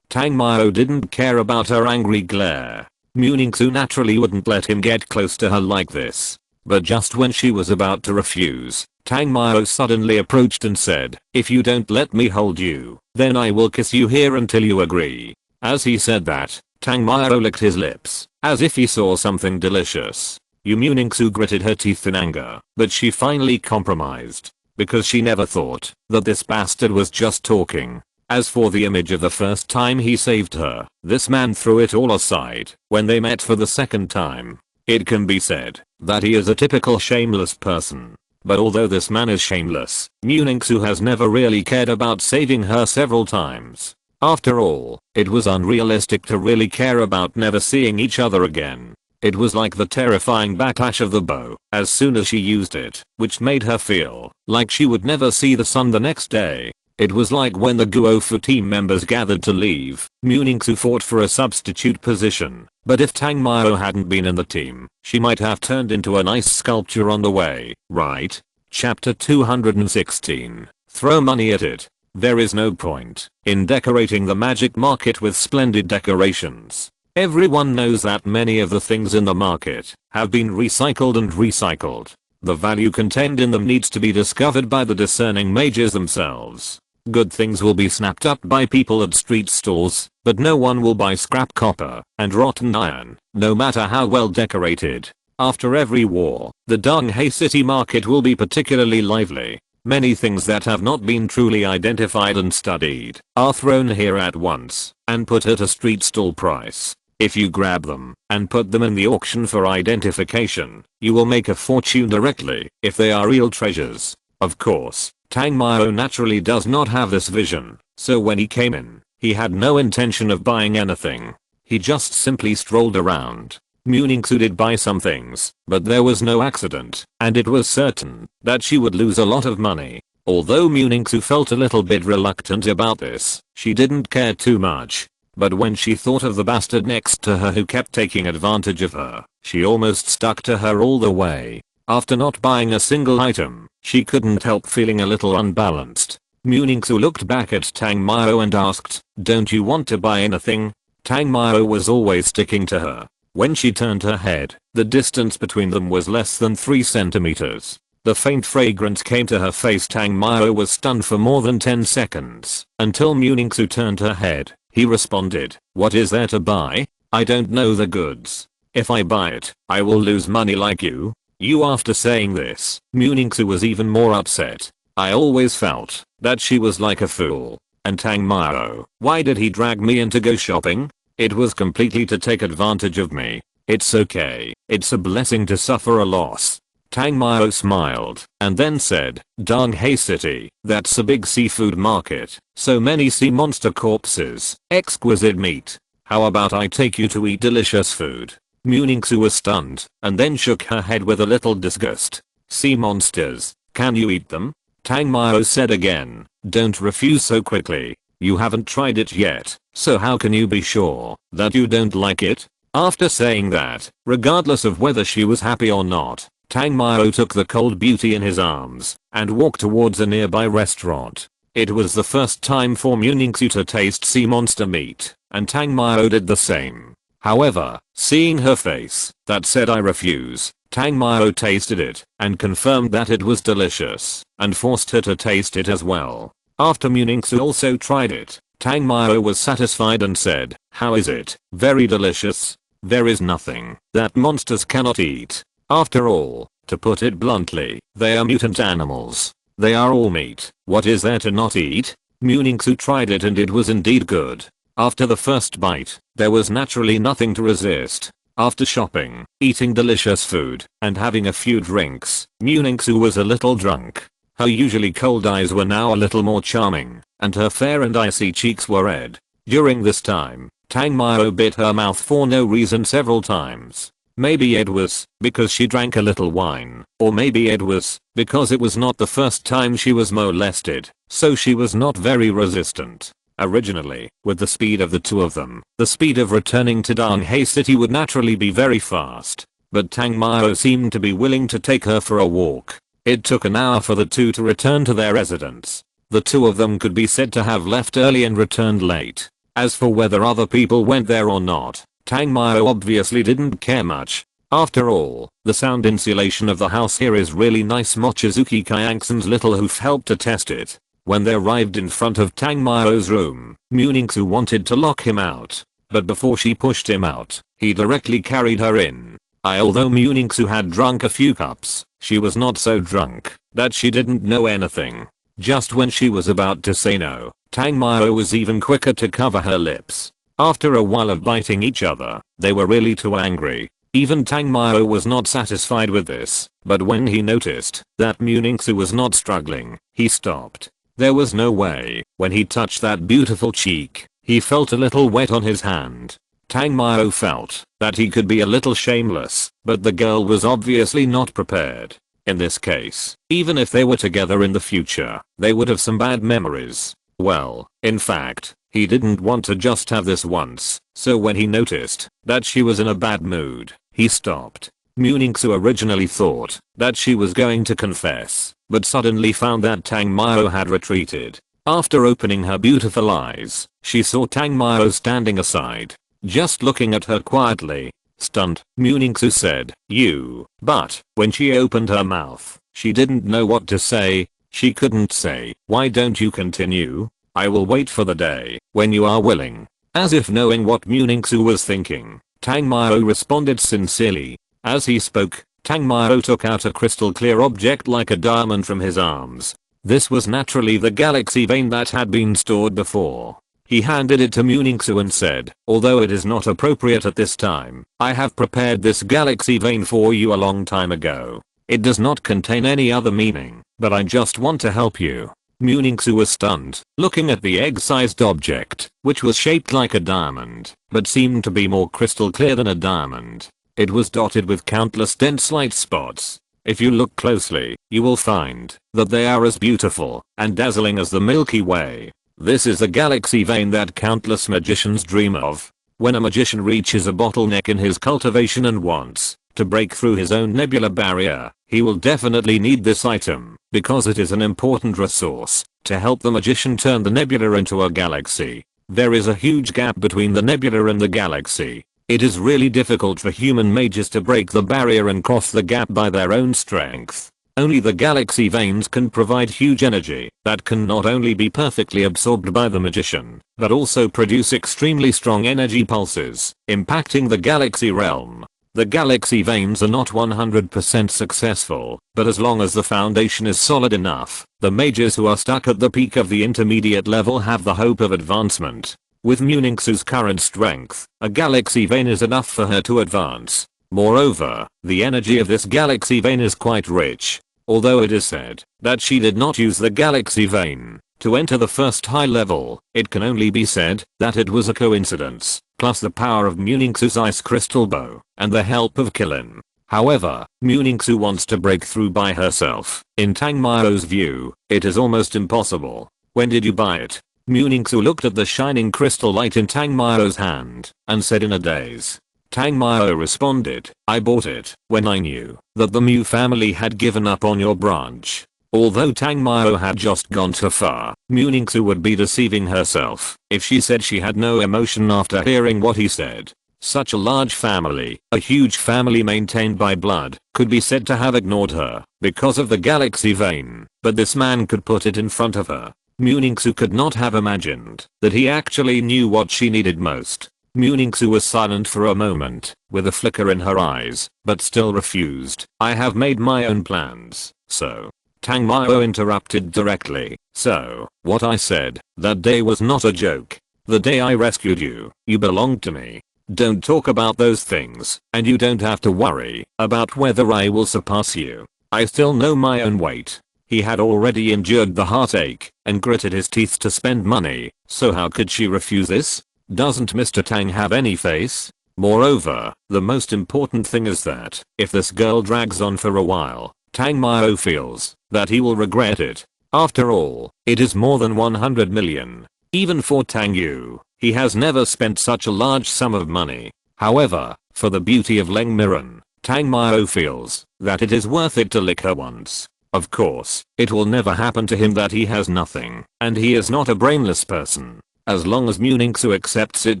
Tang Mao didn't care about her angry glare. Muningsu naturally wouldn't let him get close to her like this. But just when she was about to refuse, Tang Mao suddenly approached and said, "If you don't let me hold you, then I will kiss you here until you agree." As he said that, Tang Mao licked his lips, as if he saw something delicious. Muningsu gritted her teeth in anger, but she finally compromised, because she never thought that this bastard was just talking. As for the image of the first time he saved her, this man threw it all aside when they met for the second time. It can be said that he is a typical shameless person. But although this man is shameless, Muningsu has never really cared about saving her several times. After all, it was unrealistic to really care about never seeing each other again. It was like the terrifying backlash of the bow as soon as she used it, which made her feel like she would never see the sun the next day. It was like when the Guofu team members gathered to leave, Muningsu fought for a substitute position, but if Tang Mao hadn't been in the team, she might have turned into an ice sculpture on the way, right? Chapter 216. Throw money at it. There is no point in decorating the magic market with splendid decorations. Everyone knows that many of the things in the market have been recycled and recycled. The value contained in them needs to be discovered by the discerning mages themselves. Good things will be snapped up by people at street stalls, but no one will buy scrap copper and rotten iron, no matter how well decorated. After every war, the Dunhai City market will be particularly lively. Many things that have not been truly identified and studied are thrown here at once and put at a street stall price. If you grab them and put them in the auction for identification, you will make a fortune directly if they are real treasures. Of course, Tang Mao naturally does not have this vision, so when he came in, he had no intention of buying anything. He just simply strolled around. Muningsu did buy some things, but there was no accident, and it was certain that she would lose a lot of money. Although Muningsu felt a little bit reluctant about this, she didn't care too much. But when she thought of the bastard next to her who kept taking advantage of her, she almost stuck to her all the way. After not buying a single item, she couldn't help feeling a little unbalanced. Muningsu looked back at Tang Mao and asked, "Don't you want to buy anything?" Tang Mao was always sticking to her. When she turned her head, the distance between them was less than 3 centimeters. The faint fragrance came to her face. Tang Mao was stunned for more than 10 seconds, until Muningsu turned her head. He responded, "What is there to buy? I don't know the goods. If I buy it, I will lose money like you." After saying this, Muningsu was even more upset. I always felt that she was like a fool. And Tang Mao, why did he drag me in to go shopping? It was completely to take advantage of me. It's okay. It's a blessing to suffer a loss. Tang Mao smiled and then said, "Dong Hai City, that's a big seafood market, so many sea monster corpses, exquisite meat. How about I take you to eat delicious food?" Muningsu was stunned and then shook her head with a little disgust. "Sea monsters, can you eat them?" Tang Mao said again, "Don't refuse so quickly. You haven't tried it yet, so how can you be sure that you don't like it?" After saying that, regardless of whether she was happy or not, Tang Mao took the cold beauty in his arms and walked towards a nearby restaurant. It was the first time for Muningsu to taste sea monster meat, and Tang Mao did the same. However, seeing her face that said "I refuse," Tang Mao tasted it and confirmed that it was delicious and forced her to taste it as well. After Muningsu also tried it, Tang Mao was satisfied and said, "How is it? Very delicious. There is nothing that monsters cannot eat. After all, to put it bluntly, they are mutant animals. They are all meat. What is there to not eat?" Muningsu tried it and it was indeed good. After the first bite, there was naturally nothing to resist. After shopping, eating delicious food, and having a few drinks, Muningsu was a little drunk. Her usually cold eyes were now a little more charming, and her fair and icy cheeks were red. During this time, Tang Mao bit her mouth for no reason several times. Maybe it was because she drank a little wine, or maybe it was because it was not the first time she was molested, so she was not very resistant. Originally, with the speed of the two of them, the speed of returning to Dong Hai City would naturally be very fast, but Tang Mao seemed to be willing to take her for a walk. It took an hour for the two to return to their residence. The two of them could be said to have left early and returned late. As for whether other people went there or not, Tang Mao obviously didn't care much. After all, the sound insulation of the house here is really nice. Mochizuki Kyangson's little hoof helped to test it. When they arrived in front of Tang Mao's room, Muningsu wanted to lock him out. But before she pushed him out, he directly carried her in. Although Muningsu had drunk a few cups, she was not so drunk that she didn't know anything. Just when she was about to say no, Tang Mao was even quicker to cover her lips. After a while of biting each other, they were really too angry. Even Tang Mao was not satisfied with this, but when he noticed that Muningsu was not struggling, he stopped. There was no way. When he touched that beautiful cheek, he felt a little wet on his hand. Tang Mao felt that he could be a little shameless, but the girl was obviously not prepared. In this case, even if they were together in the future, they would have some bad memories. Well, in fact, he didn't want to just have this once, so when he noticed that she was in a bad mood, he stopped. Muningsu originally thought that she was going to confess, but suddenly found that Tang Mao had retreated. After opening her beautiful eyes, she saw Tang Mao standing aside, just looking at her quietly. Stunned, Muningsu said, "You." But when she opened her mouth, she didn't know what to say. She couldn't say, "Why don't you continue? I will wait for the day when you are willing." As if knowing what Muningsu was thinking, Tang Mao responded sincerely. As he spoke, Tang Mao took out a crystal clear object like a diamond from his arms. This was naturally the galaxy vein that had been stored before. He handed it to Muningsu and said, "Although it is not appropriate at this time, I have prepared this galaxy vein for you a long time ago. It does not contain any other meaning, but I just want to help you." Muningsu was stunned, looking at the egg-sized object, which was shaped like a diamond, but seemed to be more crystal clear than a diamond. It was dotted with countless dense light spots. If you look closely, you will find that they are as beautiful and dazzling as the Milky Way. This is the galaxy vein that countless magicians dream of. When a magician reaches a bottleneck in his cultivation and wants to break through his own nebula barrier, he will definitely need this item, because it is an important resource to help the magician turn the nebula into a galaxy. There is a huge gap between the nebula and the galaxy. It is really difficult for human mages to break the barrier and cross the gap by their own strength. Only the galaxy veins can provide huge energy that can not only be perfectly absorbed by the magician, but also produce extremely strong energy pulses, impacting the galaxy realm. The galaxy veins are not 100% successful, but as long as the foundation is solid enough, the mages who are stuck at the peak of the intermediate level have the hope of advancement. With Muningsu's current strength, a galaxy vein is enough for her to advance. Moreover, the energy of this galaxy vein is quite rich. Although it is said that she did not use the galaxy vein to enter the first high level, it can only be said that it was a coincidence, plus the power of Muningsu's ice crystal bow and the help of Killin. However, Muningsu wants to break through by herself. In Tang Mao's view, it is almost impossible. When did you buy it? Muningsu looked at the shining crystal light in Tang Mao's hand and said in a daze. Tang Mao responded, I bought it when I knew that the Mu family had given up on your branch. Although Tang Mao had just gone too far, Muningsu would be deceiving herself if she said she had no emotion after hearing what he said. Such a large family, a huge family maintained by blood, could be said to have ignored her because of the galaxy vein, but this man could put it in front of her. Muningsu could not have imagined that he actually knew what she needed most. Muningsu was silent for a moment, with a flicker in her eyes, but still refused. I have made my own plans, so. Tang Mao interrupted directly. So, what I said that day was not a joke. The day I rescued you, you belonged to me. Don't talk about those things, and you don't have to worry about whether I will surpass you. I still know my own weight. He had already endured the heartache and gritted his teeth to spend money, so how could she refuse this? Doesn't Mr. Tang have any face? Moreover, the most important thing is that if this girl drags on for a while, Tang Mao feels that he will regret it. After all, it is more than 100 million. Even for Tang Yu, he has never spent such a large sum of money. However, for the beauty of Leng Miran, Tang Mao feels that it is worth it to lick her once. Of course, it will never happen to him that he has nothing, and he is not a brainless person. As long as Muningsu accepts it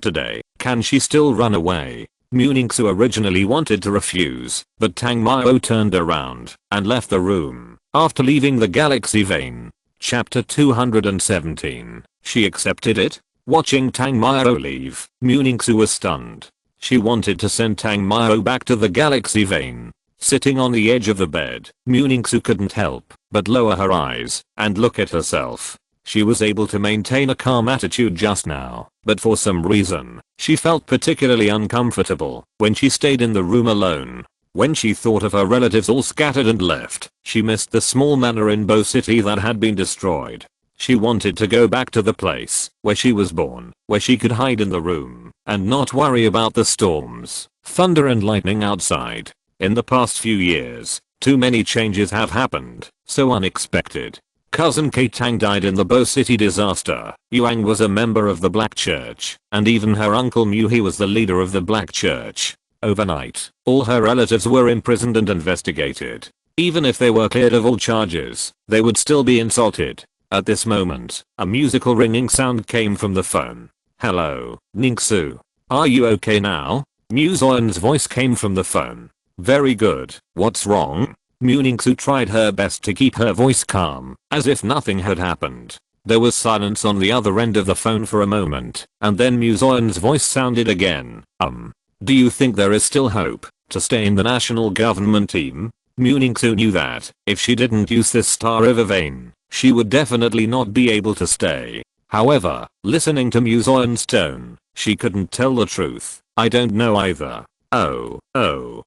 today, can she still run away? Muningsu originally wanted to refuse, but Tang Mao turned around and left the room. After leaving the galaxy vein. Chapter 217. She accepted it? Watching Tang Mao leave, Muningsu was stunned. She wanted to send Tang Mao back to the galaxy vein. Sitting on the edge of the bed, Muningsu couldn't help but lower her eyes and look at herself. She was able to maintain a calm attitude just now, but for some reason, she felt particularly uncomfortable when she stayed in the room alone. When she thought of her relatives all scattered and left, she missed the small manor in Bo City that had been destroyed. She wanted to go back to the place where she was born, where she could hide in the room and not worry about the storms, thunder and lightning outside. In the past few years, too many changes have happened, so unexpected. Cousin Kei Tang died in the Bo City disaster. Yuang was a member of the Black Church, and even her uncle Mu he was the leader of the Black Church. Overnight, all her relatives were imprisoned and investigated. Even if they were cleared of all charges, they would still be insulted. At this moment, a musical ringing sound came from the phone. Hello, Ningsu. Are you okay now? Mu Zoyan's voice came from the phone. Very good. What's wrong? Muningsu tried her best to keep her voice calm, as if nothing had happened. There was silence on the other end of the phone for a moment, and then Mu Zoyan's voice sounded again. Do you think there is still hope to stay in the national government team? Muningsu knew that if she didn't use this Star River vein, she would definitely not be able to stay. However, listening to Mu Zoyan's tone, she couldn't tell the truth. I don't know either. Oh,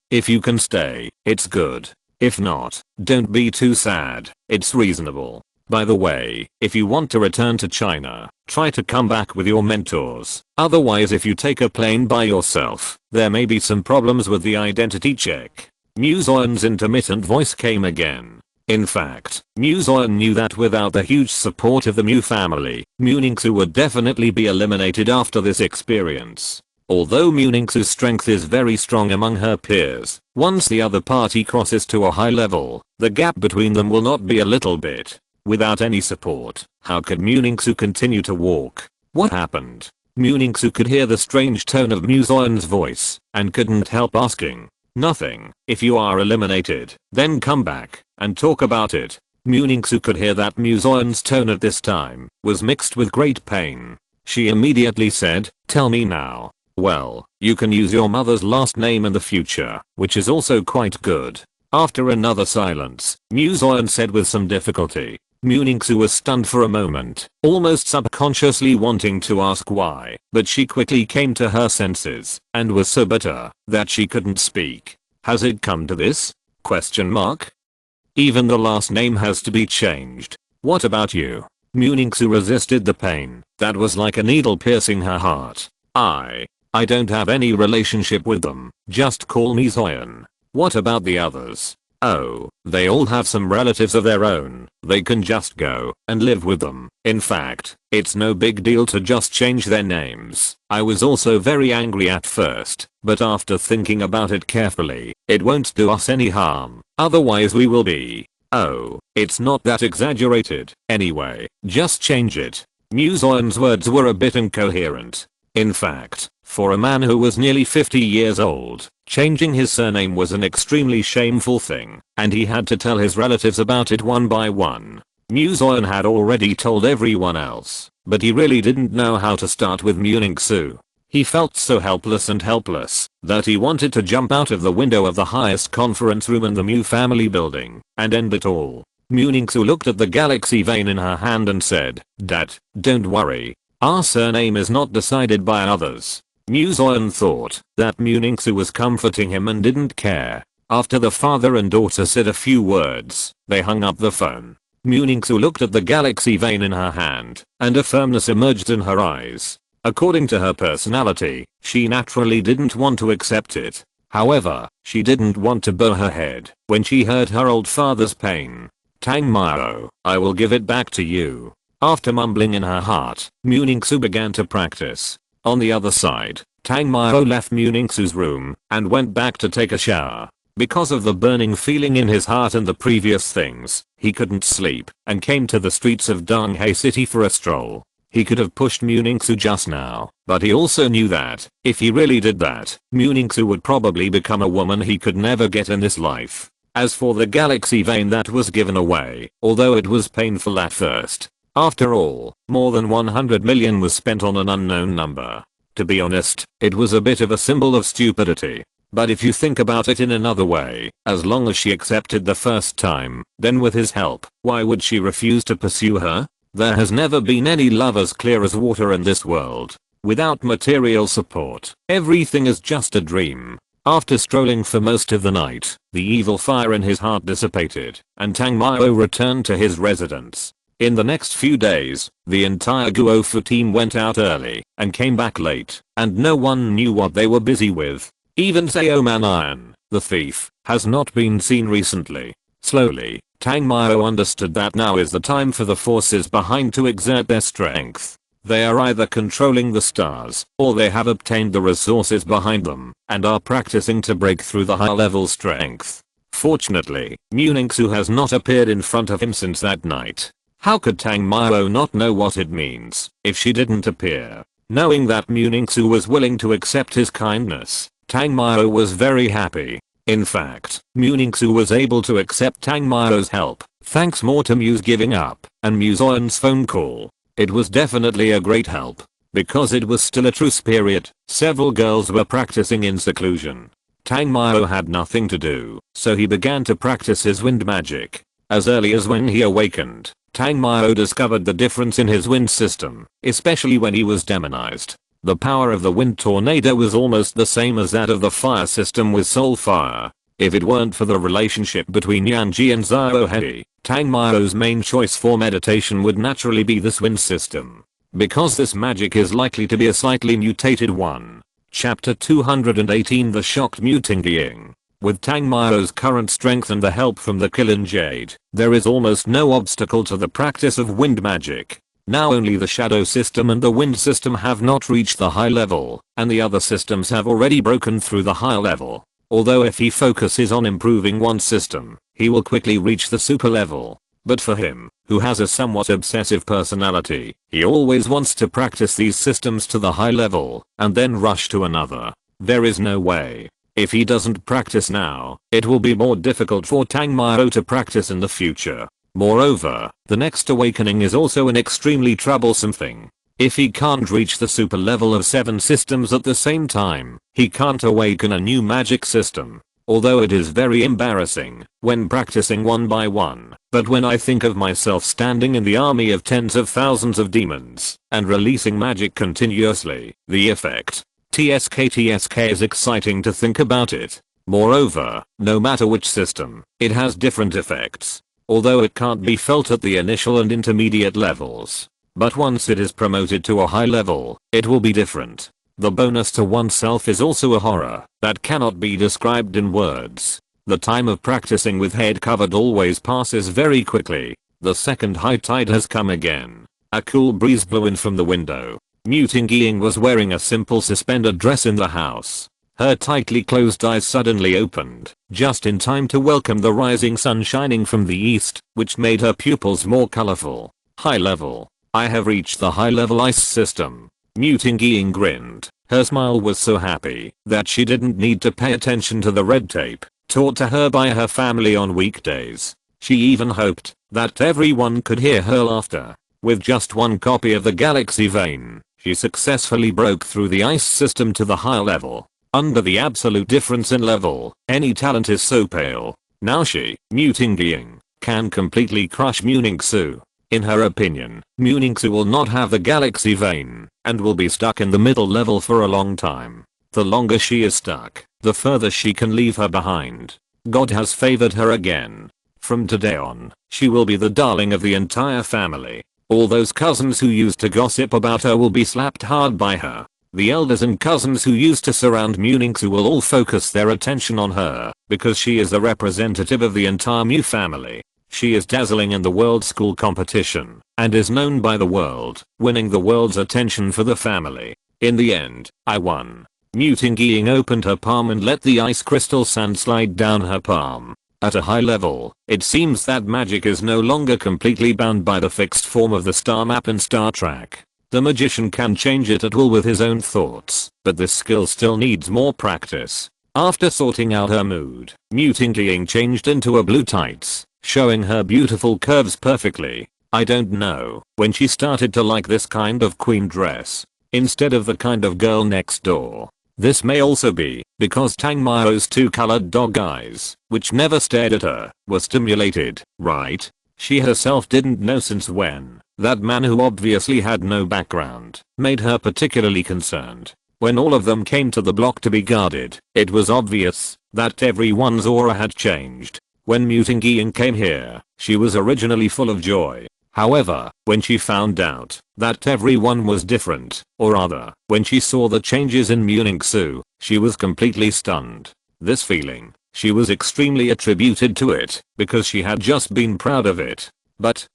if you can stay, it's good. If not, don't be too sad, it's reasonable. By the way, if you want to return to China, try to come back with your mentors. Otherwise if you take a plane by yourself, there may be some problems with the identity check. Mu Zoyan's intermittent voice came again. In fact, Mu Zoyan knew that without the huge support of the Mu family, Muningsu would definitely be eliminated after this experience. Although Muningsu's strength is very strong among her peers, once the other party crosses to a high level, the gap between them will not be a little bit. Without any support, how could Muningsu continue to walk? What happened? Muningsu could hear the strange tone of Mu Zoyan's voice, and couldn't help asking. Nothing. If you are eliminated, then come back, and talk about it. Muningsu could hear that Mu Zoyan's tone at this time was mixed with great pain. She immediately said, tell me now. Well, you can use your mother's last name in the future, which is also quite good. After another silence, Mu Zoyan said with some difficulty. Muningsu was stunned for a moment, almost subconsciously wanting to ask why, but she quickly came to her senses and was so bitter that she couldn't speak. Has it come to this? Question mark. Even the last name has to be changed. What about you? Muningsu resisted the pain that was like a needle piercing her heart. I don't have any relationship with them, just call me Zoyan. What about the others? Oh, they all have some relatives of their own, they can just go and live with them. In fact, it's no big deal to just change their names. I was also very angry at first, but after thinking about it carefully, it won't do us any harm, otherwise we will be. Oh, it's not that exaggerated. Anyway, just change it. Zoyan's words were a bit incoherent. In fact, for a man who was nearly 50 years old, changing his surname was an extremely shameful thing, and he had to tell his relatives about it one by one. Zoyan had already told everyone else, but he really didn't know how to start with Muningsu. He felt so helpless that he wanted to jump out of the window of the highest conference room in the Mu family building and end it all. Muningsu looked at the galaxy vein in her hand and said, "Dad, don't worry. Our surname is not decided by others." Zoyan thought that Muningsu was comforting him and didn't care. After the father and daughter said a few words, they hung up the phone. Muningsu looked at the galaxy vein in her hand, and a firmness emerged in her eyes. According to her personality, she naturally didn't want to accept it. However, she didn't want to bow her head when she heard her old father's pain. "Tangmao, I will give it back to you." After mumbling in her heart, Muningsu began to practice. On the other side, Tangmao left Muningsu's room and went back to take a shower. Because of the burning feeling in his heart and the previous things, he couldn't sleep and came to the streets of Donghae City for a stroll. He could have pushed Muningsu just now, but he also knew that, if he really did that, Muningsu would probably become a woman he could never get in this life. As for the galaxy vein that was given away, although it was painful at first, after all, more than 100 million was spent on an unknown number. To be honest, it was a bit of a symbol of stupidity. But if you think about it in another way, as long as she accepted the first time, then with his help, why would she refuse to pursue her? There has never been any love as clear as water in this world. Without material support, everything is just a dream. After strolling for most of the night, the evil fire in his heart dissipated, and Tangmao returned to his residence. In the next few days, the entire Guofu team went out early and came back late, and no one knew what they were busy with. Even Seoman Iron, the thief, has not been seen recently. Slowly, Tangmao understood that now is the time for the forces behind to exert their strength. They are either controlling the stars, or they have obtained the resources behind them, and are practicing to break through the high-level strength. Fortunately, Muningsu has not appeared in front of him since that night. How could Tangmao not know what it means if she didn't appear? Knowing that Muningsu was willing to accept his kindness, Tangmao was very happy. In fact, Muningsu was able to accept Tangmao's help, thanks more to Mu's giving up and Zoyan's phone call. It was definitely a great help. Because it was still a truce period, several girls were practicing in seclusion. Tangmao had nothing to do, so he began to practice his wind magic. As early as when he awakened, Tangmao discovered the difference in his wind system, especially when he was demonized. The power of the wind tornado was almost the same as that of the fire system with soul fire. If it weren't for the relationship between Yanji and Zhaohei, Tangmao's main choice for meditation would naturally be this wind system. Because this magic is likely to be a slightly mutated one. Chapter 218 The Shocked Muting Being. With Tangmao's current strength and the help from the Killing Jade, there is almost no obstacle to the practice of wind magic. Now only the shadow system and the wind system have not reached the high level, and the other systems have already broken through the high level. Although if he focuses on improving one system, he will quickly reach the super level. But for him, who has a somewhat obsessive personality, he always wants to practice these systems to the high level, and then rush to another. There is no way. If he doesn't practice now, it will be more difficult for Tangmao to practice in the future. Moreover, the next awakening is also an extremely troublesome thing. If he can't reach the super level of 7 systems at the same time, he can't awaken a new magic system. although it is very embarrassing when practicing one by one. But when I think of myself standing in the army of tens of thousands of demons and releasing magic continuously, the effect. TSK is exciting to think about it. Moreover, no matter which system, it has different effects. Although it can't be felt at the initial and intermediate levels. But once it is promoted to a high level, it will be different. The bonus to oneself is also a horror that cannot be described in words. The time of practicing with head covered always passes very quickly. The second high tide has come again. A cool breeze blew in from the window. Mutingying was wearing a simple suspended dress in the house. Her tightly closed eyes suddenly opened, just in time to welcome the rising sun shining from the east, which made her pupils more colorful. High level. I have reached the high level ice system. Mutingying grinned. Her smile was so happy that she didn't need to pay attention to the red tape taught to her by her family on weekdays. She even hoped that everyone could hear her laughter. With just one copy of the Galaxy Vein, she successfully broke through the ice system to the high level. Under the absolute difference in level, any talent is so pale. Now she, Mutingying, can completely crush Muningsu. In her opinion, Muningsu will not have the Galaxy Vein, and will be stuck in the middle level for a long time. The longer she is stuck, the further she can leave her behind. God has favored her again. From today on, she will be the darling of the entire family. All those cousins who used to gossip about her will be slapped hard by her. The elders and cousins who used to surround Muningsu will all focus their attention on her, because she is the representative of the entire Mew family. She is dazzling in the world school competition, and is known by the world, winning the world's attention for the family. In the end, I won. Mutingying opened her palm and let the ice crystal sand slide down her palm. At a high level, it seems that magic is no longer completely bound by the fixed form of the star map in Star Trek. The magician can change it at will with his own thoughts, but this skill still needs more practice. After sorting out her mood, Mutingying changed into a blue tights, showing her beautiful curves perfectly. I don't know when she started to like this kind of queen dress, instead of the kind of girl next door. This may also be because Tang Mao's two colored dog eyes, which never stared at her, were stimulated, right? She herself didn't know since when. That man, who obviously had no background, made her particularly concerned. When all of them came to the block to be guarded, it was obvious that everyone's aura had changed. When Mutingying came here, she was originally full of joy. However, when she found out that everyone was different, or rather, when she saw the changes in Muningsu, she was completely stunned. This feeling, she was extremely attributed to it, because she had just been proud of it. But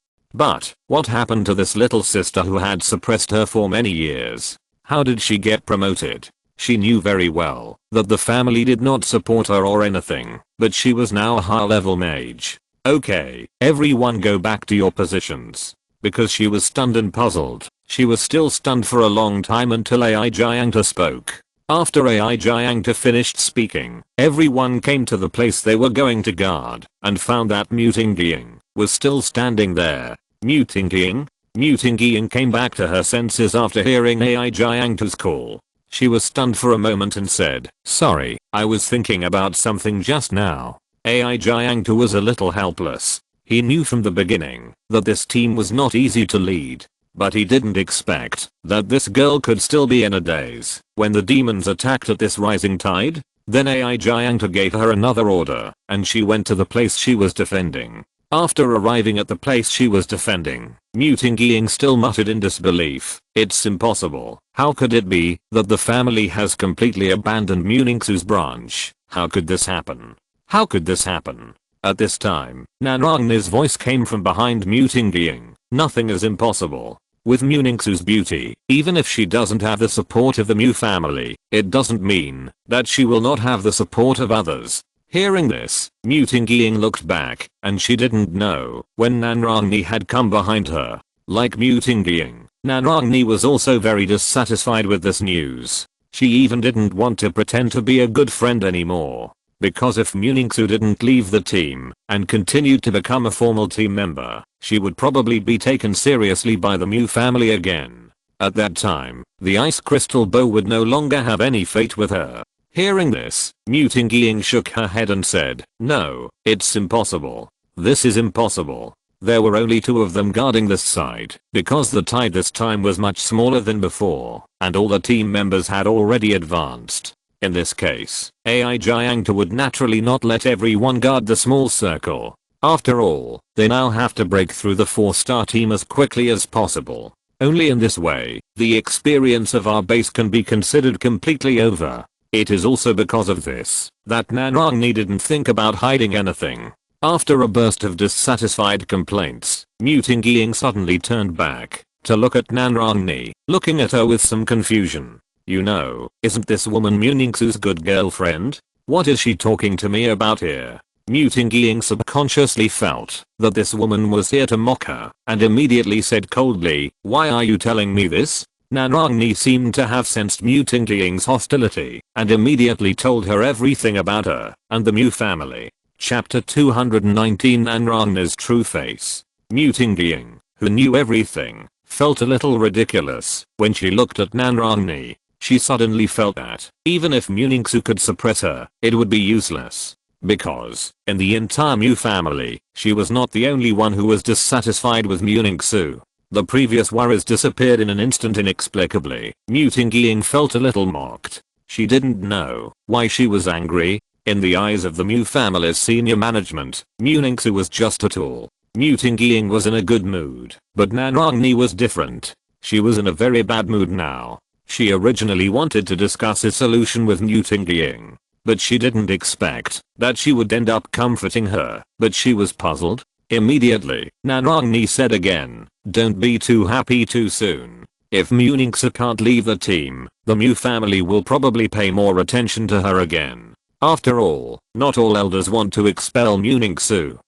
what happened to this little sister who had suppressed her for many years? How did she get promoted? She knew very well that the family did not support her or anything, but she was now a high-level mage. Okay, everyone go back to your positions. Because she was stunned and puzzled, she was still stunned for a long time until AI Jiangta spoke. After AI Jiangta finished speaking, everyone came to the place they were going to guard, and found that Mutingying was still standing there. Mutingying came back to her senses after hearing AI Jiangta's call. She was stunned for a moment and said, "Sorry, I was thinking about something just now." AI Jiangta was a little helpless. He knew from the beginning that this team was not easy to lead. But he didn't expect that this girl could still be in a daze when the demons attacked at this rising tide. Then AI Jiangta gave her another order, and she went to the place she was defending. After arriving at the place she was defending, Mutingying still muttered in disbelief. It's impossible. How could it be that the family has completely abandoned Muningsu's branch? How could this happen? How could this happen? At this time, Nanrangni's voice came from behind Mutingying. Nothing is impossible. With Muningsu's beauty, even if she doesn't have the support of the Mew family, it doesn't mean that she will not have the support of others. Hearing this, Mutingying looked back, and she didn't know when Nanrangni had come behind her. Like Mutingying, Nanrangni was also very dissatisfied with this news. She even didn't want to pretend to be a good friend anymore. Because if Muningsu didn't leave the team and continued to become a formal team member, she would probably be taken seriously by the Mew family again. At that time, the ice crystal bow would no longer have any fate with her. Hearing this, Muting Ying shook her head and said, "No, it's impossible. This is impossible." There were only 2 of them guarding this side, because the tide this time was much smaller than before, and all the team members had already advanced. In this case, AI Jiangta would naturally not let everyone guard the small circle. After all, they now have to break through the 4-star team as quickly as possible. Only in this way, the experience of our base can be considered completely over. It is also because of this that Nanrangni didn't think about hiding anything. After a burst of dissatisfied complaints, Muting Ying suddenly turned back to look at Nanrangni, looking at her with some confusion. "You know, isn't this woman Muningsu's good girlfriend? What is she talking to me about here?" Muting Ying subconsciously felt that this woman was here to mock her, and immediately said coldly, "Why are you telling me this?" Nanrangni seemed to have sensed Muting Ying's hostility, and immediately told her everything about her and the Mu family. Chapter 219 Nanrangni's True Face. Muting Ying, who knew everything, felt a little ridiculous when she looked at Nanrangni. She suddenly felt that, even if Muningsu could suppress her, it would be useless. Because, in the entire Mu family, she was not the only one who was dissatisfied with Muningsu. The previous worries disappeared in an instant inexplicably. Muting Ying felt a little mocked. She didn't know why she was angry. In the eyes of the Mu family's senior management, Muningsu was just a tool. Muting Ying was in a good mood, but Nanrangni was different. She was in a very bad mood now. She originally wanted to discuss a solution with Muting Ying, but she didn't expect that she would end up comforting her, but she was puzzled. Immediately, Nanrangni said again, "Don't be too happy too soon. If Muningsu can't leave the team, the Mu family will probably pay more attention to her again. After all, not all elders want to expel Muningsu."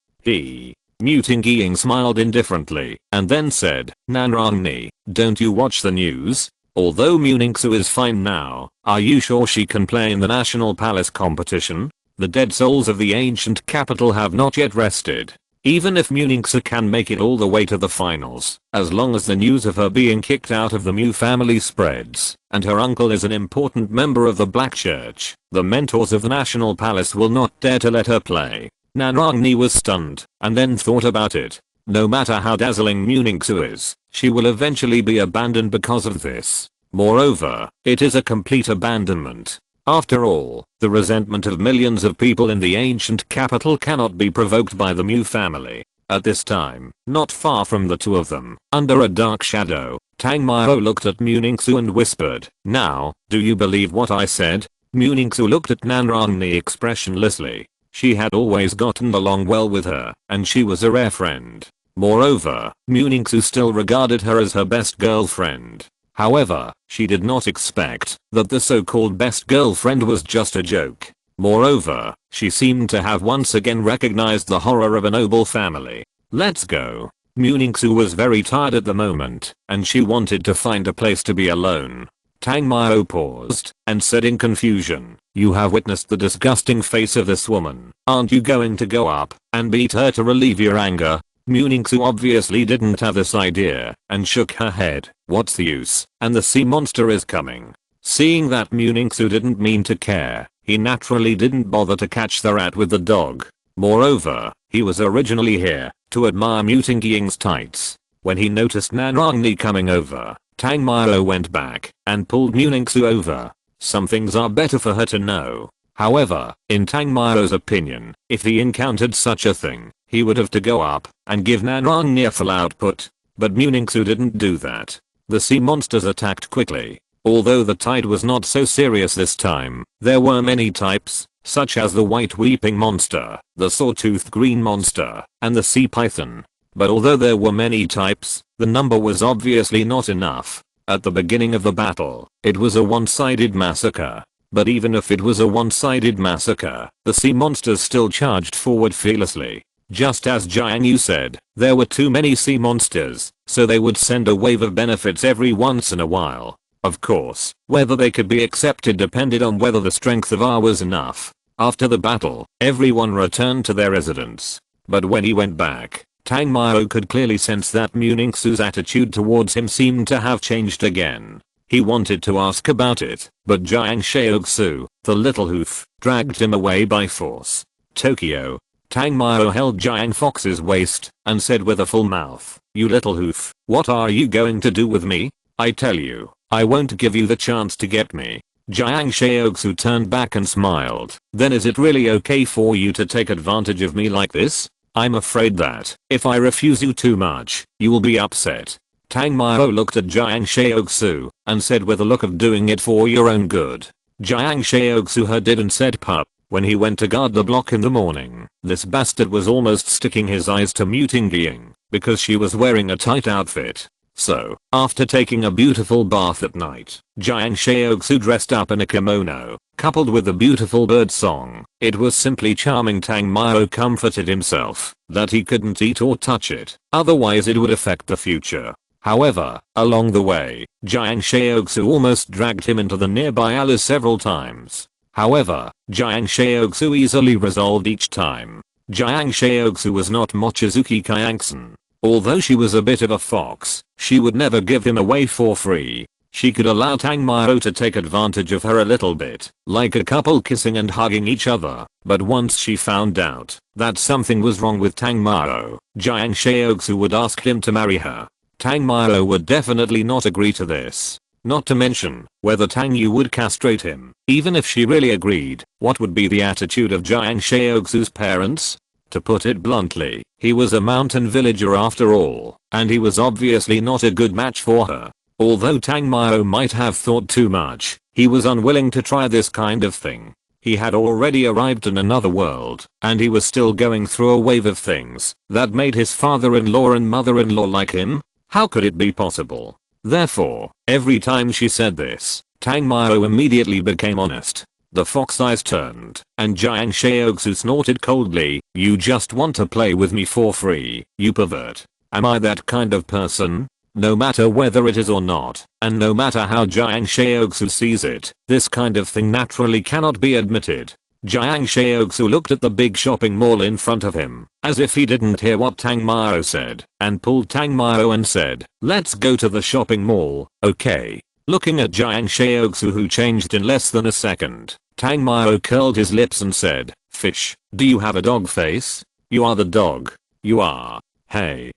Muting Ying smiled indifferently and then said, "Nanrangni, don't you watch the news? Although Muningsu is fine now, are you sure she can play in the National Palace competition? The dead souls of the ancient capital have not yet rested. Even if Muningsu can make it all the way to the finals, as long as the news of her being kicked out of the Mu family spreads, and her uncle is an important member of the Black Church, the mentors of the National Palace will not dare to let her play." Nanrangni was stunned, and then thought about it. No matter how dazzling Muningsu is, she will eventually be abandoned because of this. Moreover, it is a complete abandonment. After all, the resentment of millions of people in the ancient capital cannot be provoked by the Mu family. At this time, not far from the 2 of them, under a dark shadow, Tang Mao looked at Muningsu and whispered, "Now, do you believe what I said?" Muningsu looked at Nanrangni expressionlessly. She had always gotten along well with her, and she was a rare friend. Moreover, Muningsu still regarded her as her best girlfriend. However, she did not expect that the so-called best girlfriend was just a joke. Moreover, she seemed to have once again recognized the horror of a noble family. "Let's go." Muningsu was very tired at the moment, and she wanted to find a place to be alone. Tang Mao paused and said in confusion, "You have witnessed the disgusting face of this woman. Aren't you going to go up and beat her to relieve your anger?" Muningsu obviously didn't have this idea and shook her head. "What's the use? And the sea monster is coming." Seeing that Muningsu didn't mean to care, he naturally didn't bother to catch the rat with the dog. Moreover, he was originally here to admire Muting Ying's tights. When he noticed Nanrangni coming over, Tang Mao went back and pulled Muningsu over. Some things are better for her to know. However, in Tang Mao's opinion, if he encountered such a thing, he would have to go up and give Nanrangni a full output. But Muningsu didn't do that. The sea monsters attacked quickly. Although the tide was not so serious this time, there were many types, such as the white weeping monster, the saw-toothed green monster, and the sea python. But although there were many types, the number was obviously not enough. At the beginning of the battle, it was a one-sided massacre. But even if it was a one-sided massacre, the sea monsters still charged forward fearlessly. Just as Jiang Yu said, there were too many sea monsters, so they would send a wave of benefits every once in a while. Of course, whether they could be accepted depended on whether the strength of R was enough. After the battle, everyone returned to their residence. But when he went back, Tang Mao could clearly sense that Muningsu's attitude towards him seemed to have changed again. He wanted to ask about it, but Jiang Shaoxu, the little hoof, dragged him away by force. Tokyo. Tang Mao held Jiang Fox's waist and said with a full mouth, "You little hoof, what are you going to do with me? I tell you, I won't give you the chance to get me." Jiang Shaoxu turned back and smiled. "Then is it really okay for you to take advantage of me like this? I'm afraid that, if I refuse you too much, you will be upset." Tang Mao looked at Jiang Shaoxu and said with a look of doing it for your own good. Jiang Shaoxu heard it and said, "Pup." When he went to guard the block in the morning, this bastard was almost sticking his eyes to Muting Ying because she was wearing a tight outfit. So, after taking a beautiful bath at night, Jiang Shaoxu dressed up in a kimono, coupled with a beautiful bird song. It was simply charming. Tang Mao comforted himself that he couldn't eat or touch it, otherwise it would affect the future. However, along the way, Jiang Shaoxu almost dragged him into the nearby alley several times. However, Jiang Shaoxu easily resolved each time. Jiang Shaoxu was not Mochizuki Kyanksen. Although she was a bit of a fox, she would never give him away for free. She could allow Tang Mao to take advantage of her a little bit, like a couple kissing and hugging each other. But once she found out that something was wrong with Tang Mao, Jiang Shaoxu would ask him to marry her. Tang Mao would definitely not agree to this. Not to mention whether Tang Yu would castrate him. Even if she really agreed, what would be the attitude of Jiang Shaoxu's parents? To put it bluntly, he was a mountain villager after all, and he was obviously not a good match for her. Although Tang Mao might have thought too much, he was unwilling to try this kind of thing. He had already arrived in another world, and he was still going through a wave of things that made his father-in-law and mother-in-law like him. How could it be possible? Therefore, every time she said this, Tang Mao immediately became honest. The fox eyes turned, and Jiang Shaoxu snorted coldly, "You just want to play with me for free, you pervert. Am I that kind of person?" No matter whether it is or not, and no matter how Jiang Shaoxu sees it, this kind of thing naturally cannot be admitted. Jiang Shaoxu looked at the big shopping mall in front of him, as if he didn't hear what Tang Mao said, and pulled Tang Mao and said, "Let's go to the shopping mall, okay?" Looking at Jiang Shaoxu, who changed in less than a second, Tang Mao curled his lips and said, "Fish, do you have a dog face? You are the dog. You are. Hey,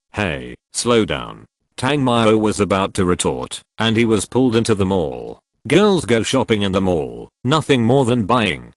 slow down." Tang Mao was about to retort, and he was pulled into the mall. Girls go shopping in the mall, nothing more than buying.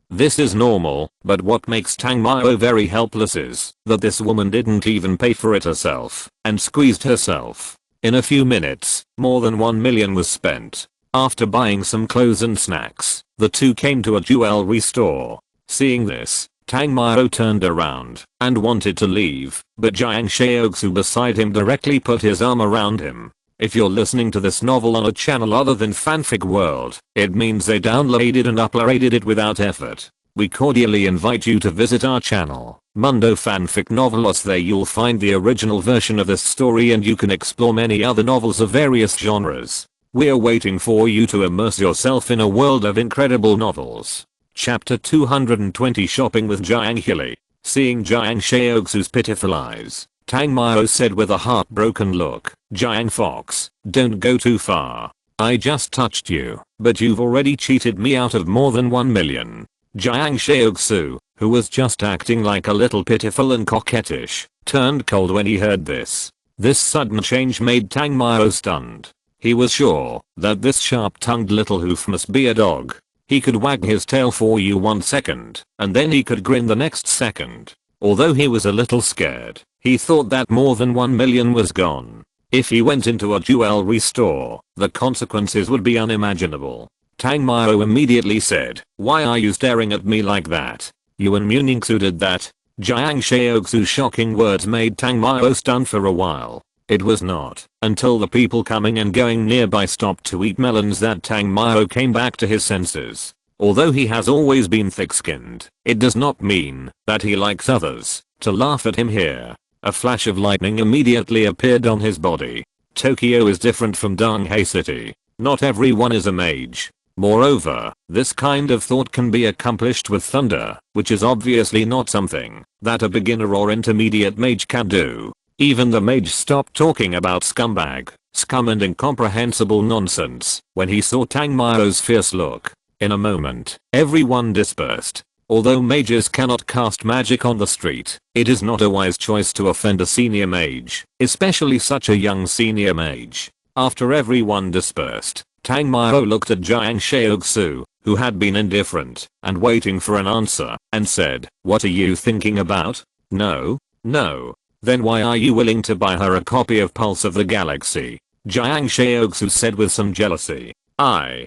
This is normal, but what makes Tang Mao very helpless is that this woman didn't even pay for it herself, and squeezed herself. In a few minutes, more than 1 million was spent. After buying some clothes and snacks, the two came to a jewelry store. Seeing this, Tang Mao turned around and wanted to leave, but Jiang Shaoxu beside him directly put his arm around him. If you're listening to this novel on a channel other than Fanfic World, it means they downloaded and uploaded it without effort. We cordially invite you to visit our channel, Mundo Fanfic Novelos. There you'll find the original version of this story, and you can explore many other novels of various genres. We're waiting for you to immerse yourself in a world of incredible novels. Chapter 220, Shopping with Jiang Hili. Seeing Jiang Shaoxu's pitiful eyes, Tang Mao said with a heartbroken look, "Jiang Fox, don't go too far. I just touched you, but you've already cheated me out of more than 1 million. Jiang Shaoxu, who was just acting like a little pitiful and coquettish, turned cold when he heard this. This sudden change made Tang Mao stunned. He was sure that this sharp-tongued little hoof must be a dog. He could wag his tail for you 1 second, and then he could grin the next second. Although he was a little scared, he thought that more than 1 million was gone. If he went into a jewelry store, the consequences would be unimaginable. Tang Mao immediately said, "Why are you staring at me like that? You and Muningsu did that?" Jiang Shaoxu's shocking words made Tang Mao stunned for a while. It was not until the people coming and going nearby stopped to eat melons that Tang Mao came back to his senses. Although he has always been thick-skinned, it does not mean that he likes others to laugh at him here. A flash of lightning immediately appeared on his body. Tokyo is different from Donghei City. Not everyone is a mage. Moreover, this kind of thought can be accomplished with thunder, which is obviously not something that a beginner or intermediate mage can do. Even the mage stopped talking about scumbag, scum and incomprehensible nonsense when he saw Tang Mao's fierce look. In a moment, everyone dispersed. Although mages cannot cast magic on the street, it is not a wise choice to offend a senior mage, especially such a young senior mage. After everyone dispersed, Tang Mao looked at Jiang Shaoxu, who had been indifferent and waiting for an answer, and said, "What are you thinking about? No? No. Then why are you willing to buy her a copy of Pulse of the Galaxy?" Jiang Shaoxu said with some jealousy. I.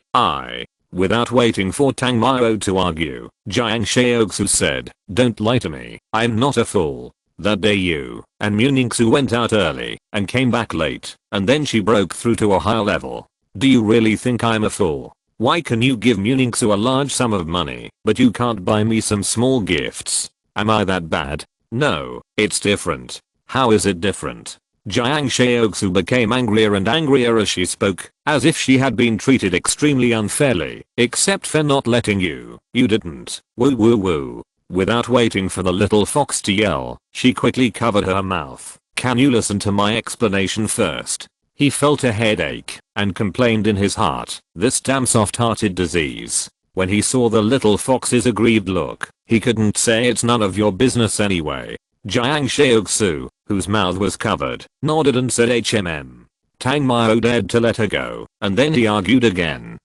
Without waiting for Tang Mao to argue, Jiang Shaoxu said, "Don't lie to me, I'm not a fool." That day you and Muningsu went out early and came back late, and then she broke through to a higher level. Do you really think I'm a fool? Why can you give Muningsu a large sum of money, but you can't buy me some small gifts? Am I that bad? No, it's different. How is it different? Jiang Shaoxu became angrier and angrier as she spoke, as if she had been treated extremely unfairly, except for not letting you. You didn't. Woo woo woo. Without waiting for the little fox to yell, she quickly covered her mouth. Can you listen to my explanation first? He felt a headache and complained in his heart, this damn soft-hearted disease. When he saw the little fox's aggrieved look, he couldn't say it's none of your business anyway. Jiang Shaoxu, whose mouth was covered, nodded and said HMM. Tang Mao dared to let her go, and then he argued again.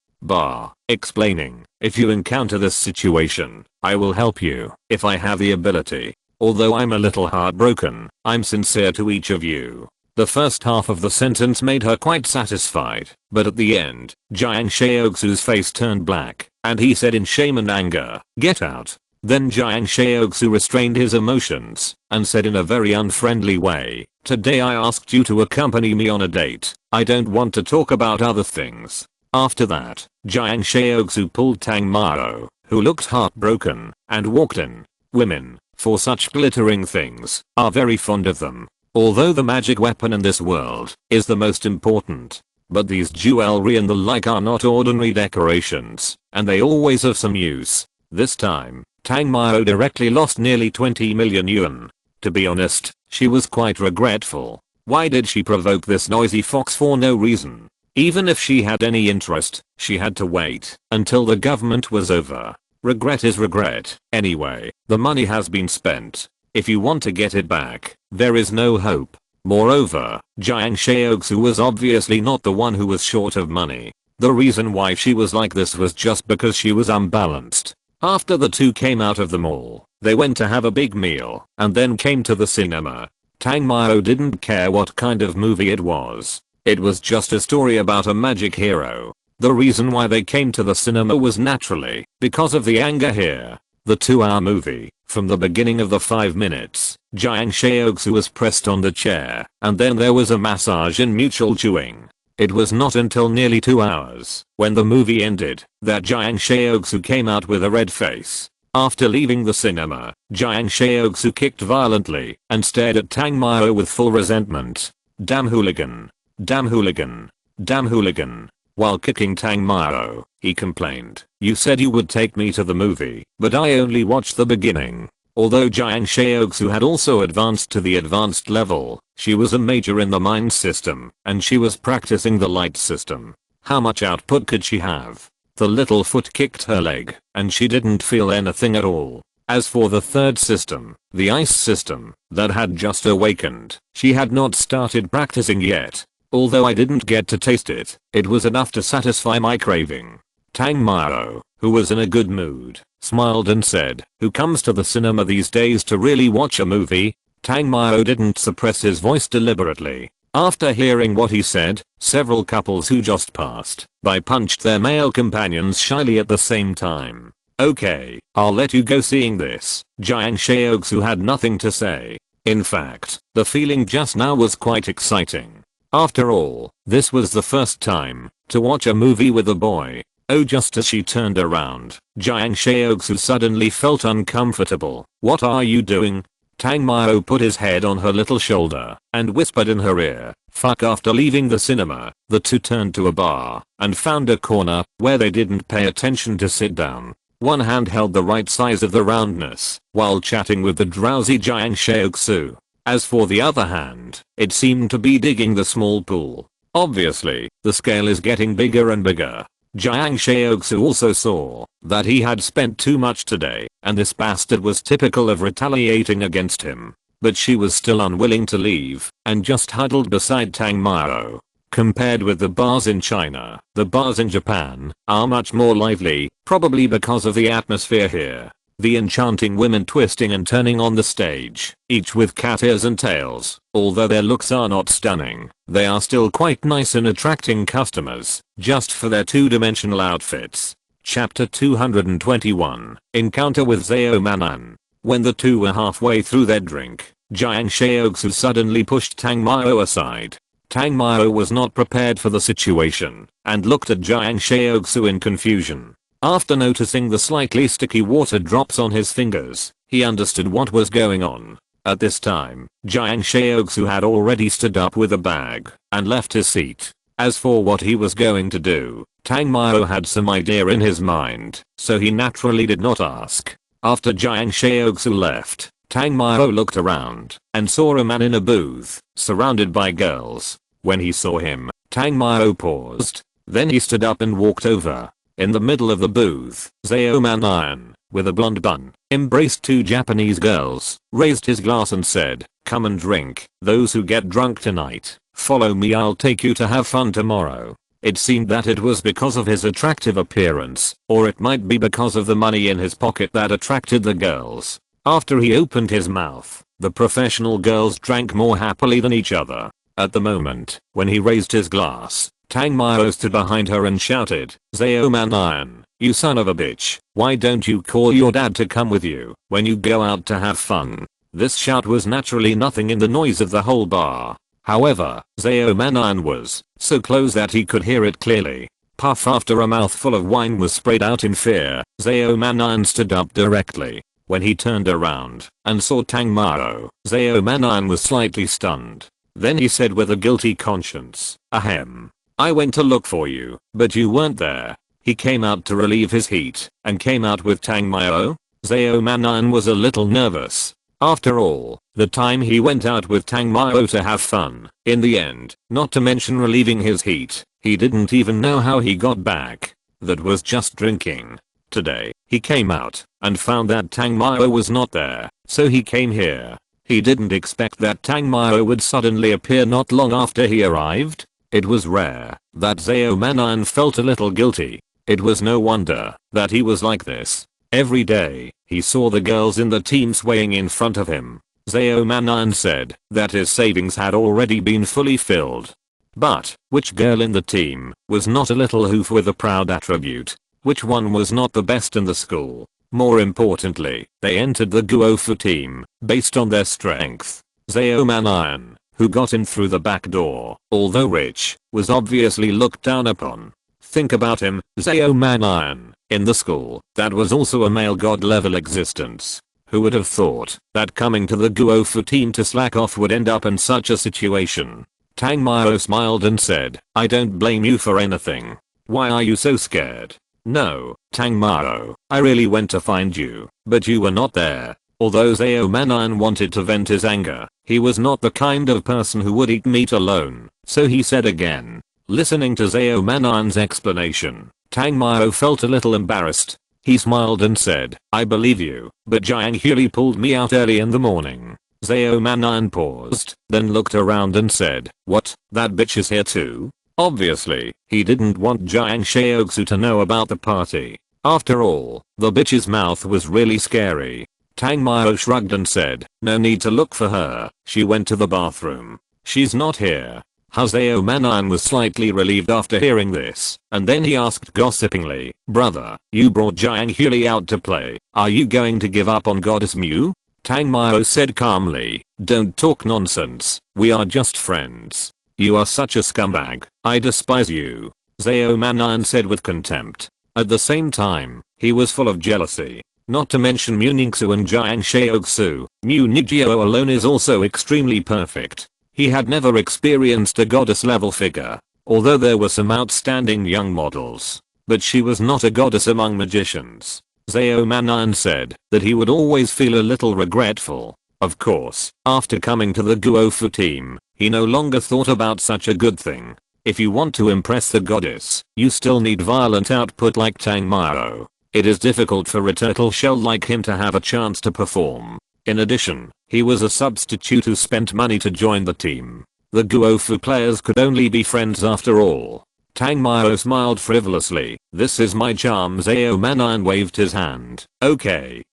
Explaining, if you encounter this situation, I will help you, if I have the ability. Although I'm a little heartbroken, I'm sincere to each of you. The first half of the sentence made her quite satisfied, but at the end, Jiang Shaoxu's face turned black, and he said in shame and anger, "Get out." Then Jiang Shaoxu restrained his emotions and said in a very unfriendly way, "Today I asked you to accompany me on a date. I don't want to talk about other things." After that, Jiang Shaoxu pulled Tang Mao, who looked heartbroken, and walked in. Women, for such glittering things, are very fond of them. Although the magic weapon in this world is the most important. But these jewelry and the like are not ordinary decorations, and they always have some use. This time, Tang Mao directly lost nearly 20 million yuan. To be honest, she was quite regretful. Why did she provoke this noisy fox for no reason? Even if she had any interest, she had to wait until the government was over. Regret is regret. Anyway, the money has been spent. If you want to get it back, there is no hope. Moreover, Jiang Shaoxu was obviously not the one who was short of money. The reason why she was like this was just because she was unbalanced. After the two came out of the mall, they went to have a big meal, and then came to the cinema. Tang Mao didn't care what kind of movie it was. It was just a story about a magic hero. The reason why they came to the cinema was naturally because of the anger here. The 2-hour movie, from the beginning of the 5 minutes, Jiang Shaoxu was pressed on the chair, and then there was a massage and mutual chewing. It was not until nearly 2 hours, when the movie ended, that Jiang Shaoxu came out with a red face. After leaving the cinema, Jiang Shaoxu kicked violently and stared at Tang Mao with full resentment. Damn hooligan. Damn hooligan. Damn hooligan. While kicking Tang Mao, he complained, "You said you would take me to the movie, but I only watched the beginning." Although Jiang Shaoxu had also advanced to the advanced level, she was a major in the mind system, and she was practicing the light system. How much output could she have? The little foot kicked her leg, and she didn't feel anything at all. As for the third system, the ice system, that had just awakened, she had not started practicing yet. Although I didn't get to taste it, it was enough to satisfy my craving. Tang Mao, who was in a good mood, smiled and said, "Who comes to the cinema these days to really watch a movie?" Tang Mao didn't suppress his voice deliberately. After hearing what he said, several couples who just passed by punched their male companions shyly at the same time. "Okay, I'll let you go seeing this." Jiang Shaoxu had nothing to say. In fact, the feeling just now was quite exciting. After all, this was the first time to watch a movie with a boy. Oh, just as she turned around, Jiang Shaoxu suddenly felt uncomfortable. "What are you doing?" Tang Mao put his head on her little shoulder and whispered in her ear, "Fuck." After leaving the cinema, the two turned to a bar and found a corner where they didn't pay attention to sit down. One hand held the right size of the roundness while chatting with the drowsy Jiang Shaoxu. As for the other hand, it seemed to be digging the small pool. Obviously, the scale is getting bigger and bigger. Jiang Shaoxu also saw that he had spent too much today, and this bastard was typical of retaliating against him. But she was still unwilling to leave, and just huddled beside Tang Mao. Compared with the bars in China, the bars in Japan are much more lively, probably because of the atmosphere here. The enchanting women twisting and turning on the stage, each with cat ears and tails. Although their looks are not stunning, they are still quite nice and attracting customers, just for their two-dimensional outfits. Chapter 221, Encounter with Zhao Manan. When the two were halfway through their drink, Jiang Shaoxu suddenly pushed Tang Mao aside. Tang Mao was not prepared for the situation, and looked at Jiang Shaoxu in confusion. After noticing the slightly sticky water drops on his fingers, he understood what was going on. At this time, Jiang Shaoxu had already stood up with a bag and left his seat. As for what he was going to do, Tang Mao had some idea in his mind, so he naturally did not ask. After Jiang Shaoxu left, Tang Mao looked around and saw a man in a booth, surrounded by girls. When he saw him, Tang Mao paused. Then he stood up and walked over. In the middle of the booth, Zhao Manan, with a blonde bun, embraced two Japanese girls, raised his glass and said, "Come and drink, those who get drunk tonight, follow me, I'll take you to have fun tomorrow." It seemed that it was because of his attractive appearance, or it might be because of the money in his pocket that attracted the girls. After he opened his mouth, the professional girls drank more happily than each other. At the moment, when he raised his glass, Tang Mao stood behind her and shouted, "Zhao Manan, you son of a bitch, why don't you call your dad to come with you when you go out to have fun?" This shout was naturally nothing in the noise of the whole bar. However, Zhao Manan was so close that he could hear it clearly. Puff after a mouthful of wine was sprayed out in fear. Zhao Manan stood up directly. When he turned around and saw Tang Mao, Zhao Manan was slightly stunned. Then he said with a guilty conscience, "Ahem. I went to look for you, but you weren't there." He came out to relieve his heat and came out with Tang Mao. Zhao Manan was a little nervous. After all, the time he went out with Tang Mao to have fun, in the end, not to mention relieving his heat, he didn't even know how he got back. That was just drinking. Today, he came out and found that Tang Mao was not there, so he came here. He didn't expect that Tang Mao would suddenly appear not long after he arrived. It was rare that Zhao Manan felt a little guilty. It was no wonder that he was like this. Every day, he saw the girls in the team swaying in front of him. Zhao Manan said that his savings had already been fully filled. But, which girl in the team was not a little hoof with a proud attribute? Which one was not the best in the school? More importantly, they entered the Guofu team based on their strength. Zhao Manan, who got in through the back door, although rich, was obviously looked down upon. Think about him, Zhao Manan, in the school, that was also a male god level existence. Who would have thought that coming to the Guofu team to slack off would end up in such a situation? Tang Mao smiled and said, "I don't blame you for anything. Why are you so scared?" "No, Tang Mao, I really went to find you, but you were not there." Although Zhao Manan wanted to vent his anger, he was not the kind of person who would eat meat alone, so he said again. Listening to Zhao Manan's explanation, Tang Mao felt a little embarrassed. He smiled and said, "I believe you, but Jiang Huli pulled me out early in the morning." Zhao Manan paused, then looked around and said, "What, that bitch is here too?" Obviously, he didn't want Jiang Shaoxu to know about the party. After all, the bitch's mouth was really scary. Tang Mao shrugged and said, "No need to look for her, she went to the bathroom. She's not here." Zhao Manan was slightly relieved after hearing this, and then he asked gossipingly, "Brother, you brought Jiang Huli out to play, are you going to give up on Goddess Mu?" Tang Mao said calmly, "Don't talk nonsense, we are just friends. You are such a scumbag, I despise you," Zhao Manan said with contempt. At the same time, he was full of jealousy. Not to mention Mu Ningxu and Jiang Shaoxu, Mu Ningjiao alone is also extremely perfect. He had never experienced a goddess level figure, although there were some outstanding young models. But she was not a goddess among magicians. Zhao Manan said that he would always feel a little regretful. Of course, after coming to the Guofu team, he no longer thought about such a good thing. If you want to impress the goddess, you still need violent output like Tang Mao. It is difficult for a turtle shell like him to have a chance to perform. In addition, he was a substitute who spent money to join the team. The Guofu players could only be friends after all. Tang Mao smiled frivolously. This is my charm. Zhao Manan waved his hand. Okay,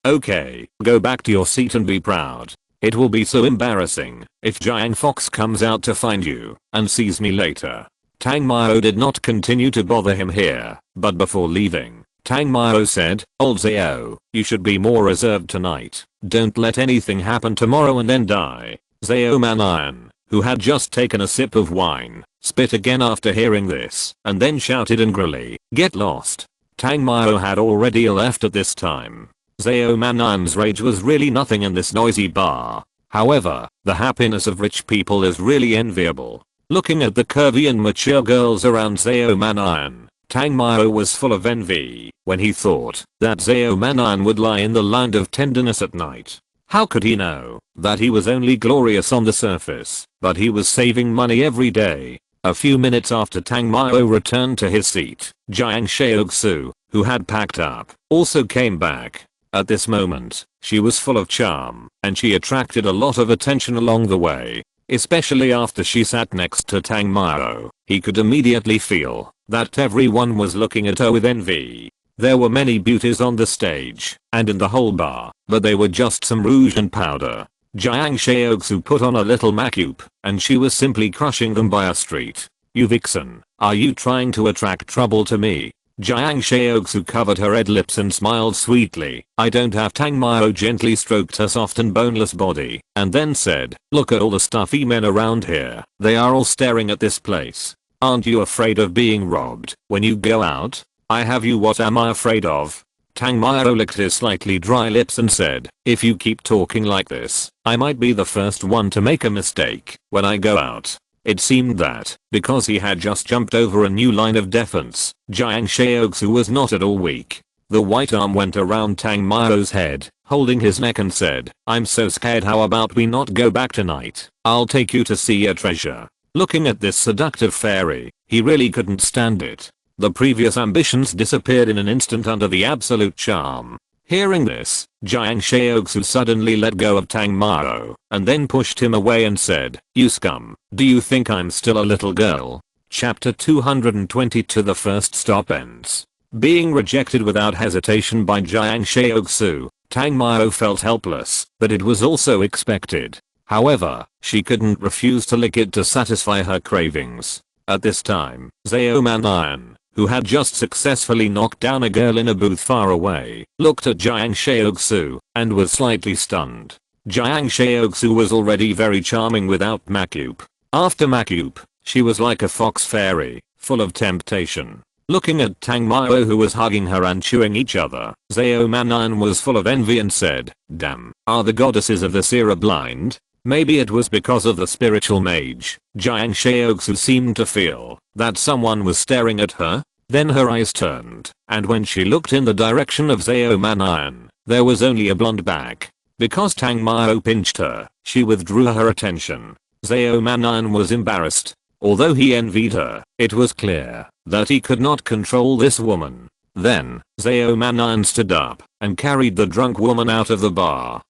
go back to your seat and be proud. It will be so embarrassing if Jiang Fox comes out to find you and sees me later. Tang Mao did not continue to bother him here, but before leaving, Tang Mao said, "Old Zhao, you should be more reserved tonight. Don't let anything happen tomorrow and then die." Zhao Manan, who had just taken a sip of wine, spit again after hearing this, and then shouted angrily, "Get lost." Tang Mao had already left at this time. Zhao Manan's rage was really nothing in this noisy bar. However, the happiness of rich people is really enviable. Looking at the curvy and mature girls around Zhao Manan, Tang Mao was full of envy when he thought that Zhao Manan would lie in the land of tenderness at night. How could he know that he was only glorious on the surface, but he was saving money every day? A few minutes after Tang Mao returned to his seat, Jiang Shaoxu, who had packed up, also came back. At this moment, she was full of charm, and she attracted a lot of attention along the way. Especially after she sat next to Tang Mao, he could immediately feel that everyone was looking at her with envy. There were many beauties on the stage and in the whole bar, but they were just some rouge and powder. Jiang Shaoxu put on a little makeup, and she was simply crushing them by a street. "You vixen, are you trying to attract trouble to me?" Jiang Shaoxu covered her red lips and smiled sweetly. "I don't have." Tang Mao gently stroked her soft and boneless body, and then said, "Look at all the stuffy men around here. They are all staring at this place. Aren't you afraid of being robbed when you go out? I have you. What am I afraid of?" Tang Mao licked his slightly dry lips and said, "If you keep talking like this, I might be the first one to make a mistake when I go out." It seemed that, because he had just jumped over a new line of defense, Jiang Shaoxu was not at all weak. The white arm went around Tang Mao's head, holding his neck and said, "I'm so scared. How about we not go back tonight? I'll take you to see a treasure." Looking at this seductive fairy, he really couldn't stand it. The previous ambitions disappeared in an instant under the absolute charm. Hearing this, Jiang Shaoxu suddenly let go of Tang Mao, and then pushed him away and said, "You scum, do you think I'm still a little girl?" Chapter 222. The first stop ends. Being rejected without hesitation by Jiang Shaoxu, Tang Mao felt helpless, but it was also expected. However, she couldn't refuse to lick it to satisfy her cravings. At this time, Zhao Manan, who had just successfully knocked down a girl in a booth far away, looked at Jiang Shaoxu and was slightly stunned. Jiang Shaoxu was already very charming without makeup. After makeup, she was like a fox fairy, full of temptation. Looking at Tang Mao, who was hugging her and chewing each other, Zhao Manan was full of envy and said, "Damn, are the goddesses of this era blind?" Maybe it was because of the spiritual mage. Jiang Shaoxu seemed to feel that someone was staring at her. Then her eyes turned, and when she looked in the direction of Zhao Manan, there was only a blonde back. Because Tang Mao pinched her, she withdrew her attention. Zhao Manan was embarrassed. Although he envied her, it was clear that he could not control this woman. Then, Zhao Manan stood up and carried the drunk woman out of the bar.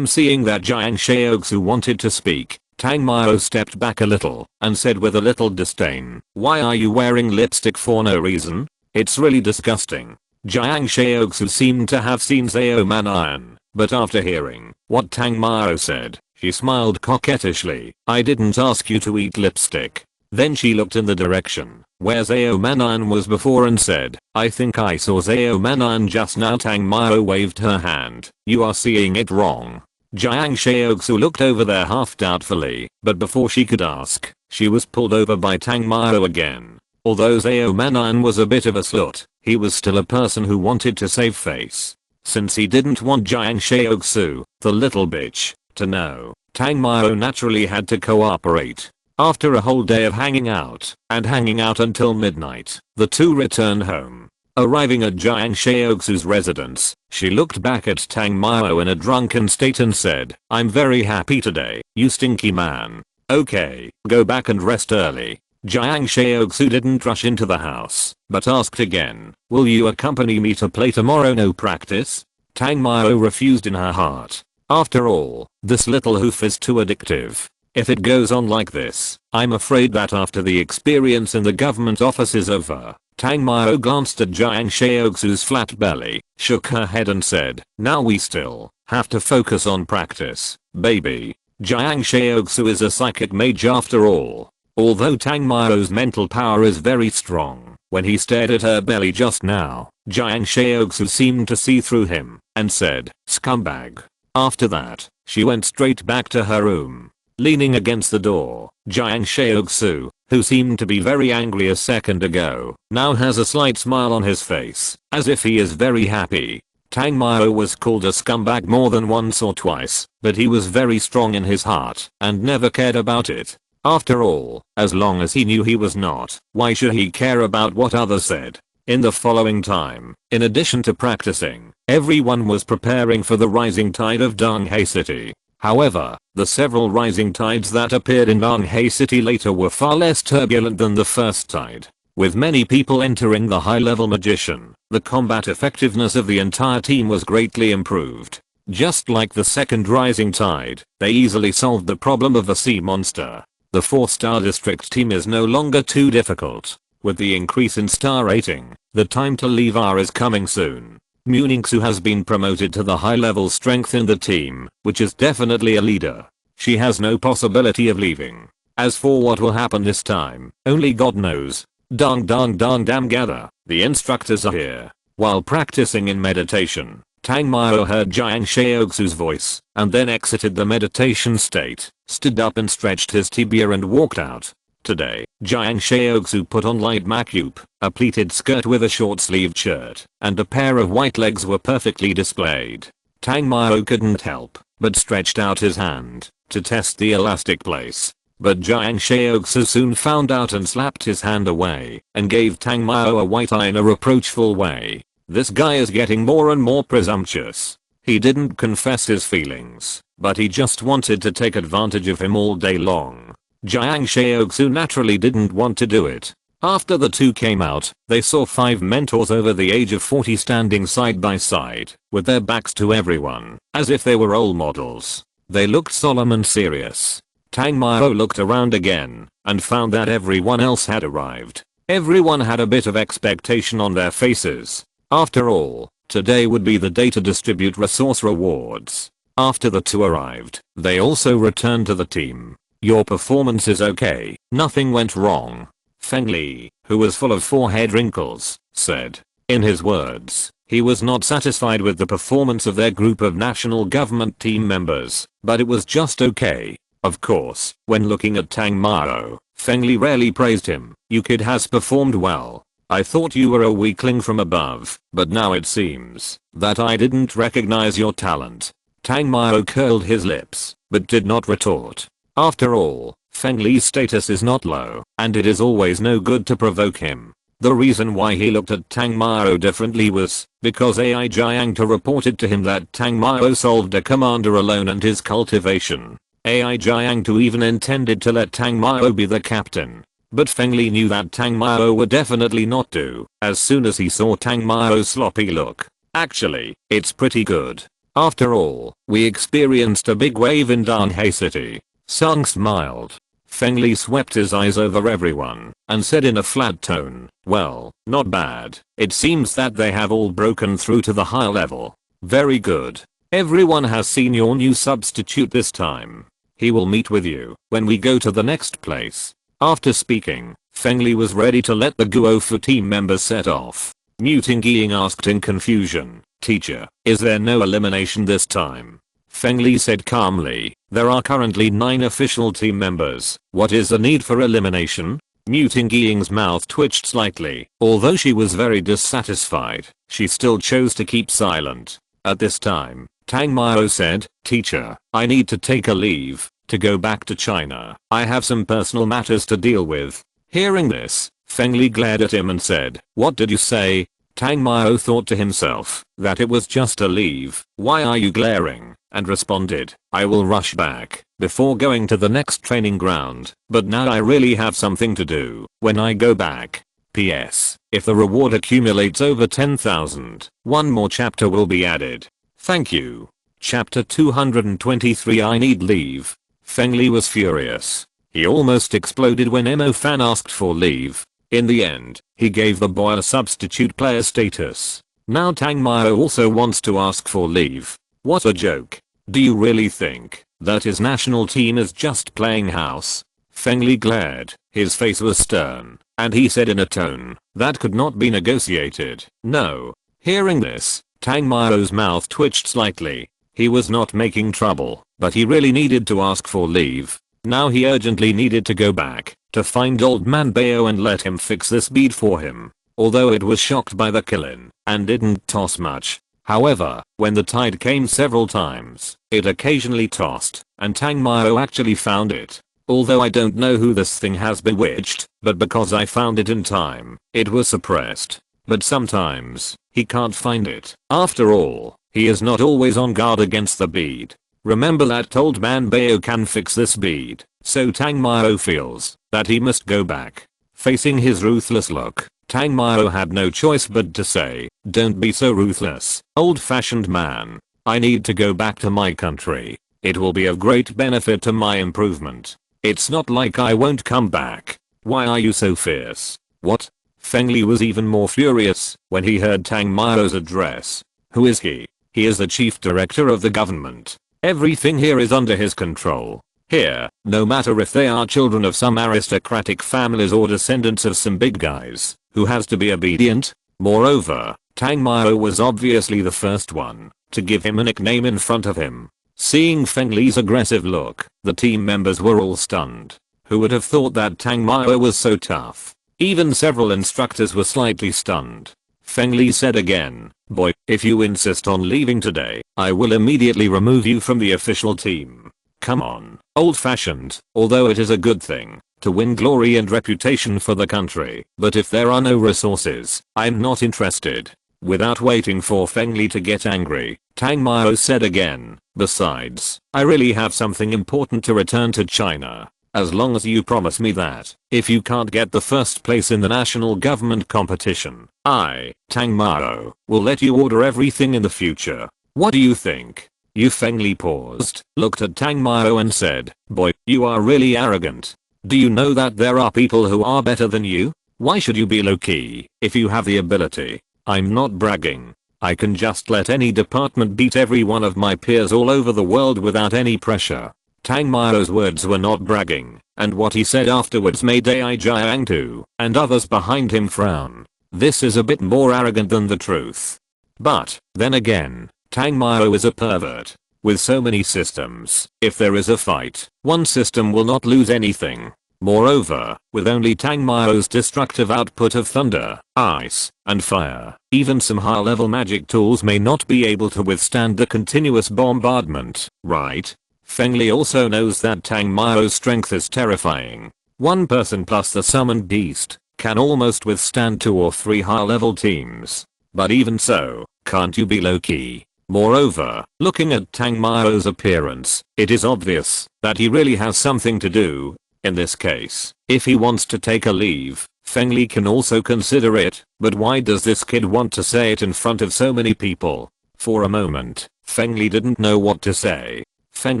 Seeing that Jiang Shaoxu wanted to speak, Tang Mao stepped back a little and said with a little disdain, "Why are you wearing lipstick for no reason? It's really disgusting." Jiang Shaoxu seemed to have seen Zhao Manan, but after hearing what Tang Mao said, she smiled coquettishly. "I didn't ask you to eat lipstick." Then she looked in the direction where Zhao Manan was before and said, "I think I saw Zhao Manan just now." Tang Mao waved her hand. "You are seeing it wrong." Jiang Shaoxu looked over there half doubtfully, but before she could ask, she was pulled over by Tang Mao again. Although Zhao Manan was a bit of a slut, he was still a person who wanted to save face. Since he didn't want Jiang Shaoxu, the little bitch, to know, Tang Mao naturally had to cooperate. After a whole day of hanging out until midnight, the two returned home. Arriving at Jiang Shaoxu's residence, she looked back at Tang Mao in a drunken state and said, "I'm very happy today, you stinky man. Okay, go back and rest early." Jiang Shaoxu didn't rush into the house, but asked again, "Will you accompany me to play tomorrow no practice?" Tang Mao refused in her heart. After all, this little hoof is too addictive. If it goes on like this, I'm afraid that after the experience in the government office is over. Tang Mao glanced at Jiang Shaoxu's flat belly, shook her head and said, "Now we still have to focus on practice, baby." Jiang Shaoxu is a psychic mage after all. Although Tang Mao's mental power is very strong, when he stared at her belly just now, Jiang Shaoxu seemed to see through him and said, "Scumbag." After that, she went straight back to her room. Leaning against the door, Jiang Shaoxu, who seemed to be very angry a second ago, now has a slight smile on his face, as if he is very happy. Tang Mao was called a scumbag more than once or twice, but he was very strong in his heart and never cared about it. After all, as long as he knew he was not, why should he care about what others said? In the following time, in addition to practicing, everyone was preparing for the rising tide of Donghae City. However, the several rising tides that appeared in Donghae City later were far less turbulent than the first tide. With many people entering the high-level magician, the combat effectiveness of the entire team was greatly improved. Just like the second rising tide, they easily solved the problem of a sea monster. The 4-star district team is no longer too difficult. With the increase in star rating, the time to leave is coming soon. Muningsu has been promoted to the high-level strength in the team, which is definitely a leader. She has no possibility of leaving. As for what will happen this time, only God knows. Dong damn gather, the instructors are here. While practicing in meditation, Tang Mao heard Jiang Shaoxu's voice, and then exited the meditation state, stood up and stretched his tibia and walked out. Today, Jiang Shaoxu put on light makeup, a pleated skirt with a short-sleeved shirt, and a pair of white legs were perfectly displayed. Tang Mao couldn't help but stretched out his hand to test the elastic place. But Jiang Shaoxu soon found out and slapped his hand away and gave Tang Mao a white eye in a reproachful way. This guy is getting more and more presumptuous. He didn't confess his feelings, but he just wanted to take advantage of him all day long. Jiang Shaoxu naturally didn't want to do it. After the two came out, they saw 5 mentors over the age of 40 standing side by side, with their backs to everyone, as if they were role models. They looked solemn and serious. Tang Mao looked around again, and found that everyone else had arrived. Everyone had a bit of expectation on their faces. After all, today would be the day to distribute resource rewards. After the two arrived, they also returned to the team. "Your performance is okay, nothing went wrong," Feng Li, who was full of forehead wrinkles, said. In his words, he was not satisfied with the performance of their group of national government team members, but it was just okay. Of course, when looking at Tang Mao, Feng Li rarely praised him. "You kid has performed well. I thought you were a weakling from above, but now it seems that I didn't recognize your talent." Tang Mao curled his lips, but did not retort. After all, Feng Li's status is not low, and it is always no good to provoke him. The reason why he looked at Tang Mao differently was because AI Jiang reported to him that Tang Mao solved a commander alone and his cultivation. AI Jiang even intended to let Tang Mao be the captain. But Feng Li knew that Tang Mao would definitely not do, as soon as he saw Tang Mao's sloppy look. Actually, it's pretty good. After all, we experienced a big wave in Donghae City. Sung smiled. Feng Li swept his eyes over everyone and said in a flat tone, "Well, not bad. It seems that they have all broken through to the higher level. Very good. Everyone has seen your new substitute this time. He will meet with you when we go to the next place." After speaking, Feng Li was ready to let the Guofu team members set off. Muting Ying asked in confusion, "Teacher, is there no elimination this time?" Feng Li said calmly, "There are currently 9 official team members. What is the need for elimination?" Muting Ying's mouth twitched slightly. Although she was very dissatisfied, she still chose to keep silent. At this time, Tang Mao said, "Teacher, I need to take a leave to go back to China. I have some personal matters to deal with." Hearing this, Feng Li glared at him and said, "What did you say?" Tang Mao thought to himself that it was just a leave. "Why are you glaring?" and responded, "I will rush back before going to the next training ground, but now I really have something to do when I go back. PS. If the reward accumulates over 10,000, one more chapter will be added. Thank you." Chapter 223 I Need Leave. Feng Li was furious. He almost exploded when Mo Fan asked for leave. In the end, he gave the boy a substitute player status. Now Tang Mao also wants to ask for leave. What a joke. Do you really think that his national team is just playing house? Feng Li glared. His face was stern, and he said in a tone that could not be negotiated, "No." Hearing this, Tang Mao's mouth twitched slightly. He was not making trouble, but he really needed to ask for leave. Now he urgently needed to go back to find old man Bao and let him fix this bead for him. Although it was shocked by the killing and didn't toss much. However, when the tide came several times, it occasionally tossed, and Tang Mao actually found it. Although I don't know who this thing has bewitched, but because I found it in time, it was suppressed. But sometimes, he can't find it. After all, he is not always on guard against the bead. Remember that old man Bao can fix this bead, so Tang Mao feels that he must go back. Facing his ruthless look, Tang Mao had no choice but to say, "Don't be so ruthless, old-fashioned man. I need to go back to my country. It will be of great benefit to my improvement. It's not like I won't come back. Why are you so fierce?" "What?" Feng Li was even more furious when he heard Tang Mao's address. "Who is he?" "He is the chief director of the government. Everything here is under his control. Here, no matter if they are children of some aristocratic families or descendants of some big guys who has to be obedient." Moreover, Tang Mao was obviously the first one to give him a nickname in front of him. Seeing Feng Li's aggressive look, the team members were all stunned. Who would have thought that Tang Mao was so tough? Even several instructors were slightly stunned. Feng Li said again, "Boy, if you insist on leaving today, I will immediately remove you from the official team. Come on, old-fashioned, although it is a good thing to win glory and reputation for the country, but if there are no resources, I'm not interested." Without waiting for Feng Li to get angry, Tang Mao said again, "Besides, I really have something important to return to China. As long as you promise me that, if you can't get the first place in the national government competition, I, Tang Mao, will let you order everything in the future. What do you think?" Feng Li paused, looked at Tang Mao and said, "Boy, you are really arrogant. Do you know that there are people who are better than you? Why should you be low-key if you have the ability?" "I'm not bragging. I can just let any department beat every one of my peers all over the world without any pressure." Tang Mao's words were not bragging, and what he said afterwards made Ai Jiangtu and others behind him frown. This is a bit more arrogant than the truth. But, then again, Tang Mao is a pervert. With so many systems, if there is a fight, one system will not lose anything. Moreover, with only Tang Mao's destructive output of thunder, ice, and fire, even some high-level magic tools may not be able to withstand the continuous bombardment, right? Feng Li also knows that Tang Mao's strength is terrifying. One person plus the summoned beast can almost withstand 2 or 3 high-level teams. But even so, can't you be low-key? Moreover, looking at Tang Mao's appearance, it is obvious that he really has something to do. In this case, if he wants to take a leave, Feng Li can also consider it, but why does this kid want to say it in front of so many people? For a moment, Feng Li didn't know what to say. Feng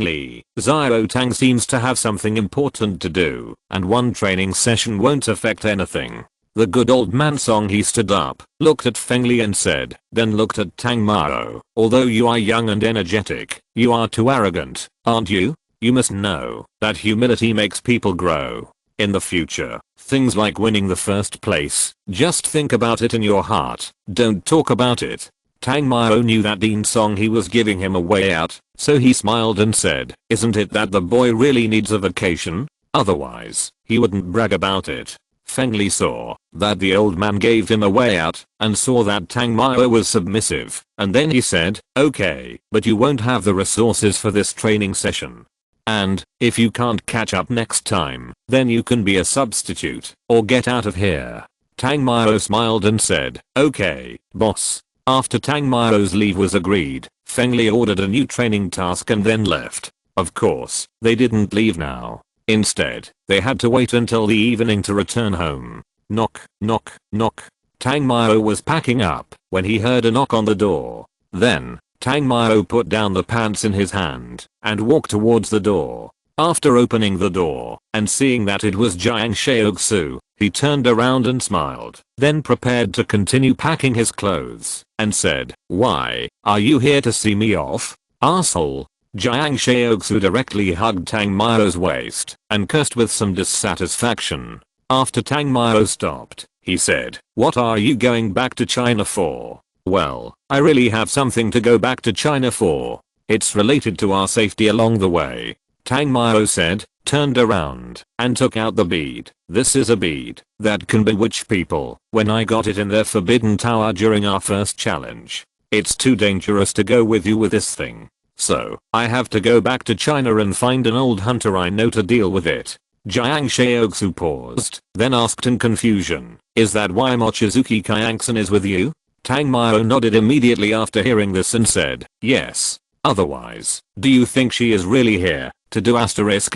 Li, Xiao Tang seems to have something important to do, and one training session won't affect anything. The good old man Song. He stood up, looked at Feng Li and said, then looked at Tang Mao. "Although you are young and energetic, you are too arrogant, aren't you? You must know that humility makes people grow. In the future, things like winning the first place, just think about it in your heart, don't talk about it." Tang Mao knew that Dean Song he was giving him a way out, so he smiled and said, "Isn't it that the boy really needs a vacation? Otherwise, he wouldn't brag about it." Feng Li saw that the old man gave him a way out and saw that Tang Mao was submissive, and then he said, "Okay, but you won't have the resources for this training session. And, if you can't catch up next time, then you can be a substitute, or get out of here." Tang Mao smiled and said, "Okay, boss." After Tang Mao's leave was agreed, Feng Li ordered a new training task and then left. Of course, they didn't leave now. Instead, they had to wait until the evening to return home. Knock, knock, knock. Tang Mao was packing up when he heard a knock on the door. Then, Tang Mao put down the pants in his hand and walked towards the door. After opening the door and seeing that it was Jiang Shaoxu, he turned around and smiled, then prepared to continue packing his clothes and said, "Why, are you here to see me off, asshole?" Jiang Shaoxu directly hugged Tang Mao's waist and cursed with some dissatisfaction. After Tang Mao stopped, he said, "What are you going back to China for?" "Well, I really have something to go back to China for. It's related to our safety along the way," Tang Mao said, turned around, and took out the bead. "This is a bead that can bewitch people. When I got it in their forbidden tower during our first challenge, it's too dangerous to go with you with this thing. So, I have to go back to China and find an old hunter I know to deal with it." Jiang Shaoxu paused, then asked in confusion, "Is that why Mochizuki Kyanksen is with you?" Tang Mao nodded immediately after hearing this and said, "Yes. Otherwise, do you think she is really here to do asterisk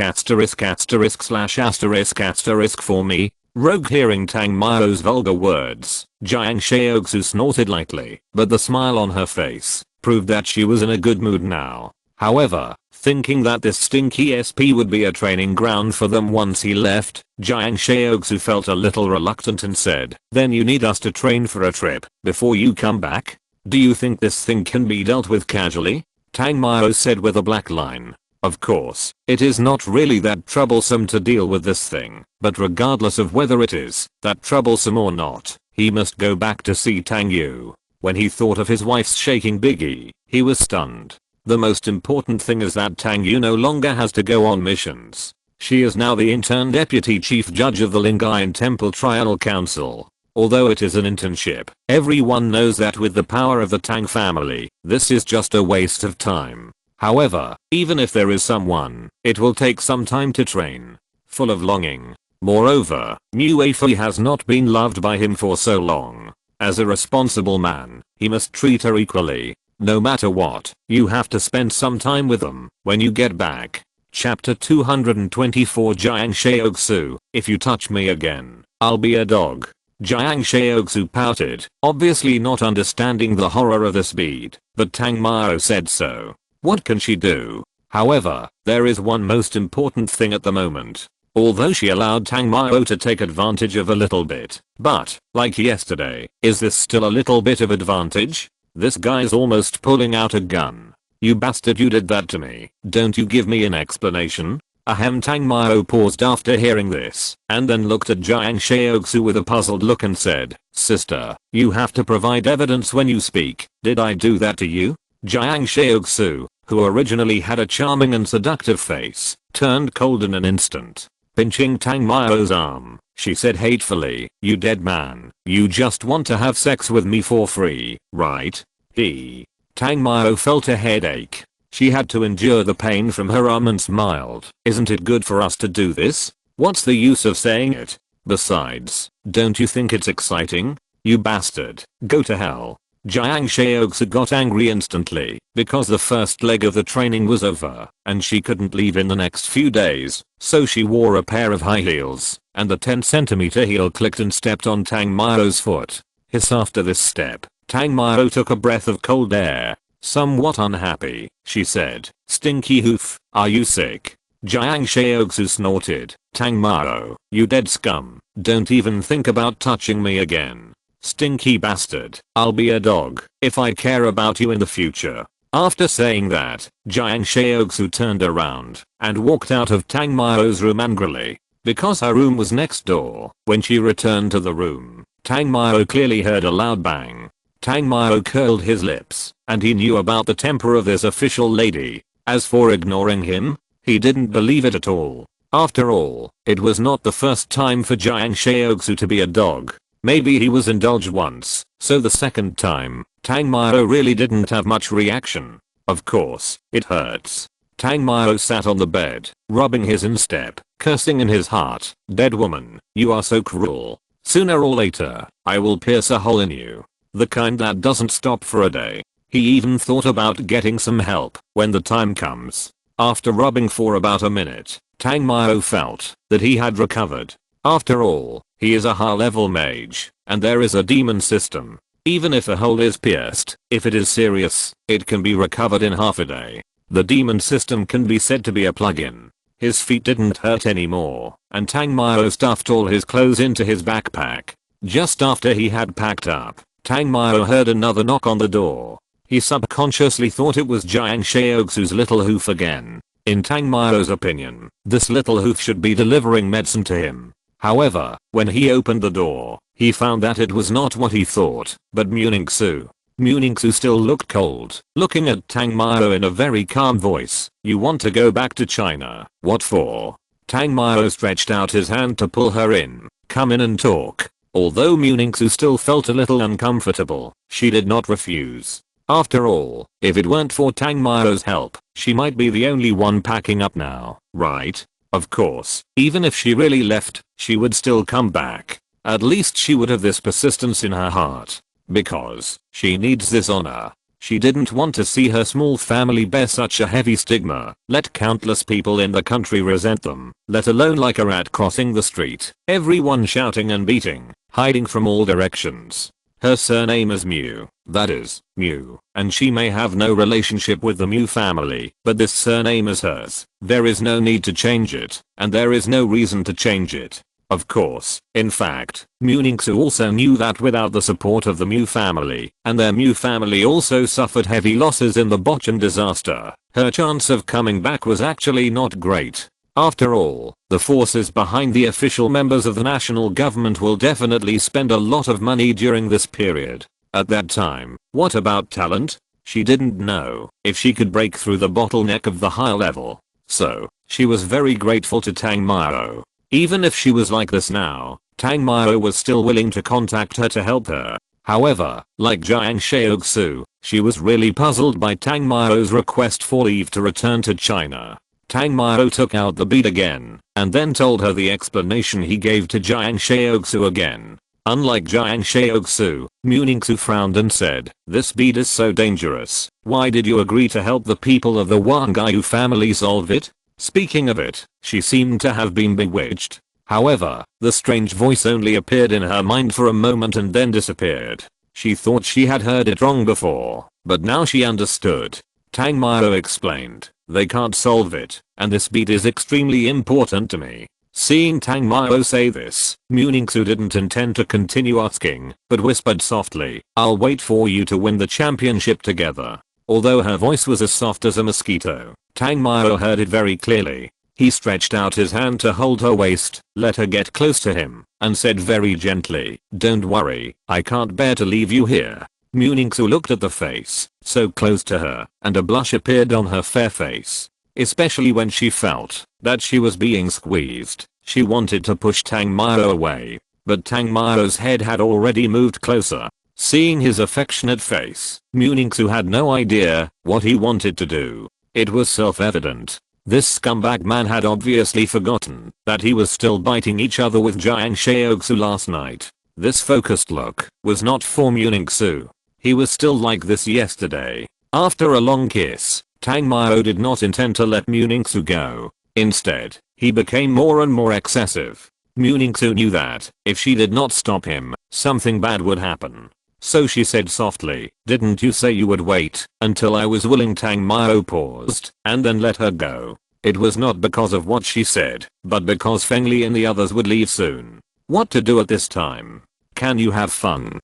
slash asterisk for me?" Rogue hearing Tang Mao's vulgar words, Jiang Shaoxu snorted lightly, but the smile on her face proved that she was in a good mood now. However, thinking that this stinky SP would be a training ground for them once he left, Jiang Shaoxu felt a little reluctant and said, "Then you need us to train for a trip before you come back? Do you think this thing can be dealt with casually?" Tang Mao said with a black line. "Of course, it is not really that troublesome to deal with this thing, but regardless of whether it is that troublesome or not, he must go back to see Tang Yu." When he thought of his wife's shaking biggie, he was stunned. The most important thing is that Tang Yu no longer has to go on missions. She is now the intern deputy chief judge of the Lingayan Temple Triennial Council. Although it is an internship, everyone knows that with the power of the Tang family, this is just a waste of time. However, even if there is someone, it will take some time to train. Full of longing. Moreover, Mu Weifei has not been loved by him for so long. As a responsible man, he must treat her equally. No matter what, you have to spend some time with them when you get back. Chapter 224 Jiang Shaoxu, "If you touch me again, I'll be a dog." Jiang Shaoxu pouted, obviously not understanding the horror of this bead, but Tang Mao said so. What can she do? However, there is one most important thing at the moment. Although she allowed Tang Mao to take advantage of a little bit, but, like yesterday, is this still a little bit of advantage? This guy's almost pulling out a gun. "You bastard, you did that to me. Don't you give me an explanation?" Ahem. Tang Mao paused after hearing this, and then looked at Jiang Shaoxu with a puzzled look and said, "Sister, you have to provide evidence when you speak. Did I do that to you?" Jiang Shaoxu, who originally had a charming and seductive face, turned cold in an instant. Pinching Tang Mao's arm, she said hatefully, "You dead man, you just want to have sex with me for free, right?" Tang Mao felt a headache. She had to endure the pain from her arm and smiled. "Isn't it good for us to do this? What's the use of saying it? Besides, don't you think it's exciting? You bastard, go to hell." Jiang Shaoxu got angry instantly because the first leg of the training was over and she couldn't leave in the next few days, so she wore a pair of high heels and the 10cm heel clicked and stepped on Tang Mao's foot. Hiss. After this step, Tang Mao took a breath of cold air. Somewhat unhappy, she said, "Stinky hoof, are you sick?" Jiang Shaoxu snorted, "Tang Mao, you dead scum, don't even think about touching me again. Stinky bastard, I'll be a dog if I care about you in the future." After saying that, Jiang Shaoxu turned around and walked out of Tang Mao's room angrily. Because her room was next door, when she returned to the room, Tang Mao clearly heard a loud bang. Tang Mao curled his lips, and he knew about the temper of this official lady. As for ignoring him, he didn't believe it at all. After all, it was not the first time for Jiang Shaoxu to be a dog. Maybe he was indulged once, so the second time, Tang Mao really didn't have much reaction. Of course, it hurts. Tang Mao sat on the bed, rubbing his instep, cursing in his heart, "Dead woman, you are so cruel." Sooner or later, I will pierce a hole in you. The kind that doesn't stop for a day. He even thought about getting some help when the time comes. After rubbing for about a minute, Tang Mao felt that he had recovered. After all, he is a high-level mage, and there is a demon system. Even if a hole is pierced, if it is serious, it can be recovered in half a day. The demon system can be said to be a plug-in. His feet didn't hurt anymore, and Tang Mao stuffed all his clothes into his backpack. Just after he had packed up, Tang Mao heard another knock on the door. He subconsciously thought it was Jiang Shaoxu's little hoof again. In Tang Mao's opinion, this little hoof should be delivering medicine to him. However, when he opened the door, he found that it was not what he thought, but Muningsu. Muningsu still looked cold, looking at Tang Mao in a very calm voice. You want to go back to China? What for? Tang Mao stretched out his hand to pull her in. Come in and talk. Although Muningsu still felt a little uncomfortable, she did not refuse. After all, if it weren't for Tang Mao's help, she might be the only one packing up now, right? Of course, even if she really left, she would still come back. At least she would have this persistence in her heart. Because she needs this honor. She didn't want to see her small family bear such a heavy stigma, let countless people in the country resent them, let alone like a rat crossing the street, everyone shouting and beating, hiding from all directions. Her surname is Mu, that is, Mu, and she may have no relationship with the Mu family, but this surname is hers. There is no need to change it, and there is no reason to change it. Of course, in fact, Muningsu also knew that without the support of the Mu family, and their Mu family also suffered heavy losses in the Bochan disaster, her chance of coming back was actually not great. After all, the forces behind the official members of the national government will definitely spend a lot of money during this period. At that time, what about talent? She didn't know if she could break through the bottleneck of the high level. So, she was very grateful to Tang Mao. Even if she was like this now, Tang Mao was still willing to contact her to help her. However, like Jiang Shaoxu, she was really puzzled by Tang Mao's request for leave to return to China. Tang Mao took out the bead again, and then told her the explanation he gave to Jiang Shaoxu again. Unlike Jiang Shaoxu, Muningsu frowned and said, "This bead is so dangerous. Why did you agree to help the people of the Wang Yu family solve it?" Speaking of it, she seemed to have been bewitched. However, the strange voice only appeared in her mind for a moment and then disappeared. She thought she had heard it wrong before, but now she understood. Tang Mao explained, "They can't solve it, and this bead is extremely important to me." Seeing Tang Mao say this, Muningsu didn't intend to continue asking, but whispered softly, "I'll wait for you to win the championship together." Although her voice was as soft as a mosquito, Tang Mao heard it very clearly. He stretched out his hand to hold her waist, let her get close to him, and said very gently, "Don't worry, I can't bear to leave you here." Muningsu looked at the face, so close to her, and a blush appeared on her fair face. Especially when she felt that she was being squeezed. She wanted to push Tang Mao away, but Tang Mao's head had already moved closer. Seeing his affectionate face, Muningsu had no idea what he wanted to do. It was self-evident. This scumbag man had obviously forgotten that he was still biting each other with Jiang Shaoxu last night. This focused look was not for Muningsu. He was still like this yesterday. After a long kiss, Tang Mao did not intend to let Muningsu go. Instead, he became more and more excessive. Muningsu knew that if she did not stop him, something bad would happen. So she said softly, "Didn't you say you would wait until I was willing?" Tang Mao paused and then let her go. It was not because of what she said, but because Feng Li and the others would leave soon. What to do at this time? Can you have fun?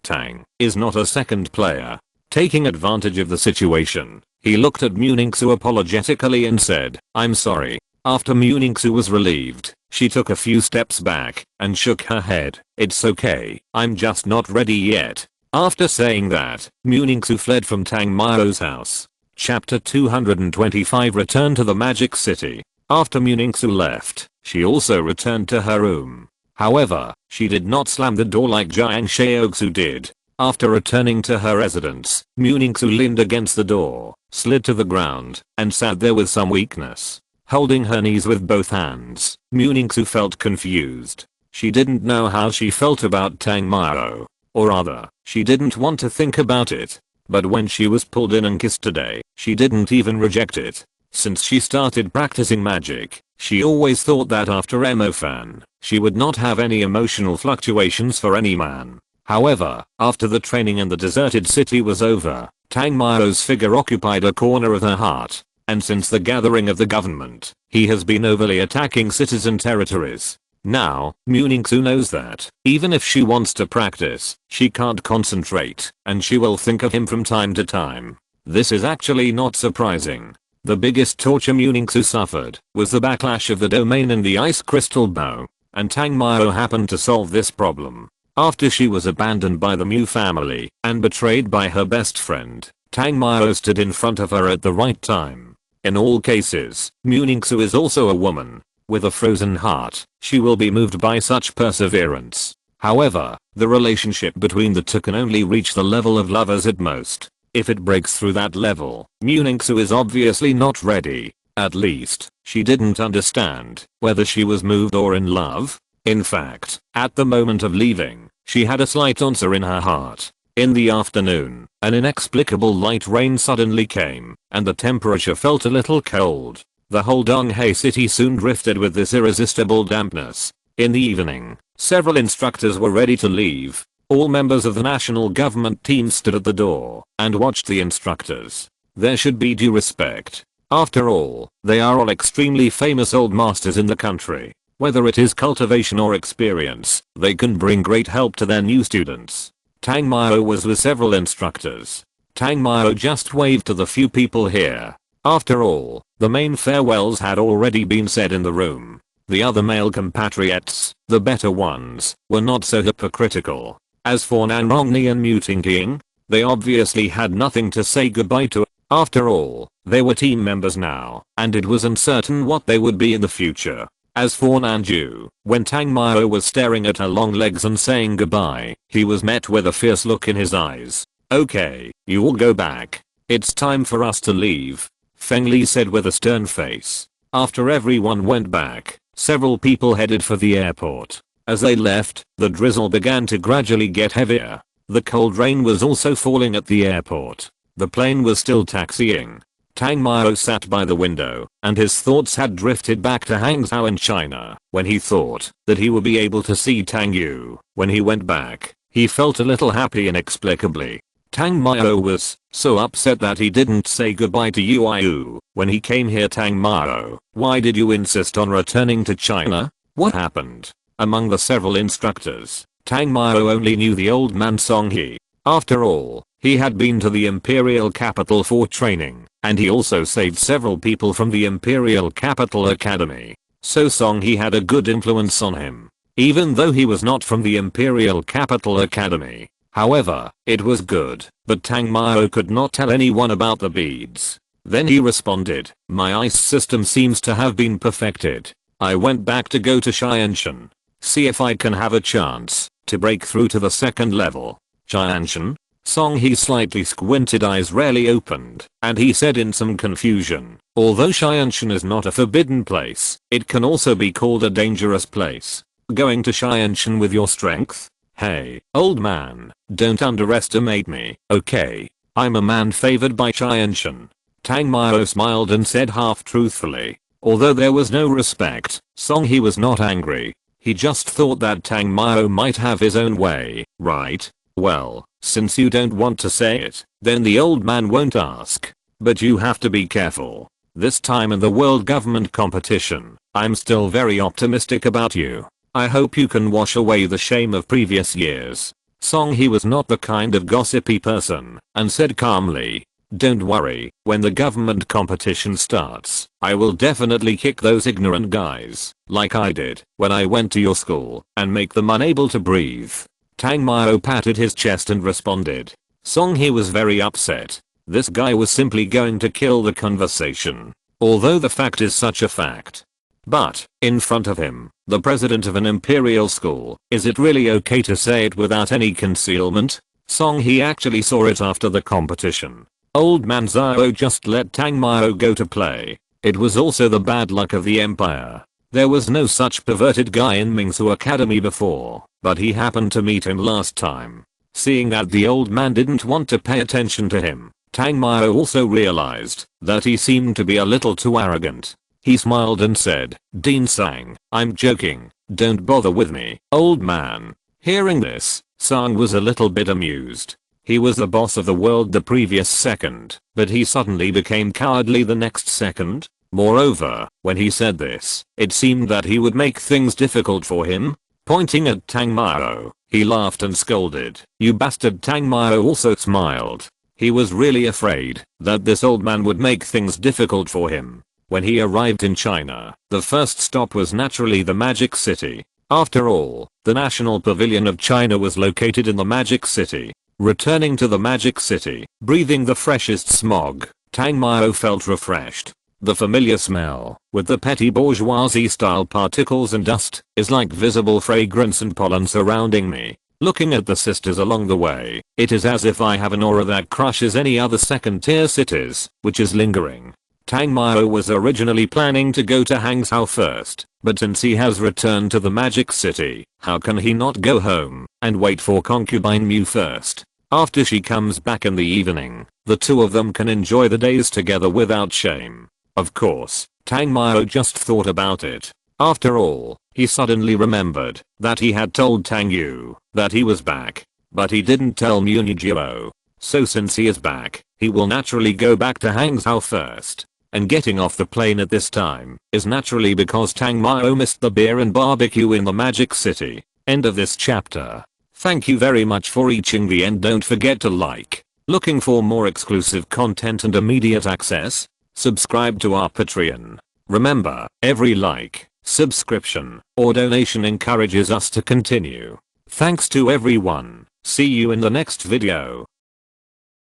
Tang is not a second player. Taking advantage of the situation, he looked at Muningsu apologetically and said, "I'm sorry." After Muningsu was relieved, she took a few steps back and shook her head. "It's okay, I'm just not ready yet." After saying that, Muningsu fled from Tang Mao's house. Chapter 225 Return to the Magic City. After Muningsu left, she also returned to her room. However, she did not slam the door like Jiang Shaoxu did. After returning to her residence, Muningsu leaned against the door, slid to the ground, and sat there with some weakness. Holding her knees with both hands, Muningsu felt confused. She didn't know how she felt about Tang Mao. Or rather, she didn't want to think about it. But when she was pulled in and kissed today, she didn't even reject it. Since she started practicing magic, she always thought that after Emofan, she would not have any emotional fluctuations for any man. However, after the training in the deserted city was over, Tang Mao's figure occupied a corner of her heart. And since the gathering of the government, he has been overly attacking citizen territories. Now, Muningsu knows that, even if she wants to practice, she can't concentrate, and she will think of him from time to time. This is actually not surprising. The biggest torture Muningsu suffered was the backlash of the domain and the ice crystal bow, and Tang Mao happened to solve this problem. After she was abandoned by the Mu family and betrayed by her best friend, Tang Mao stood in front of her at the right time. In all cases, Muningsu is also a woman. With a frozen heart, she will be moved by such perseverance. However, the relationship between the two can only reach the level of lovers at most. If it breaks through that level, Muningsu is obviously not ready. At least, she didn't understand whether she was moved or in love. In fact, at the moment of leaving, she had a slight answer in her heart. In the afternoon, an inexplicable light rain suddenly came, and the temperature felt a little cold. The whole Donghai city soon drifted with this irresistible dampness. In the evening, several instructors were ready to leave. All members of the national government team stood at the door and watched the instructors. There should be due respect. After all, they are all extremely famous old masters in the country. Whether it is cultivation or experience, they can bring great help to their new students. Tang Mao was with several instructors. Tang Mao just waved to the few people here. After all, the main farewells had already been said in the room. The other male compatriots, the better ones, were not so hypocritical. As for Nanrongni and Mutingking, they obviously had nothing to say goodbye to. After all, they were team members now, and it was uncertain what they would be in the future. As for Nanju, when Tang Mao was staring at her long legs and saying goodbye, he was met with a fierce look in his eyes. Okay, you all go back. It's time for us to leave, Feng Li said with a stern face. After everyone went back, several people headed for the airport. As they left, the drizzle began to gradually get heavier. The cold rain was also falling at the airport. The plane was still taxiing. Tang Mao sat by the window, and his thoughts had drifted back to Hangzhou in China, when he thought that he would be able to see Tang Yu. When he went back, he felt a little happy inexplicably. Tang Mao was so upset that he didn't say goodbye to Yu. When he came here. Tang Mao, why did you insist on returning to China? What happened? Among the several instructors, Tang Mao only knew the old man Song He. After all, he had been to the imperial capital for training, and he also saved several people from the imperial capital academy. So Song He had a good influence on him, even though he was not from the imperial capital academy. However, it was good, but Tang Mao could not tell anyone about the beads. Then he responded, my ice system seems to have been perfected. I went back to go to Xianshan. See if I can have a chance to break through to the second level. Xianshan? Song He's slightly squinted eyes rarely opened, and he said in some confusion, although Xianshan is not a forbidden place, it can also be called a dangerous place. Going to Xianshan with your strength? Hey, old man, don't underestimate me, okay? I'm a man favored by Xianshan. Tang Mao smiled and said half truthfully. Although there was no respect, Song He was not angry. He just thought that Tang Mao might have his own way, right? Well, since you don't want to say it, then the old man won't ask. But you have to be careful. This time in the world government competition, I'm still very optimistic about you. I hope you can wash away the shame of previous years. Song He was not the kind of gossipy person, and said calmly, don't worry, when the government competition starts, I will definitely kick those ignorant guys, like I did when I went to your school, and make them unable to breathe. Tang Mao patted his chest and responded. Song He was very upset. This guy was simply going to kill the conversation. Although the fact is such a fact. But, in front of him, the president of an imperial school, is it really okay to say it without any concealment? Song He actually saw it after the competition. Old man Zhao just let Tang Mao go to play. It was also the bad luck of the empire. There was no such perverted guy in Mingsu Academy before, but he happened to meet him last time. Seeing that the old man didn't want to pay attention to him, Tang Mao also realized that he seemed to be a little too arrogant. He smiled and said, "Dean Sang, I'm joking, don't bother with me, old man." Hearing this, Sang was a little bit amused. He was the boss of the world the previous second, but he suddenly became cowardly the next second. Moreover, when he said this, it seemed that he would make things difficult for him. Pointing at Tang Mao, he laughed and scolded, "You bastard." Tang Mao also smiled. He was really afraid that this old man would make things difficult for him. When he arrived in China, the first stop was naturally the Magic City. After all, the National Pavilion of China was located in the Magic City. Returning to the Magic City, breathing the freshest smog, Tang Mao felt refreshed. The familiar smell, with the petty bourgeoisie-style particles and dust, is like visible fragrance and pollen surrounding me. Looking at the sisters along the way, it is as if I have an aura that crushes any other second-tier cities, which is lingering. Tang Mao was originally planning to go to Hangzhou first, but since he has returned to the Magic City, how can he not go home and wait for concubine Mu first? After she comes back in the evening, the two of them can enjoy the days together without shame. Of course, Tang Mao just thought about it. After all, he suddenly remembered that he had told Tang Yu that he was back, but he didn't tell Mu Nijiro. So since he is back, he will naturally go back to Hangzhou first. And getting off the plane at this time is naturally because Tang Mao missed the beer and barbecue in the Magic City. End of this chapter. Thank you very much for reaching the end. Don't forget to like. Looking for more exclusive content and immediate access? Subscribe to our Patreon. Remember, every like, subscription, or donation encourages us to continue. Thanks to everyone. See you in the next video.